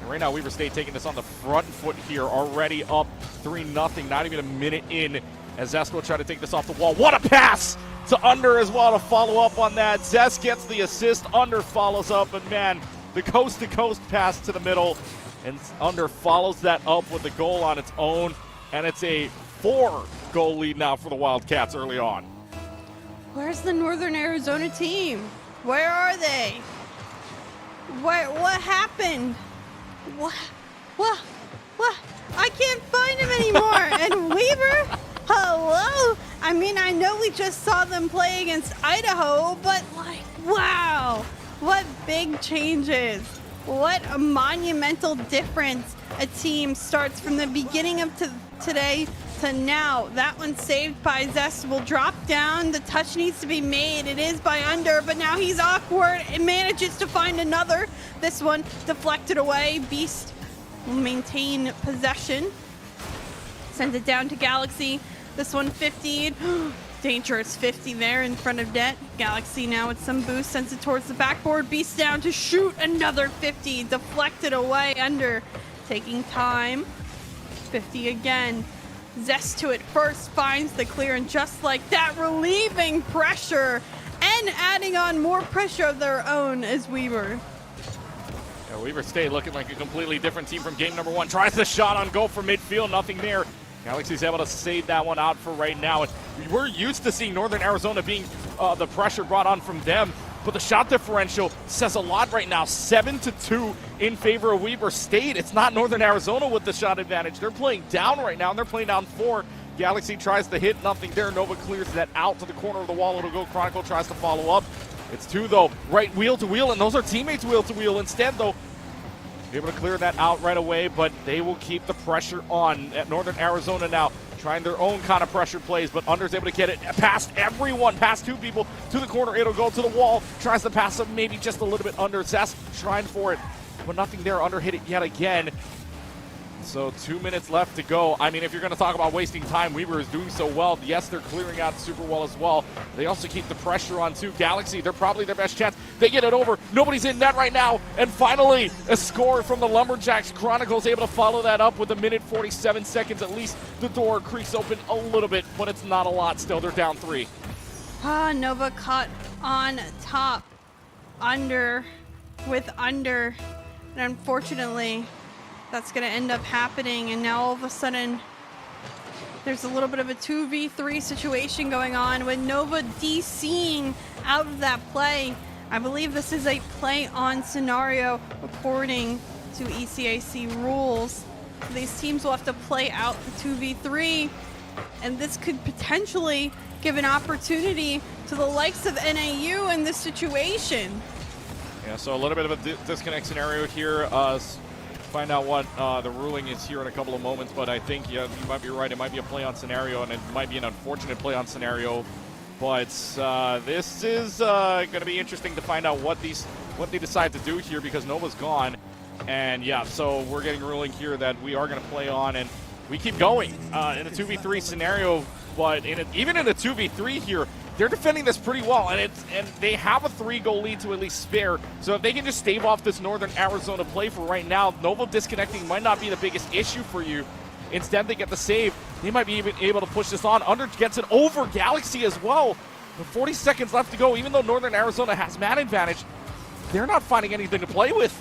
And right now, Weber State taking this on the front foot here, already up 3-0, not even a minute in, as Zest will try to take this off the wall. What a pass to Under as well to follow up on that. Zest gets the assist. Under follows up, and man, the coast-to-coast pass to the middle, and Under follows that up with the goal on its own, and it's a 4-goal lead now for the Wildcats early on. Where's the Northern Arizona team? Where are they? What happened? What? I can't find them anymore. And Weber? Hello? I mean, I know we just saw them play against Idaho, but like, wow. What big changes. What a monumental difference a team starts from the beginning of today to now. That one saved by Zest will drop down. The touch needs to be made. It is by Under, but now he's awkward and manages to find another. This one deflected away. Beast will maintain possession. Sends it down to Galaxy. This one 50'd. Dangerous 50 there in front of net. Galaxy now with some boost sends it towards the backboard. Beast down to shoot another 50. Deflected away. Under taking time. 50 again. Zest to it first, finds the clear, and just like that, relieving pressure and adding on more pressure of their own as Weber. Yeah, Weber State looking like a completely different team from game number 1. Tries the shot on goal from midfield, nothing there. Galaxy's able to save that one out for right now. And we're used to seeing Northern Arizona being the pressure brought on from them, but the shot differential says a lot right now. 7-2 in favor of Weber State. It's not Northern Arizona with the shot advantage. They're playing down right now, and they're playing down 4. Galaxy tries to hit, nothing there. Nova clears that out to the corner of the wall. It'll go. Chronicle tries to follow up. It's 2, though. Right wheel to wheel, and those are teammates wheel to wheel. Instead, though, able to clear that out right away, but they will keep the pressure on at Northern Arizona now. Trying their own kind of pressure plays, but Under's able to get it past everyone, past 2 people to the corner. It'll go to the wall. Tries to pass him maybe just a little bit under. Zest trying for it, but nothing there. Under hit it yet again. So 2 minutes left to go. I mean, if you're going to talk about wasting time, Weber is doing so well. Yes, they're clearing out super well as well. They also keep the pressure on too. Galaxy, they're probably their best chance. They get it over. Nobody's in net right now. And finally, a score from the Lumberjacks. Chronicles able to follow that up with 1:47 seconds. At least the door creaks open a little bit, but it's not a lot still. They're down 3. Nova caught on top. Under. And unfortunately, that's going to end up happening, and now all of a sudden there's a little bit of a 2v3 situation going on with Nova DCing out of that play. I believe this is a play-on scenario according to ECAC rules. These teams will have to play out the 2v3, and this could potentially give an opportunity to the likes of NAU in this situation. Yeah, so a little bit of a disconnect scenario here. Find out what the ruling is here in a couple of moments, but I think you might be right. It might be a play-on scenario, and it might be an unfortunate play-on scenario. But this is going to be interesting to find out what they decide to do here, because Nova's gone. And yeah, so we're getting a ruling here that we are going to play on, and we keep going in a 2v3 scenario. But even in a 2v3 here, they're defending this pretty well, and they have a 3-goal lead to at least spare. So if they can just stave off this Northern Arizona play for right now, Nova disconnecting might not be the biggest issue for you. Instead, they get the save. They might be even able to push this on. Under gets it over Galaxy as well. With 40 seconds left to go, even though Northern Arizona has man advantage, they're not finding anything to play with.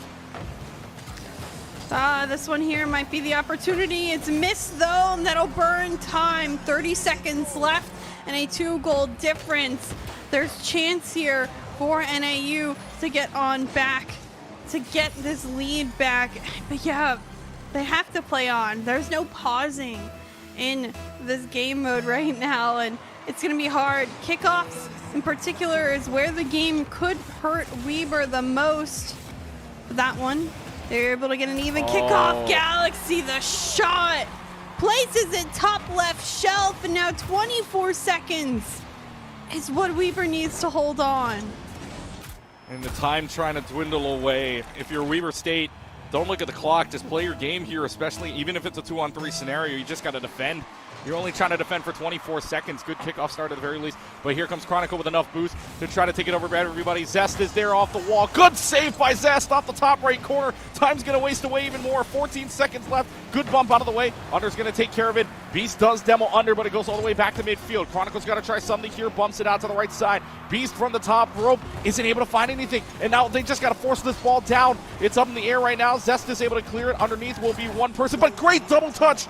This one here might be the opportunity. It's missed though, and that'll burn time. 30 seconds left and a 2-goal difference. There's chance here for NAU to get on back, to get this lead back. But yeah, they have to play on. There's no pausing in this game mode right now, and it's going to be hard. Kickoffs in particular is where the game could hurt Weber the most. But that one, they're able to get an even kickoff. Galaxy, the shot, places it top left shelf, and now 24 seconds is what Weber needs to hold on. And the time trying to dwindle away. If you're Weber State, don't look at the clock. Just play your game here, especially even if it's a 2-on-3 scenario. You just got to defend. You're only trying to defend for 24 seconds. Good kickoff start at the very least. But here comes Chronicle with enough boost to try to take it over by everybody. Zest is there off the wall. Good save by Zest off the top right corner. Time's going to waste away even more. 14 seconds left. Good bump out of the way. Under's going to take care of it. Beast does demo Under, but it goes all the way back to midfield. Chronicle's got to try something here. Bumps it out to the right side. Beast from the top rope isn't able to find anything. And now they just got to force this ball down. It's up in the air right now. Zest is able to clear it. Underneath will be one person, but great double touch.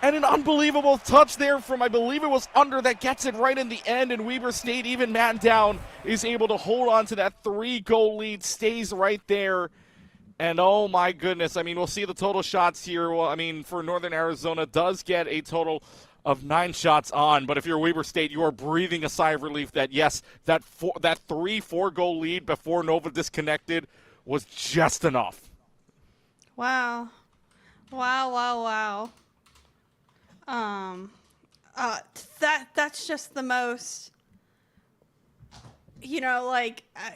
And an unbelievable touch there from, I believe it was Under, that gets it right in the end. And Weber State, even man down, is able to hold on to that 3-goal lead, stays right there. And oh my goodness, I mean, we'll see the total shots here. Well, I mean, for Northern Arizona, does get a total of 9 shots on. But if you're Weber State, you are breathing a sigh of relief that, yes, that 3-4-goal lead before Nova disconnected was just enough. Wow. Wow. That's just the most,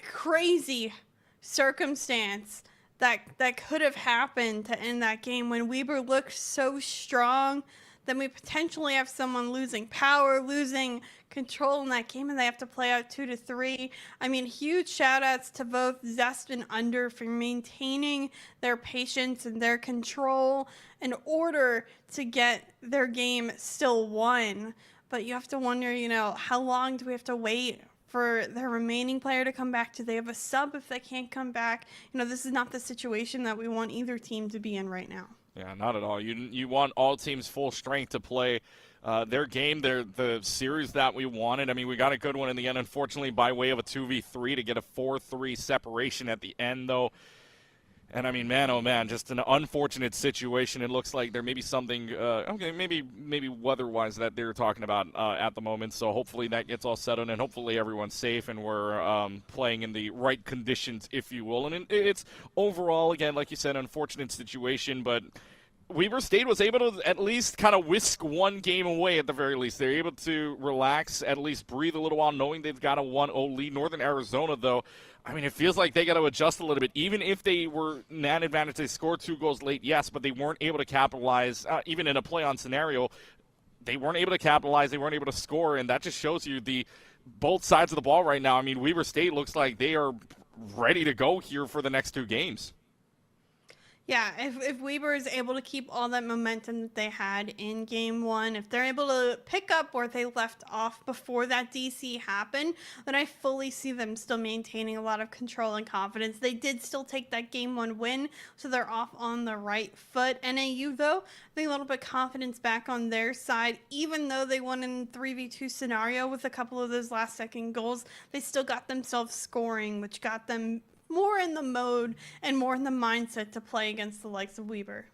crazy circumstance that could have happened to end that game when Weber looked so strong. Then we potentially have someone losing power, losing control in that game, and they have to play out 2-3. I mean, huge shout-outs to both Zest and Under for maintaining their patience and their control in order to get their game still won. But you have to wonder, how long do we have to wait for their remaining player to come back? Do they have a sub if they can't come back? This is not the situation that we want either team to be in right now. Yeah, not at all. You want all teams full strength to play their game, the series that we wanted. I mean, we got a good one in the end, unfortunately, by way of a 2v3 to get a 4-3 separation at the end, though. And I mean, man, oh man, just an unfortunate situation. It looks like there may be something, maybe weather-wise that they're talking about at the moment. So hopefully that gets all settled, and hopefully everyone's safe and we're playing in the right conditions, if you will. And it's overall, again, like you said, unfortunate situation, but Weber State was able to at least kind of whisk one game away at the very least. They're able to relax, at least breathe a little while, knowing they've got a 1-0 lead. Northern Arizona, though, I mean, it feels like they got to adjust a little bit. Even if they were an advantage, they scored 2 goals late, yes, but they weren't able to capitalize. Even in a play-on scenario, they weren't able to capitalize. They weren't able to score, and that just shows you both sides of the ball right now. I mean, Weber State looks like they are ready to go here for the next 2 games. Yeah, if Weber is able to keep all that momentum that they had in game 1, if they're able to pick up where they left off before that DC happened, then I fully see them still maintaining a lot of control and confidence. They did still take that game 1 win, so they're off on the right foot. NAU, though, I think a little bit confidence back on their side. Even though they won in 3v2 scenario with a couple of those last-second goals, they still got themselves scoring, which got them more in the mode and more in the mindset to play against the likes of Weber.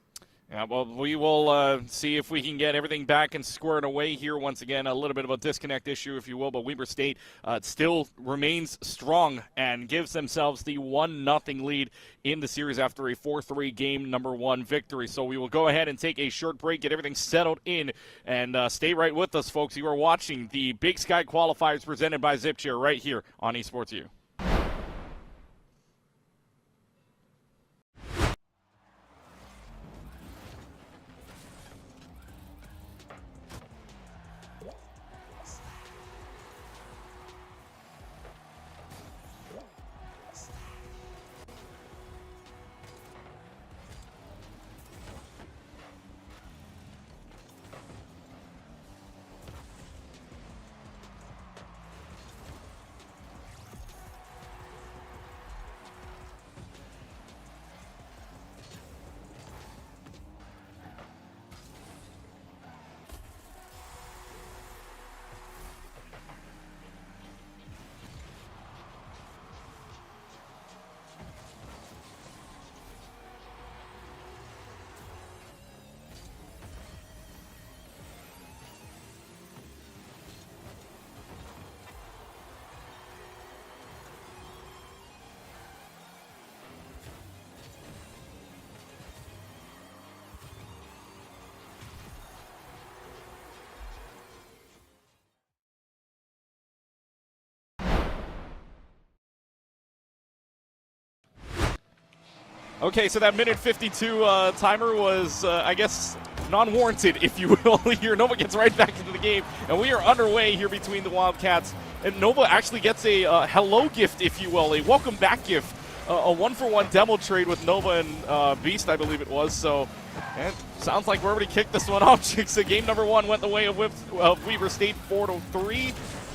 Yeah, well, we will see if we can get everything back and squared away here. Once again, a little bit of a disconnect issue, if you will, but Weber State still remains strong and gives themselves the 1-0 lead in the series after a 4-3 game number 1 victory. So we will go ahead and take a short break, get everything settled in, and stay right with us, folks. You are watching the Big Sky Qualifiers presented by ZipChair right here on Esports U. Okay, so that minute 52 timer was, I guess, non-warranted, if you will. Here, Nova gets right back into the game, and we are underway here between the Wildcats. And Nova actually gets a hello gift, if you will, a welcome back gift. A one-for-one demo trade with Nova and Beast, I believe it was. So, and sounds like we already kicked this one off. So game number 1 went the way of Weber State 4-3,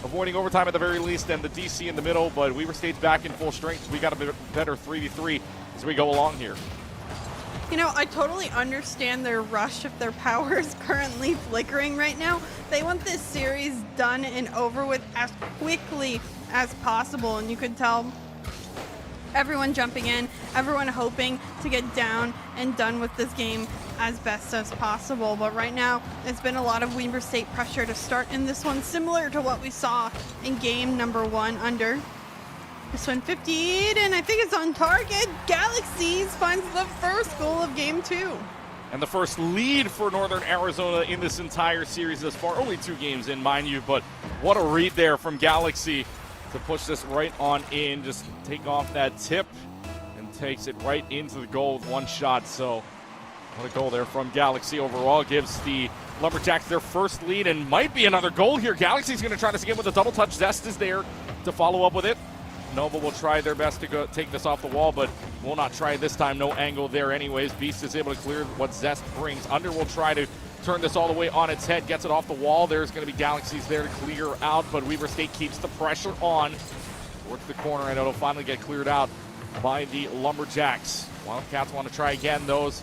avoiding overtime at the very least, and the DC in the middle. But Weber State's back in full strength. We got a better 3v3 as we go along here. You know, I totally understand their rush if their power is currently flickering right now. They want this series done and over with as quickly as possible, and you could tell everyone jumping in, everyone hoping to get down and done with this game as best as possible. But right now, it's been a lot of Weber State pressure to start in this one, similar to what we saw in game number 1 under. This one 58, and I think it's on target. Galaxies finds the first goal of game 2. And the first lead for Northern Arizona in this entire series thus far. Only 2 games in, mind you, but what a read there from Galaxy to push this right on in. Just take off that tip and takes it right into the goal with one shot. So what a goal there from Galaxy overall. Gives the Lumberjacks their first lead and might be another goal here. Galaxy's going to try this again with a double touch. Zest is there to follow up with it. Nova will try their best to go take this off the wall, but will not try this time. No angle there anyways. Beast is able to clear what Zest brings. Under will try to turn this all the way on its head. Gets it off the wall. There's going to be Galaxies there to clear out, but Weber State keeps the pressure on. Works the corner, and it'll finally get cleared out by the Lumberjacks. Wildcats want to try again. It's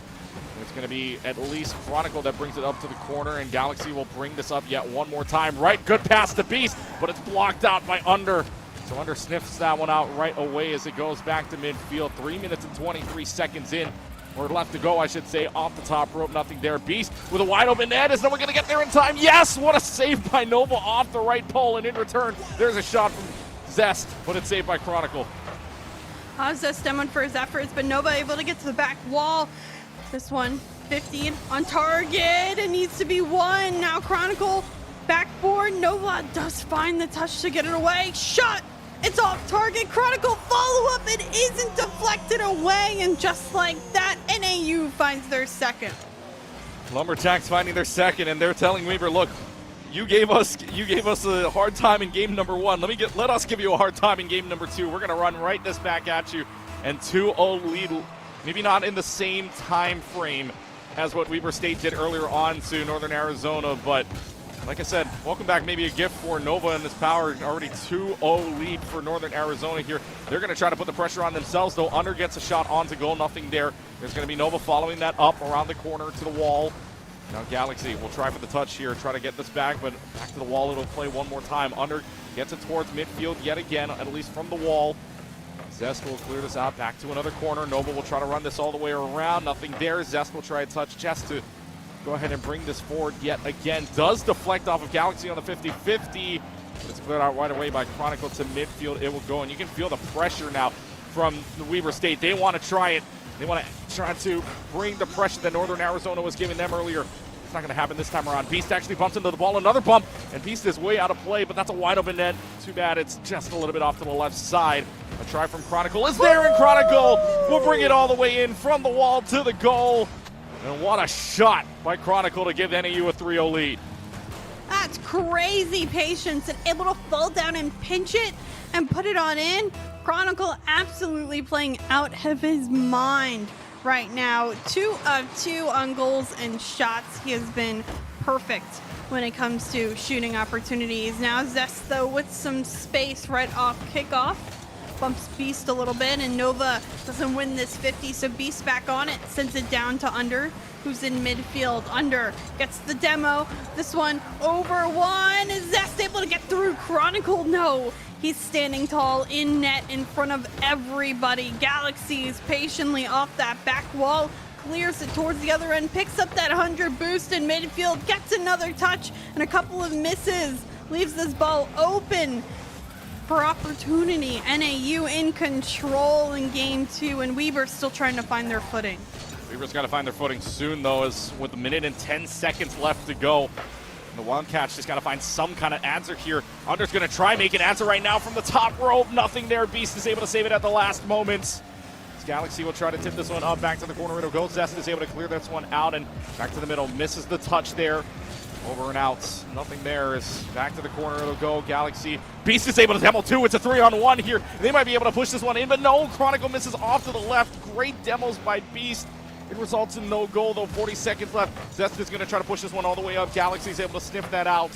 going to be at least Chronicle that brings it up to the corner, and Galaxy will bring this up yet one more time. Right, good pass to Beast, but it's blocked out by Under. So Under sniffs that one out right away as it goes back to midfield. 3 minutes and 23 seconds in, or left to go, I should say, off the top rope. Nothing there. Beast with a wide open net. Is no one going to get there in time? Yes! What a save by Nova off the right pole, and in return, there's a shot from Zest, but it's saved by Chronicle. Zest demoed for his efforts, but Nova able to get to the back wall. This one, 15 on target. It needs to be 1. Now Chronicle backboard. Nova does find the touch to get it away. Shot! It's off target. Chronicle follow-up. It isn't deflected away, and just like that, NAU finds their second. Lumberjacks finding their second, and they're telling Weber, look, you gave us a hard time in game number 1. Let us give you a hard time in game number 2. We're gonna run right this back at you, and 2-0 lead. Maybe not in the same time frame as what Weber State did earlier on to Northern Arizona, but like I said, welcome back. Maybe a gift for Nova and this power. Already 2-0 lead for Northern Arizona here. They're going to try to put the pressure on themselves, though. Under gets a shot onto goal. Nothing there. There's going to be Nova following that up around the corner to the wall. Now Galaxy will try for the touch here, try to get this back, but back to the wall. It'll play one more time. Under gets it towards midfield yet again, at least from the wall. Zest will clear this out. Back to another corner. Nova will try to run this all the way around. Nothing there. Zest will try a touch chest to go ahead and bring this forward yet again. Does deflect off of Galaxy on the 50-50. It's cleared out right away by Chronicle to midfield. It will go, and you can feel the pressure now from the Weber State. They want to try it. They want to try to bring the pressure that Northern Arizona was giving them earlier. It's not going to happen this time around. Beast actually bumps into the ball. Another bump, and Beast is way out of play, but that's a wide open net. Too bad it's just a little bit off to the left side. A try from Chronicle is there, and Chronicle will bring it all the way in from the wall to the goal. And what a shot by Chronicle to give NAU a 3-0 lead. That's crazy patience and able to fall down and pinch it and put it on in. Chronicle absolutely playing out of his mind right now. 2 of 2 on goals and shots. He has been perfect when it comes to shooting opportunities. Now Zest, though, with some space right off kickoff. Bumps Beast a little bit, and Nova doesn't win this 50, so Beast back on it, sends it down to Under, who's in midfield. Under gets the demo. This one over 1. Is Zest able to get through? Chronicle, no. He's standing tall in net in front of everybody. Galaxies patiently off that back wall, clears it towards the other end, picks up that 100 boost in midfield, gets another touch and a couple of misses, leaves this ball open for opportunity. NAU in control in game 2, and Weber still trying to find their footing. Weber's got to find their footing soon, though, as with a minute and 10 seconds left to go. And the Wildcats just got to find some kind of answer here. Under's going to try make an answer right now from the top rope. Nothing there. Beast is able to save it at the last moment. Galaxy will try to tip this one up, back to the corner, it'll go. Zest is able to clear this one out, and back to the middle, misses the touch there. Over and out, nothing there. Is back to the corner, it'll go. Galaxy, Beast is able to demo too. It's a 3-on-1 here. They might be able to push this one in, but no, Chronicle misses off to the left. Great demos by Beast. It results in no goal though, 40 seconds left. Zest is gonna try to push this one all the way up. Galaxy's able to sniff that out.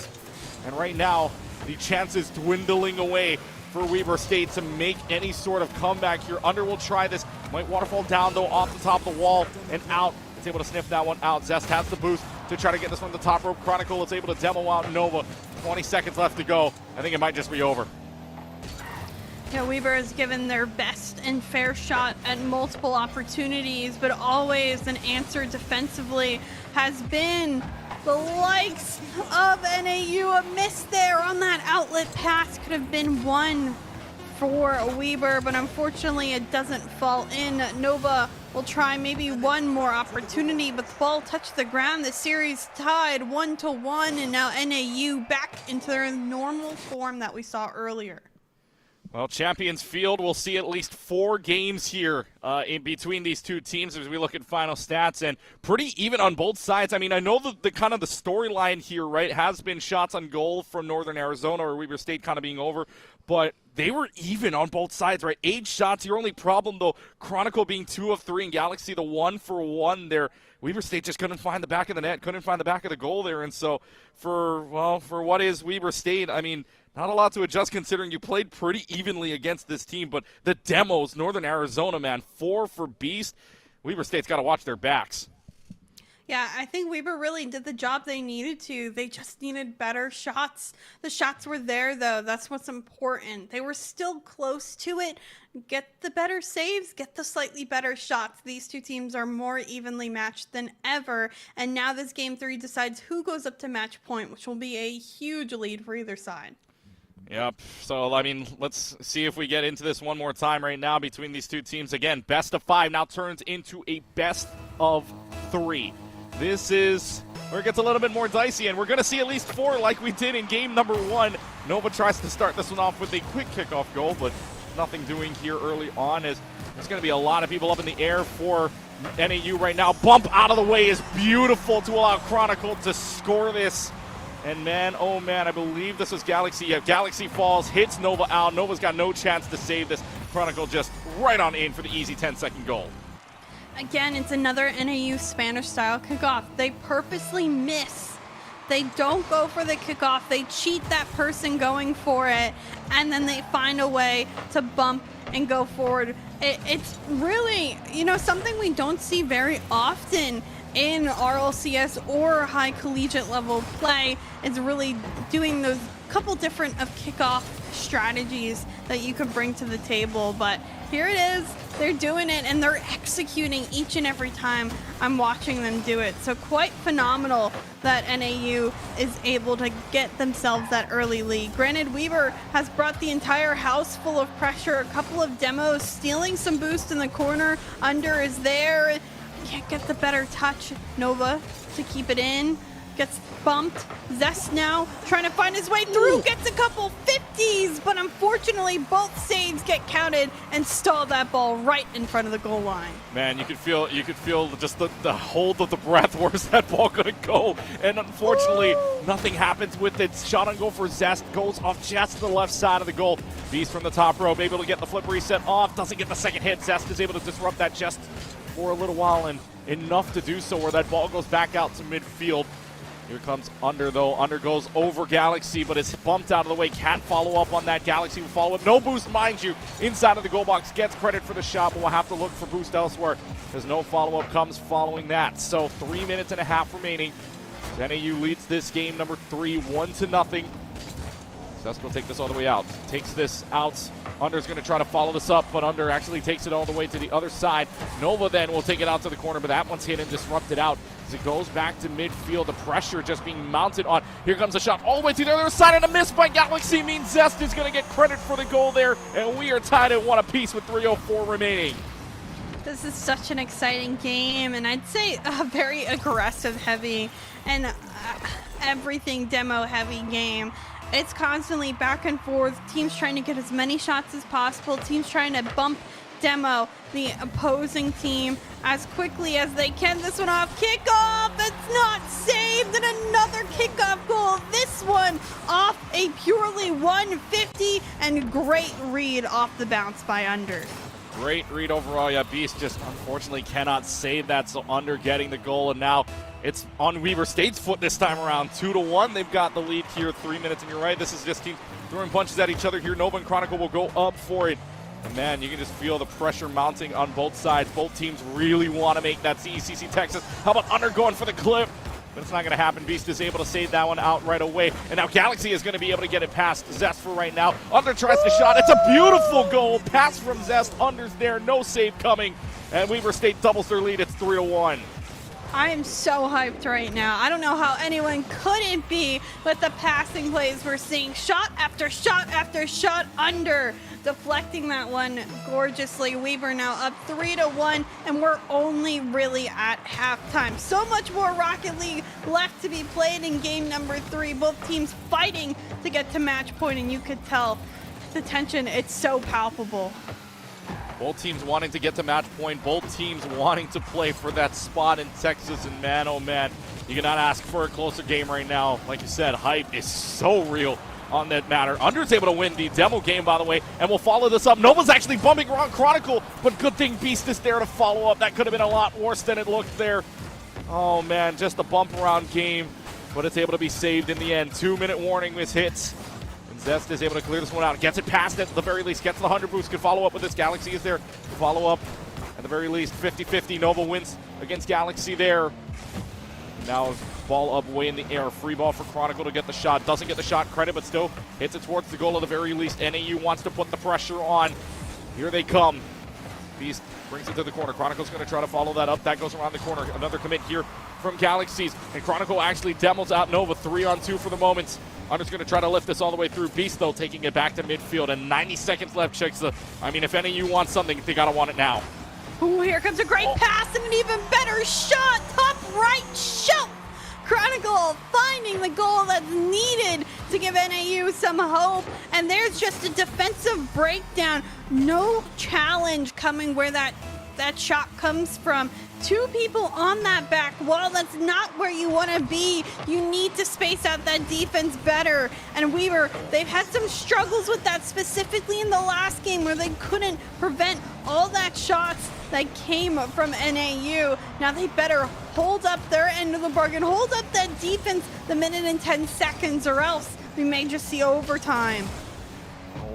And right now, the chances dwindling away for Weber State to make any sort of comeback here. Under will try this. Might waterfall down though, off the top of the wall and out. It's able to sniff that one out. Zest has the boost to try to get this from the top rope. Chronicle is able to demo out Nova. 20 seconds left to go. I think it might just be over. Yeah, Weber has given their best and fair shot at multiple opportunities, but always an answer defensively has been the likes of NAU. A miss there on that outlet pass could have been one for Weber, but unfortunately it doesn't fall in. Nova will try maybe one more opportunity, but the ball touched the ground. The series tied 1-1, and now NAU back into their normal form that we saw earlier. Well, Champions Field will see at least 4 games here in between these two teams as we look at final stats, and pretty even on both sides. I mean, I know the kind of the storyline here, right, has been shots on goal from Northern Arizona or Weber State kind of being over, but they were even on both sides, right? 8 shots. Your only problem, though, Chronicle being 2 of 3 and Galaxy the 1-for-1 there. Weber State just couldn't find the back of the net, couldn't find the back of the goal there, and so for what is Weber State, I mean, not a lot to adjust considering you played pretty evenly against this team, but the demos, Northern Arizona, man, 4 for Beast. Weber State's got to watch their backs. Yeah, I think Weber really did the job they needed to. They just needed better shots. The shots were there, though. That's what's important. They were still close to it. Get the better saves, get the slightly better shots. These two teams are more evenly matched than ever. And now this Game 3 decides who goes up to match point, which will be a huge lead for either side. Yep. So, I mean, let's see if we get into this one more time right now between these two teams. Again, best of 5 now turns into a best of 3. This is where it gets a little bit more dicey, and we're going to see at least 4 like we did in game number 1. Nova tries to start this one off with a quick kickoff goal, but nothing doing here early on, as there's going to be a lot of people up in the air for NAU right now. Bump out of the way is beautiful to allow Chronicle to score this. And man, oh man, I believe this was Galaxy. Yeah, Galaxy falls, hits Nova out. Nova's got no chance to save this. Chronicle just right on in for the easy 10-second goal. Again, it's another NAU Spanish-style kickoff. They purposely miss. They don't go for the kickoff. They cheat that person going for it, and then they find a way to bump and go forward. It's really, something we don't see very often in RLCS or high collegiate level play. Is really doing those couple different of kickoff strategies that you could bring to the table, but here it is. They're doing it, and they're executing each and every time I'm watching them do it. So quite phenomenal that NAU is able to get themselves that early lead. Granted, Weber has brought the entire house full of pressure. A couple of demos stealing some boost in the corner. Under is there. Can't get the better touch. Nova to keep it in. Gets bumped. Zest now trying to find his way through. Gets a couple 50s, but unfortunately both saves get counted and stall that ball right in front of the goal line. Man, you could feel just the hold of the breath. Where's that ball gonna go? And unfortunately, nothing happens with it. Shot on goal for Zest goes off just to the left side of the goal. Beast from the top rope, able to get the flip reset off. Doesn't get the second hit. Zest is able to disrupt that just for a little while, and enough to do so where that ball goes back out to midfield. Here comes Under, though. Under goes over Galaxy, but it's bumped out of the way. Can't follow up on that. Galaxy will follow up. No boost, mind you. Inside of the goal box. Gets credit for the shot, but we'll have to look for boost elsewhere because no follow-up comes following that. So 3 minutes and a half remaining. NAU leads this game, number 3, 1-0. Zest will take this all the way out. Takes this out. Under's going to try to follow this up, but Under actually takes it all the way to the other side. Nova then will take it out to the corner, but that one's hit and disrupted out as it goes back to midfield. The pressure just being mounted on. Here comes a shot all the way to the other side, and a miss by Galaxy means Zest is going to get credit for the goal there, and we are tied at 1 apiece with 3:04 remaining. This is such an exciting game, and I'd say a very aggressive heavy and everything demo heavy game. It's constantly back and forth, teams trying to get as many shots as possible, teams trying to bump demo the opposing team as quickly as they can. This one off kickoff, it's not saved, and another kickoff goal. This one off a purely 150, and great read off the bounce by Under. Great read overall. Yeah, Beast just unfortunately cannot save that, so Under getting the goal, and now it's on Weber State's foot this time around. 2-1. They've got the lead here, 3 minutes, and you're right, this is just teams throwing punches at each other here. Nova and Chronicle will go up for it. And man, you can just feel the pressure mounting on both sides. Both teams really want to make that CECC Texas. How about Under going for the clip? But it's not going to happen. Beast is able to save that one out right away. And now Galaxy is going to be able to get it past Zest for right now. Under tries to shot. It's a beautiful goal. Pass from Zest. Under's there. No save coming. And Weber State doubles their lead. It's 3-1. I am so hyped right now. I don't know how anyone couldn't be with the passing plays we're seeing. Shot after shot after shot. Under deflecting that one gorgeously. Weber now up 3-1, and we're only really at halftime. So much more Rocket League left to be played in game number 3. Both teams fighting to get to match point, and you could tell the tension, it's so palpable. Both teams wanting to get to match point. Both teams wanting to play for that spot in Texas. And man, oh man, you cannot ask for a closer game right now. Like you said, hype is so real on that matter. Under's able to win the demo game, by the way, and we'll follow this up. Nova's actually bumping around Chronicle, but good thing Beast is there to follow up. That could have been a lot worse than it looked there. Oh man, just a bump around game, but it's able to be saved in the end. 2-minute warning with hits. Zest is able to clear this one out. Gets it past it at the very least. Gets the 100 boost. Can follow up with this. Galaxy is there to follow up. At the very least, 50-50. Nova wins against Galaxy there. Now ball up way in the air. Free ball for Chronicle to get the shot. Doesn't get the shot credit, but still hits it towards the goal at the very least. NAU wants to put the pressure on. Here they come. Beast brings it to the corner. Chronicle's going to try to follow that up. That goes around the corner. Another commit here from Galaxies. And Chronicle actually demos out Nova. 3-on-2 for the moment. Under's going to try to lift this all the way through. Beast, though, taking it back to midfield. And 90 seconds left. Checks the... I mean, if NAU wants something, they got to want it now. Ooh, here comes a great pass and an even better shot. Top right shelf. Chronicle finding the goal that's needed to give NAU some hope. And there's just a defensive breakdown. No challenge coming where that shot comes from. 2 people on that back wall. That's not where you want to be. You need to space out that defense better. And Weber, they've had some struggles with that, specifically in the last game where they couldn't prevent all that shots that came from NAU. Now they better hold up their end of the bargain, hold up that defense the minute and 10 seconds, or else we may just see overtime.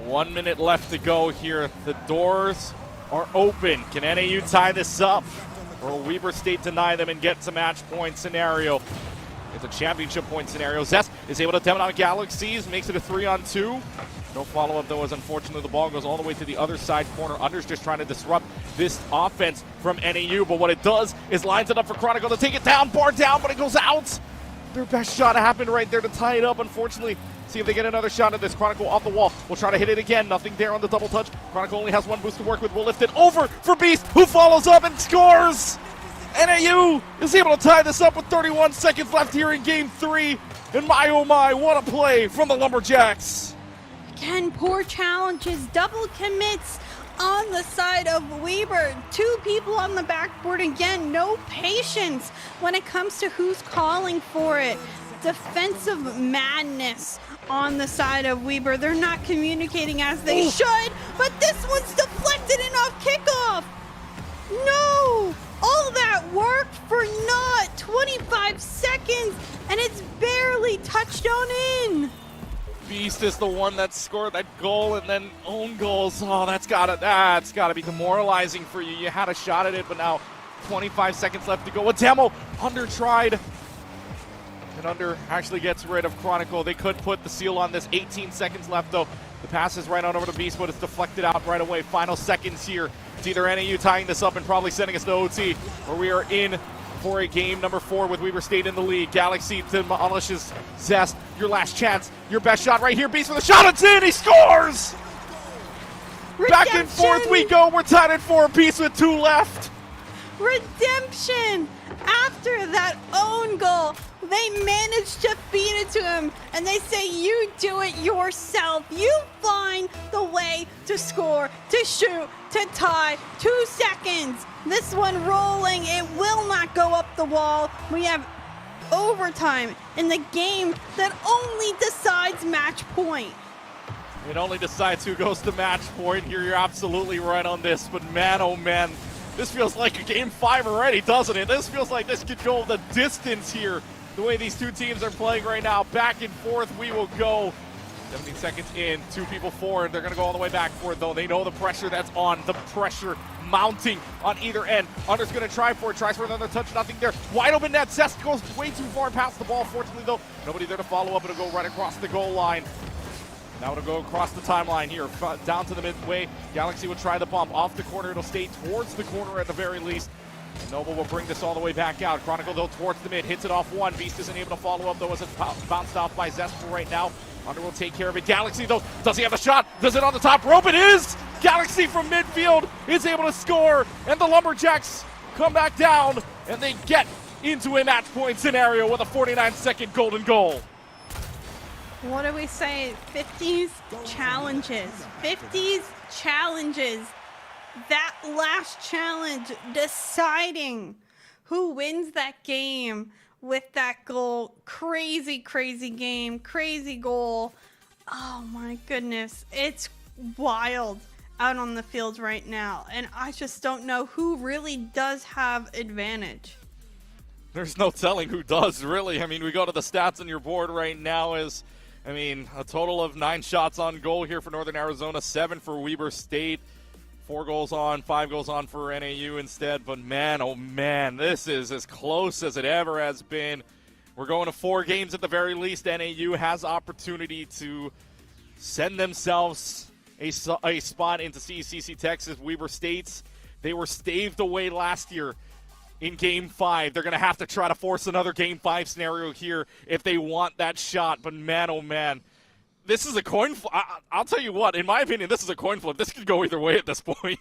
1 minute left to go here. The doors are open. Can NAU tie this up? Or will Weber State deny them and get to match point scenario? It's a championship point scenario. Zest is able to demo out Galaxies, makes it a 3-on-2. No follow-up, though, as unfortunately the ball goes all the way to the other side corner. Under's just trying to disrupt this offense from NAU, but what it does is lines it up for Chronicle to take it down, bar down, but it goes out. Their best shot happened right there to tie it up, unfortunately. See if they get another shot at this. Chronicle off the wall. We'll try to hit it again. Nothing there on the double touch. Chronicle only has 1 boost to work with. We'll lift it over for Beast, who follows up and scores. NAU is able to tie this up with 31 seconds left here in game 3. And my oh my, what a play from the Lumberjacks. Again, poor challenges, double commits on the side of Weber. 2 people on the backboard. Again, no patience when it comes to who's calling for it. Defensive madness on the side of Weber. They're not communicating as they should, but this one's deflected and off kickoff. No! All that work for naught. 25 seconds, and it's barely touched on in. Beast is the one that scored that goal and then own goals. Oh, that's gotta be demoralizing for you. You had a shot at it, but now 25 seconds left to go. A demo. Under tried. And Under actually gets rid of Chronicle. They could put the seal on this. 18 seconds left, though. The pass is right on over to Beast, but it's deflected out right away. Final seconds here. It's either NAU tying this up and probably sending us to OT, or we are in for a game number 4 with Weber State in the lead. Galaxy demolishes Zest. Your last chance. Your best shot right here. Beast with a shot. It's in. He scores! Redemption. Back and forth we go. We're tied at 4 apiece with 2 left. Redemption! After after that own goal, they managed to feed it to him, and they say, you do it yourself. You find the way to score, to shoot, to tie. 2 seconds. This one rolling. It will not go up the wall. We have overtime in the game that only decides match point. It only decides who goes to match point here. You're absolutely right on this, but man, oh man, this feels like a game 5 already, doesn't it? This feels like this could go the distance here. The way these two teams are playing right now, back and forth we will go. 17 seconds in, 2 people forward. They're going to go all the way back for it, though. They know the pressure that's on, the pressure mounting on either end. Under's going to try for it, tries for another touch, nothing there. Wide open net, Cesc goes way too far and past the ball. Fortunately, though, nobody there to follow up. It'll go right across the goal line. Now it'll go across the timeline here, down to the midway. Galaxy will try the bump. Off the corner, it'll stay towards the corner at the very least. Noble will bring this all the way back out. Chronicle, though, towards the mid, hits it off one. Beast isn't able to follow up, though, as it's bounced off by Zest for right now. Under will take care of it. Galaxy, though, does he have a shot? Does it on the top rope? It is! Galaxy from midfield is able to score, and the Lumberjacks come back down, and they get into a match point scenario with a 49-second golden goal. What do we say? 50s challenges. 50s challenges. That last challenge deciding who wins that game with that goal. Crazy, crazy game. Crazy goal. Oh my goodness. It's wild out on the field right now. And I just don't know who really does have advantage. There's no telling who does, really. I mean, we go to the stats on your board right now is, I mean, a total of 9 shots on goal here for Northern Arizona, 7 for Weber State, 4 goals on, 5 goals on for NAU instead. But man, oh man, this is as close as it ever has been. We're going to 4 games at the very least. NAU has opportunity to send themselves a spot into CECC Texas. Weber State's, they were staved away last year in Game 5. They're going to have to try to force another Game 5 scenario here if they want that shot. But man, oh man, this is a coin flip. I'll tell you what, in my opinion, this is a coin flip. This could go either way at this point.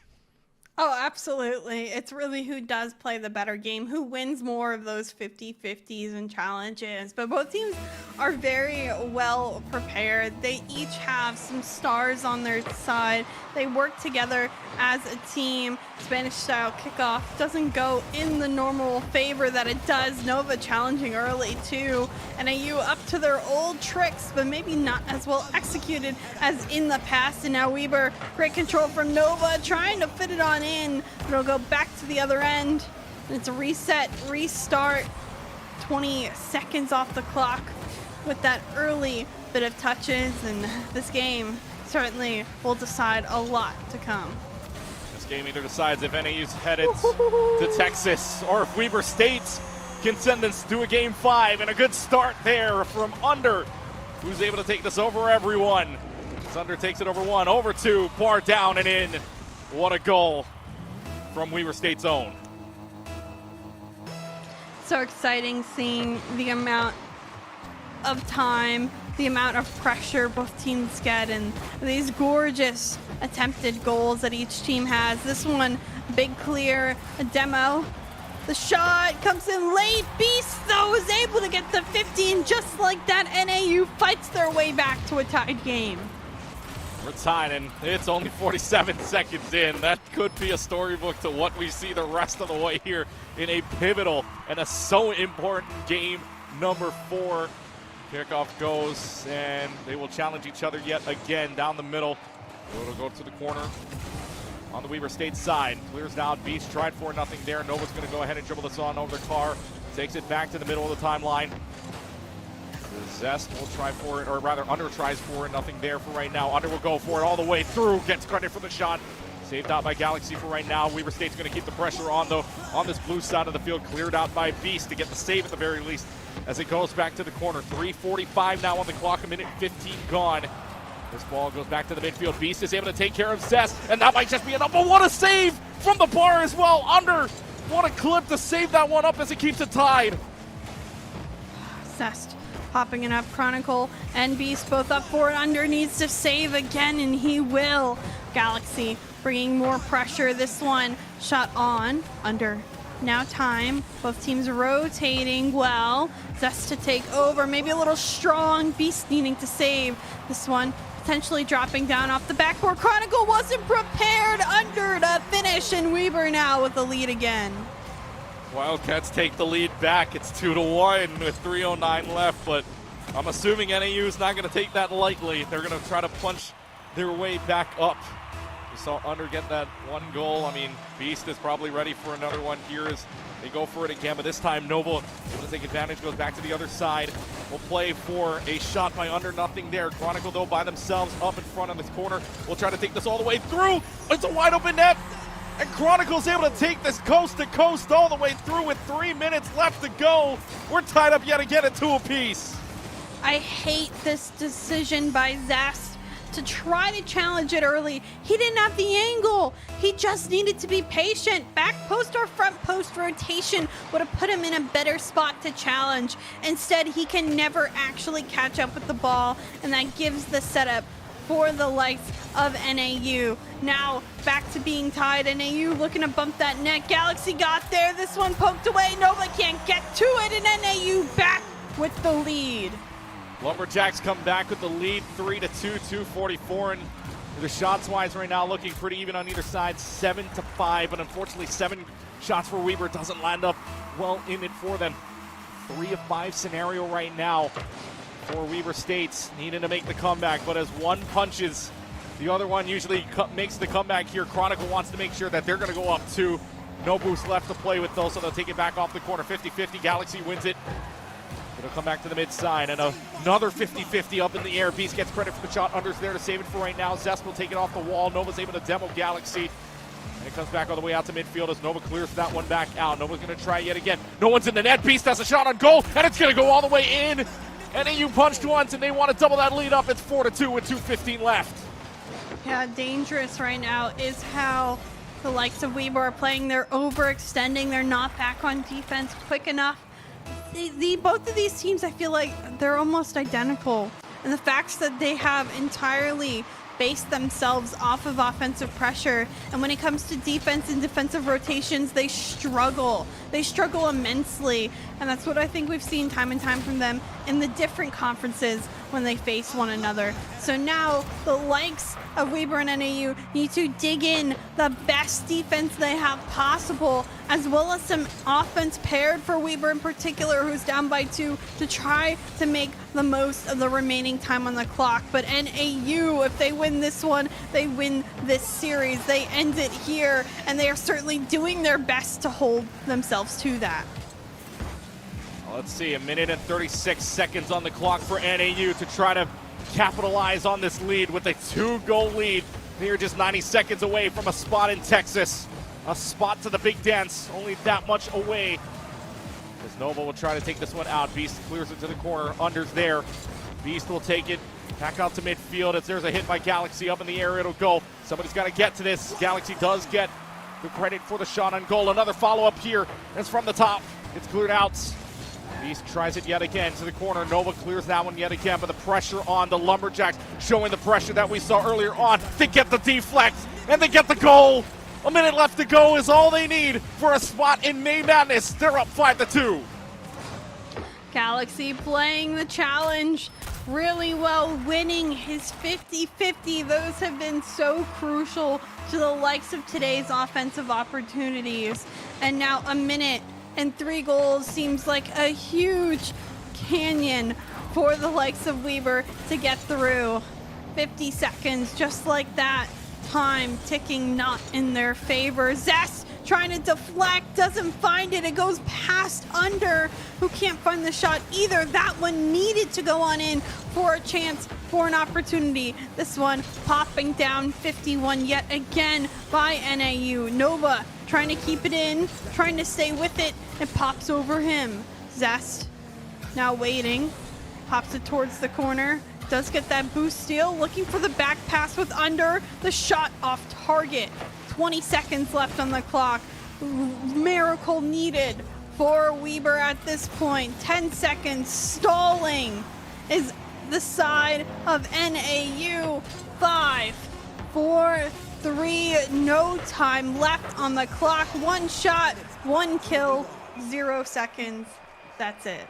Oh, absolutely. It's really who does play the better game, who wins more of those 50-50s and challenges. But both teams are very well prepared. They each have some stars on their side. They work together as a team. Spanish-style kickoff doesn't go in the normal favor that it does. Nova challenging early, too. NAU up to their old tricks, but maybe not as well executed as in the past. And now Weber, great control from Nova, trying to fit it on in. It'll go back to the other end. And it's a reset, restart. 20 seconds off the clock with that early bit of touches. And this game certainly will decide a lot to come. This game either decides if NAU's headed to Texas or if Weber State can send us to a Game 5. And a good start there from Under, who's able to take this over everyone. As Under takes it over 1, over 2, bar down and in. What a goal from Weber State's own. So exciting seeing the amount of time, the amount of pressure both teams get, and these gorgeous attempted goals that each team has. This one, big clear, a demo. The shot comes in late. Beast, though, is able to get the 15. Just like that, NAU fights their way back to a tied game. We're tied, and it's only 47 seconds in. That could be a storybook to what we see the rest of the way here in a pivotal and a so important game number 4. Kickoff goes, and they will challenge each other yet again down the middle. It'll go to the corner on the Weber State side. Clears down. Beach tried for nothing there. Nova's going to go ahead and dribble this on over the car. Takes it back to the middle of the timeline. Zest will try for it, or rather Under tries for it. Nothing there for right now. Under will go for it all the way through. Gets credit for the shot. Saved out by Galaxy for right now. Weber State's going to keep the pressure on, though, on this blue side of the field. Cleared out by Beast to get the save at the very least as it goes back to the corner. 3:45 now on the clock, a minute 15 gone. This ball goes back to the midfield. Beast is able to take care of Zest, and that might just be enough. But what a save from the bar as well. Under, what a clip to save that one up as it keeps it tied. Zest popping it up. Chronicle and Beast both up for it. Under needs to save again, and he will. Galaxy bringing more pressure. This one shot on. Under Now time, both teams rotating well. Zest to take over, maybe a little strong. Beast needing to save this one. Potentially dropping down off the backboard. Chronicle wasn't prepared. Under to finish, and Weber now with the lead again. Wildcats take the lead back. It's 2-1 with 3:09 left, but I'm assuming NAU is not going to take that lightly. They're going to try to punch their way back up. We saw Under get that one goal. I mean, Beast is probably ready for another one here as they go for it again, but this time Nova able to take advantage, goes back to the other side. Will play for a shot by Under, nothing there. Chronicle though by themselves up in front of this corner. We'll try to take this all the way through. It's a wide open net. And Chronicle's able to take this coast to coast all the way through with 3 minutes left to go. We're tied up yet again at 2 apiece. I hate this decision by Zest to try to challenge it early. He didn't have the angle. He just needed to be patient. Back post or front post rotation would have put him in a better spot to challenge. Instead, he can never actually catch up with the ball, and that gives the setup for the likes of NAU. Now back to being tied. NAU looking to bump that net. Galaxy got there. This one poked away. Nova can't get to it, and NAU back with the lead. Lumberjacks come back with the lead, 3-2, 2:44, and the shots wise right now looking pretty even on either side, 7-5, but unfortunately 7 shots for Weber doesn't land up well in it for them. 3 of 5 scenario right now for Weber States, needing to make the comeback, but as one punches, the other one usually makes the comeback here. Chronicle wants to make sure that they're going to go up 2. No boost left to play with though, so they'll take it back off the corner. 50-50, Galaxy wins it. It'll come back to the mid side, and another 50-50 up in the air. Beast gets credit for the shot. Under's there to save it for right now. Zest will take it off the wall. Nova's able to demo Galaxy. And it comes back all the way out to midfield as Nova clears that one back out. Nova's going to try yet again. No one's in the net. Beast has a shot on goal, and it's going to go all the way in. NAU punched once, and they want to double that lead up. It's 4-2 with 2:15 left. Yeah, dangerous right now is how the likes of Weber are playing. They're overextending. They're not back on defense quick enough. Both of these teams, I feel like they're almost identical. And the fact that they have entirely based themselves off of offensive pressure, and when it comes to defense and defensive rotations, they struggle. They struggle immensely, and that's what I think we've seen time and time from them in the different conferences when they face one another. So now the likes of Weber and NAU need to dig in the best defense they have possible, as well as some offense paired for Weber in particular, who's down by 2, to try to make the most of the remaining time on the clock. But NAU, if they win this one, they win this series. They end it here, and they are certainly doing their best to hold themselves to that. Let's see, 1 minute and 36 seconds on the clock for NAU to try to capitalize on this lead with a 2-goal lead. They're just 90 seconds away from a spot in Texas. A spot to the big dance, only that much away. As Nova will try to take this one out. Beast clears it to the corner. Under's there. Beast will take it back out to midfield. If there's a hit by Galaxy up in the air, it'll go. Somebody's got to get to this. Galaxy does get the credit for the shot on goal. Another follow-up here. It's from the top. It's cleared out. Beast tries it yet again to the corner. Nova clears that one yet again, but the pressure on the Lumberjacks, showing the pressure that we saw earlier on. They get the deflect, and they get the goal. 1 minute left to go is all they need for a spot in May Madness. They're up 5-2. Galaxy playing the challenge really well, winning his 50-50. Those have been so crucial to the likes of today's offensive opportunities. And now 1 minute and 3 goals seems like a huge canyon for the likes of Weber to get through. 50 seconds, just like that. Time ticking not in their favor. Zest trying to deflect, doesn't find it. It goes past Under, who can't find the shot either. That one needed to go on in for a chance, for an opportunity. This one popping down 51 yet again by NAU. Nova trying to keep it in, trying to stay with it. It pops over him. Zest now waiting, pops it towards the corner. Does get that boost steal, looking for the back pass with Under. The shot off target. 20 seconds left on the clock. Miracle needed for Weber at this point. 10 seconds stalling is the side of NAU. 5, 4, 3, no time left on the clock. 1 shot, 1 kill, 0 seconds. That's it.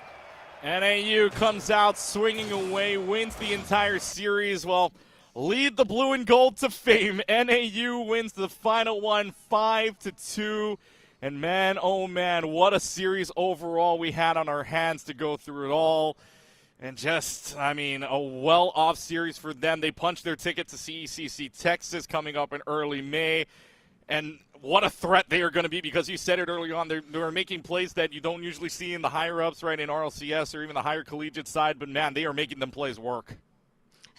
NAU comes out swinging away, wins the entire series. Well, lead the blue and gold to fame. NAU wins the final one 5-2. And man, oh man, what a series overall we had on our hands to go through it all. And just, I mean, a well-off series for them. They punched their ticket to CECC Texas coming up in early May. And what a threat they are going to be, because you said it early on, they're making plays that you don't usually see in the higher-ups, right, in RLCS or even the higher collegiate side. But, man, they are making them plays work.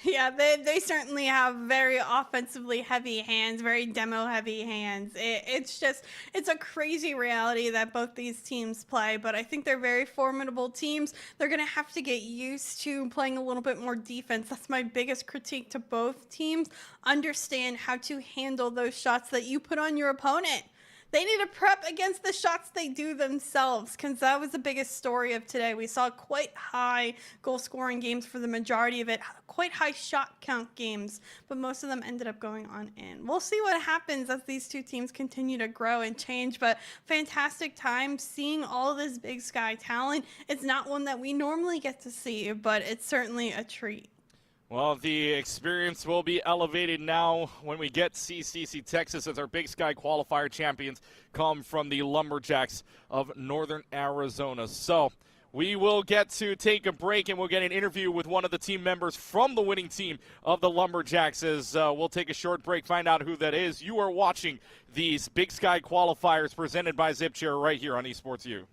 Yeah, they certainly have very offensively heavy hands, very demo heavy hands. It's a crazy reality that both these teams play, but I think they're very formidable teams. They're going to have to get used to playing a little bit more defense. That's my biggest critique to both teams. Understand how to handle those shots that you put on your opponent. They need to prep against the shots they do themselves, because that was the biggest story of today. We saw quite high goal-scoring games for the majority of it, quite high shot count games, but most of them ended up going on in. We'll see what happens as these two teams continue to grow and change, but fantastic time seeing all this Big Sky talent. It's not one that we normally get to see, but it's certainly a treat. Well, the experience will be elevated now when we get CECC Texas, as our Big Sky Qualifier champions come from the Lumberjacks of Northern Arizona. So we will get to take a break, and we'll get an interview with one of the team members from the winning team of the Lumberjacks. As we'll take a short break, find out who that is. You are watching these Big Sky Qualifiers presented by ZipChair right here on Esports U.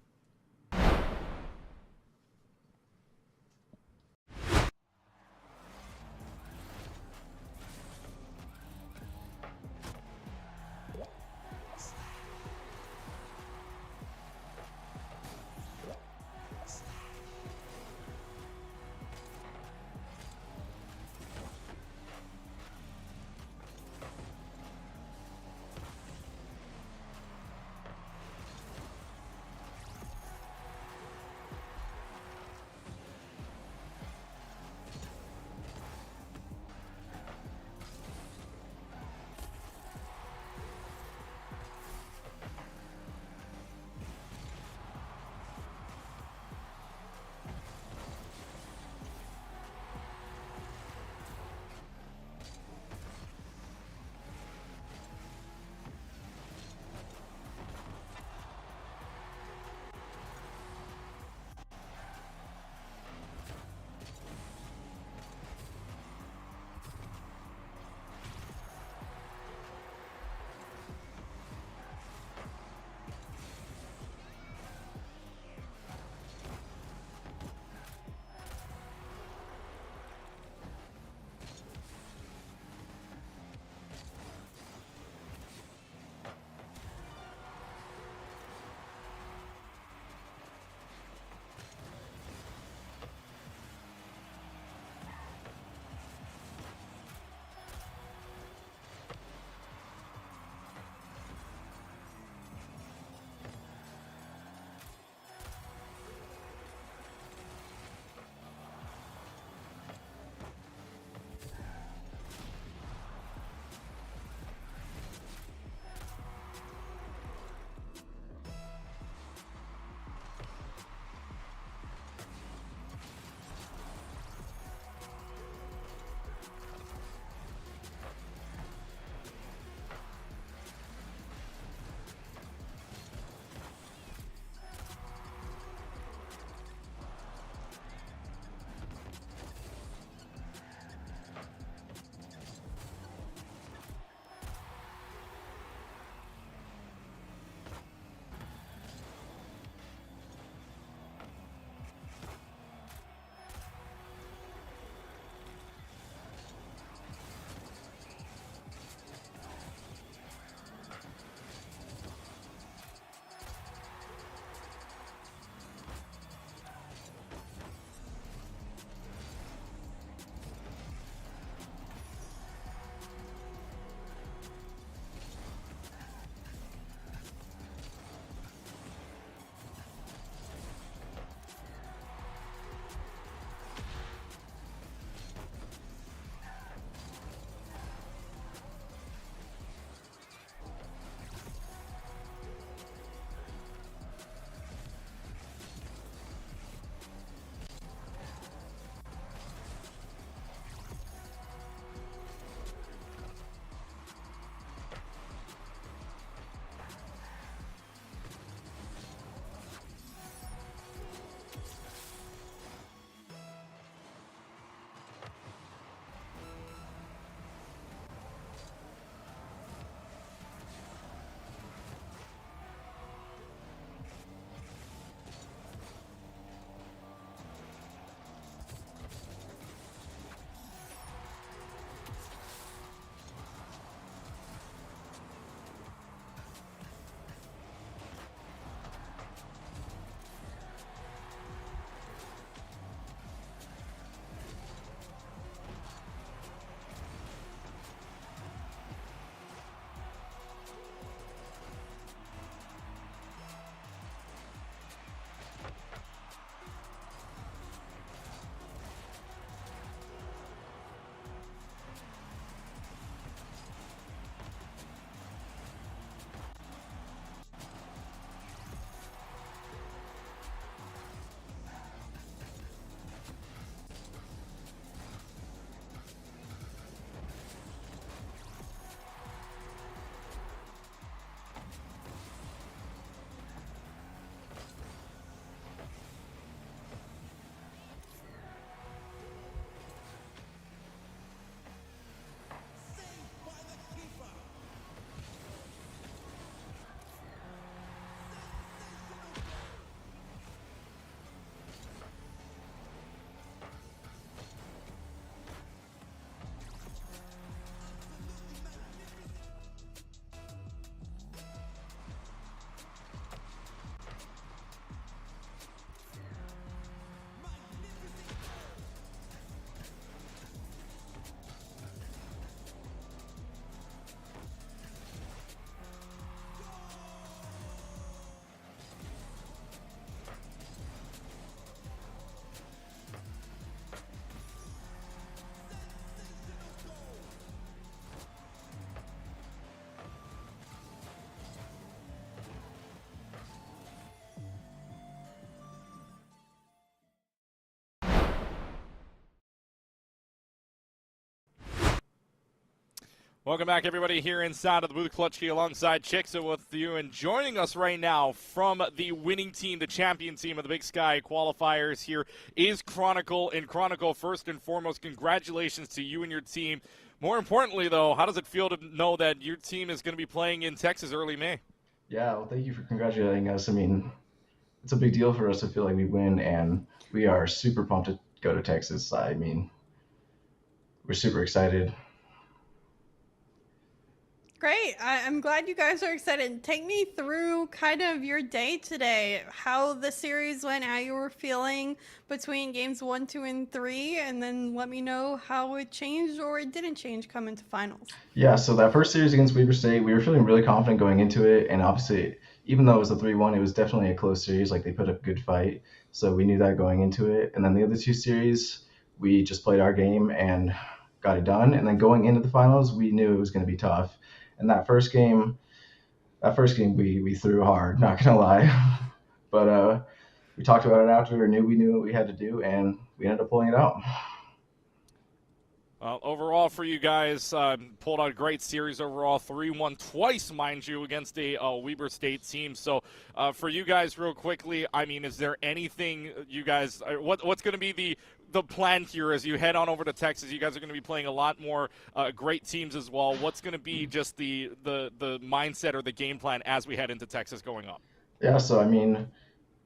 Welcome back, everybody, here inside of the booth. Clutchy alongside Chicksa with you, and joining us right now from the winning team, the champion team of the Big Sky Qualifiers here is Chronicle. And Chronicle, first and foremost, congratulations to you and your team. More importantly, though, how does it feel to know that your team is going to be playing in Texas early May? Yeah, well, thank you for congratulating us. I mean, it's a big deal for us to feel like we win, and we are super pumped to go to Texas. I mean, we're super excited. Great. I'm glad you guys are excited. Take me through kind of your day today, how the series went, how you were feeling between games 1, 2, and 3, and then let me know how it changed or it didn't change coming to finals. Yeah, so that first series against Weber State, we were feeling really confident going into it, and obviously, even though it was a 3-1, it was definitely a close series. Like, they put up a good fight, so we knew that going into it. And then the other two series, we just played our game and got it done. And then going into the finals, we knew it was going to be tough. And that first game we threw hard, not gonna lie. But we talked about it after, we knew what we had to do, and we ended up pulling it out. Well, overall for you guys, pulled out a great series overall, 3-1 twice, mind you, against a Weber State team. So for you guys, real quickly, I mean, is there anything you guys, what's going to be the plan here as you head on over to Texas? You guys are going to be playing a lot more great teams as well. What's going to be just the mindset or the game plan as we head into Texas going up? Yeah, so I mean,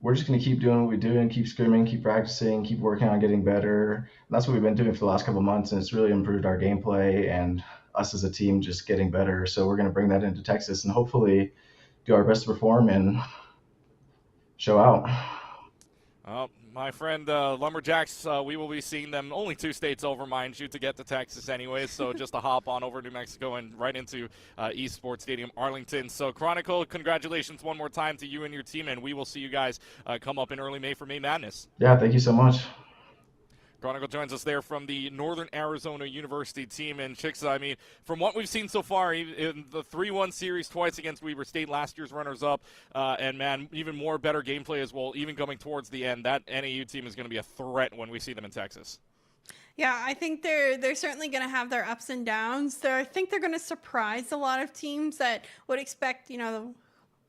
we're just going to keep doing what we do and keep scrimming, keep practicing, keep working on getting better. And that's what we've been doing for the last couple of months, and it's really improved our gameplay and us as a team just getting better. So we're going to bring that into Texas and hopefully do our best to perform and show out. My friend Lumberjacks, we will be seeing them only 2 states over, mind you, to get to Texas anyways. So just a hop on over to New Mexico and right into Esports Stadium, Arlington. So Chronicle, congratulations one more time to you and your team, and we will see you guys come up in early May for May Madness. Yeah, thank you so much. Chronicle joins us there from the Northern Arizona University team. And Chicksa, I mean, from what we've seen so far, in the 3-1 series twice against Weber State, last year's runners-up, and, man, even more better gameplay as well, even coming towards the end, that NAU team is going to be a threat when we see them in Texas. Yeah, I think they're certainly going to have their ups and downs. I think they're going to surprise a lot of teams that would expect,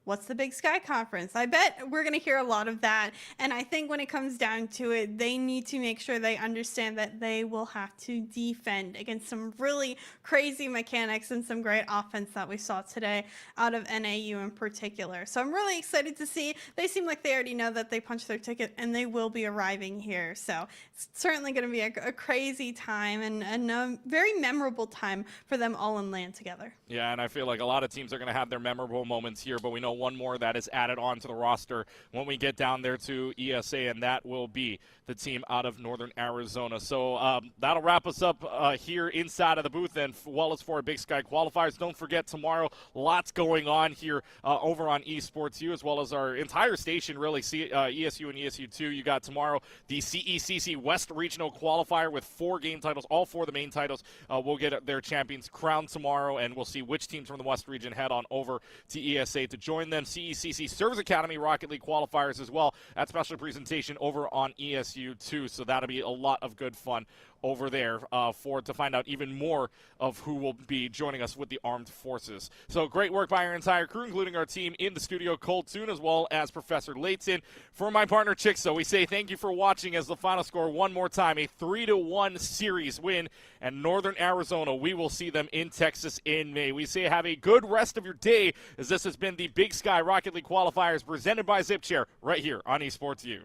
what's the Big Sky Conference? I bet we're going to hear a lot of that. And I think when it comes down to it, they need to make sure they understand that they will have to defend against some really crazy mechanics and some great offense that we saw today out of NAU in particular. So I'm really excited to see. They seem like they already know that they punched their ticket and they will be arriving here. So it's certainly going to be a crazy time and a very memorable time for them all in land together. Yeah, and I feel like a lot of teams are going to have their memorable moments here, but we know one more that is added on to the roster when we get down there to ESA, and that will be the team out of Northern Arizona. So that'll wrap us up here inside of the booth, and well as for our Big Sky Qualifiers. Don't forget tomorrow, lots going on here over on Esports U, as well as our entire station, really, ESU and ESU2. You got tomorrow the CECC West Regional Qualifier with 4 game titles, all 4 of the main titles. We'll get their champions crowned tomorrow, and we'll see which teams from the West region head on over to ESA to join them. CECC Service Academy Rocket League qualifiers as well. That special presentation over on ESU2. So that'll be a lot of good fun over there to find out even more of who will be joining us with the armed forces. So great work by our entire crew, including our team in the studio, Cold Soon, as well as Professor Layton. For my partner Chicksa, we say thank you for watching as the final score one more time, a 3-1 series win, and Northern Arizona, we will see them in Texas in May. We say have a good rest of your day, as this has been the Big Sky Rocket League Qualifiers presented by ZipChair right here on Esports U.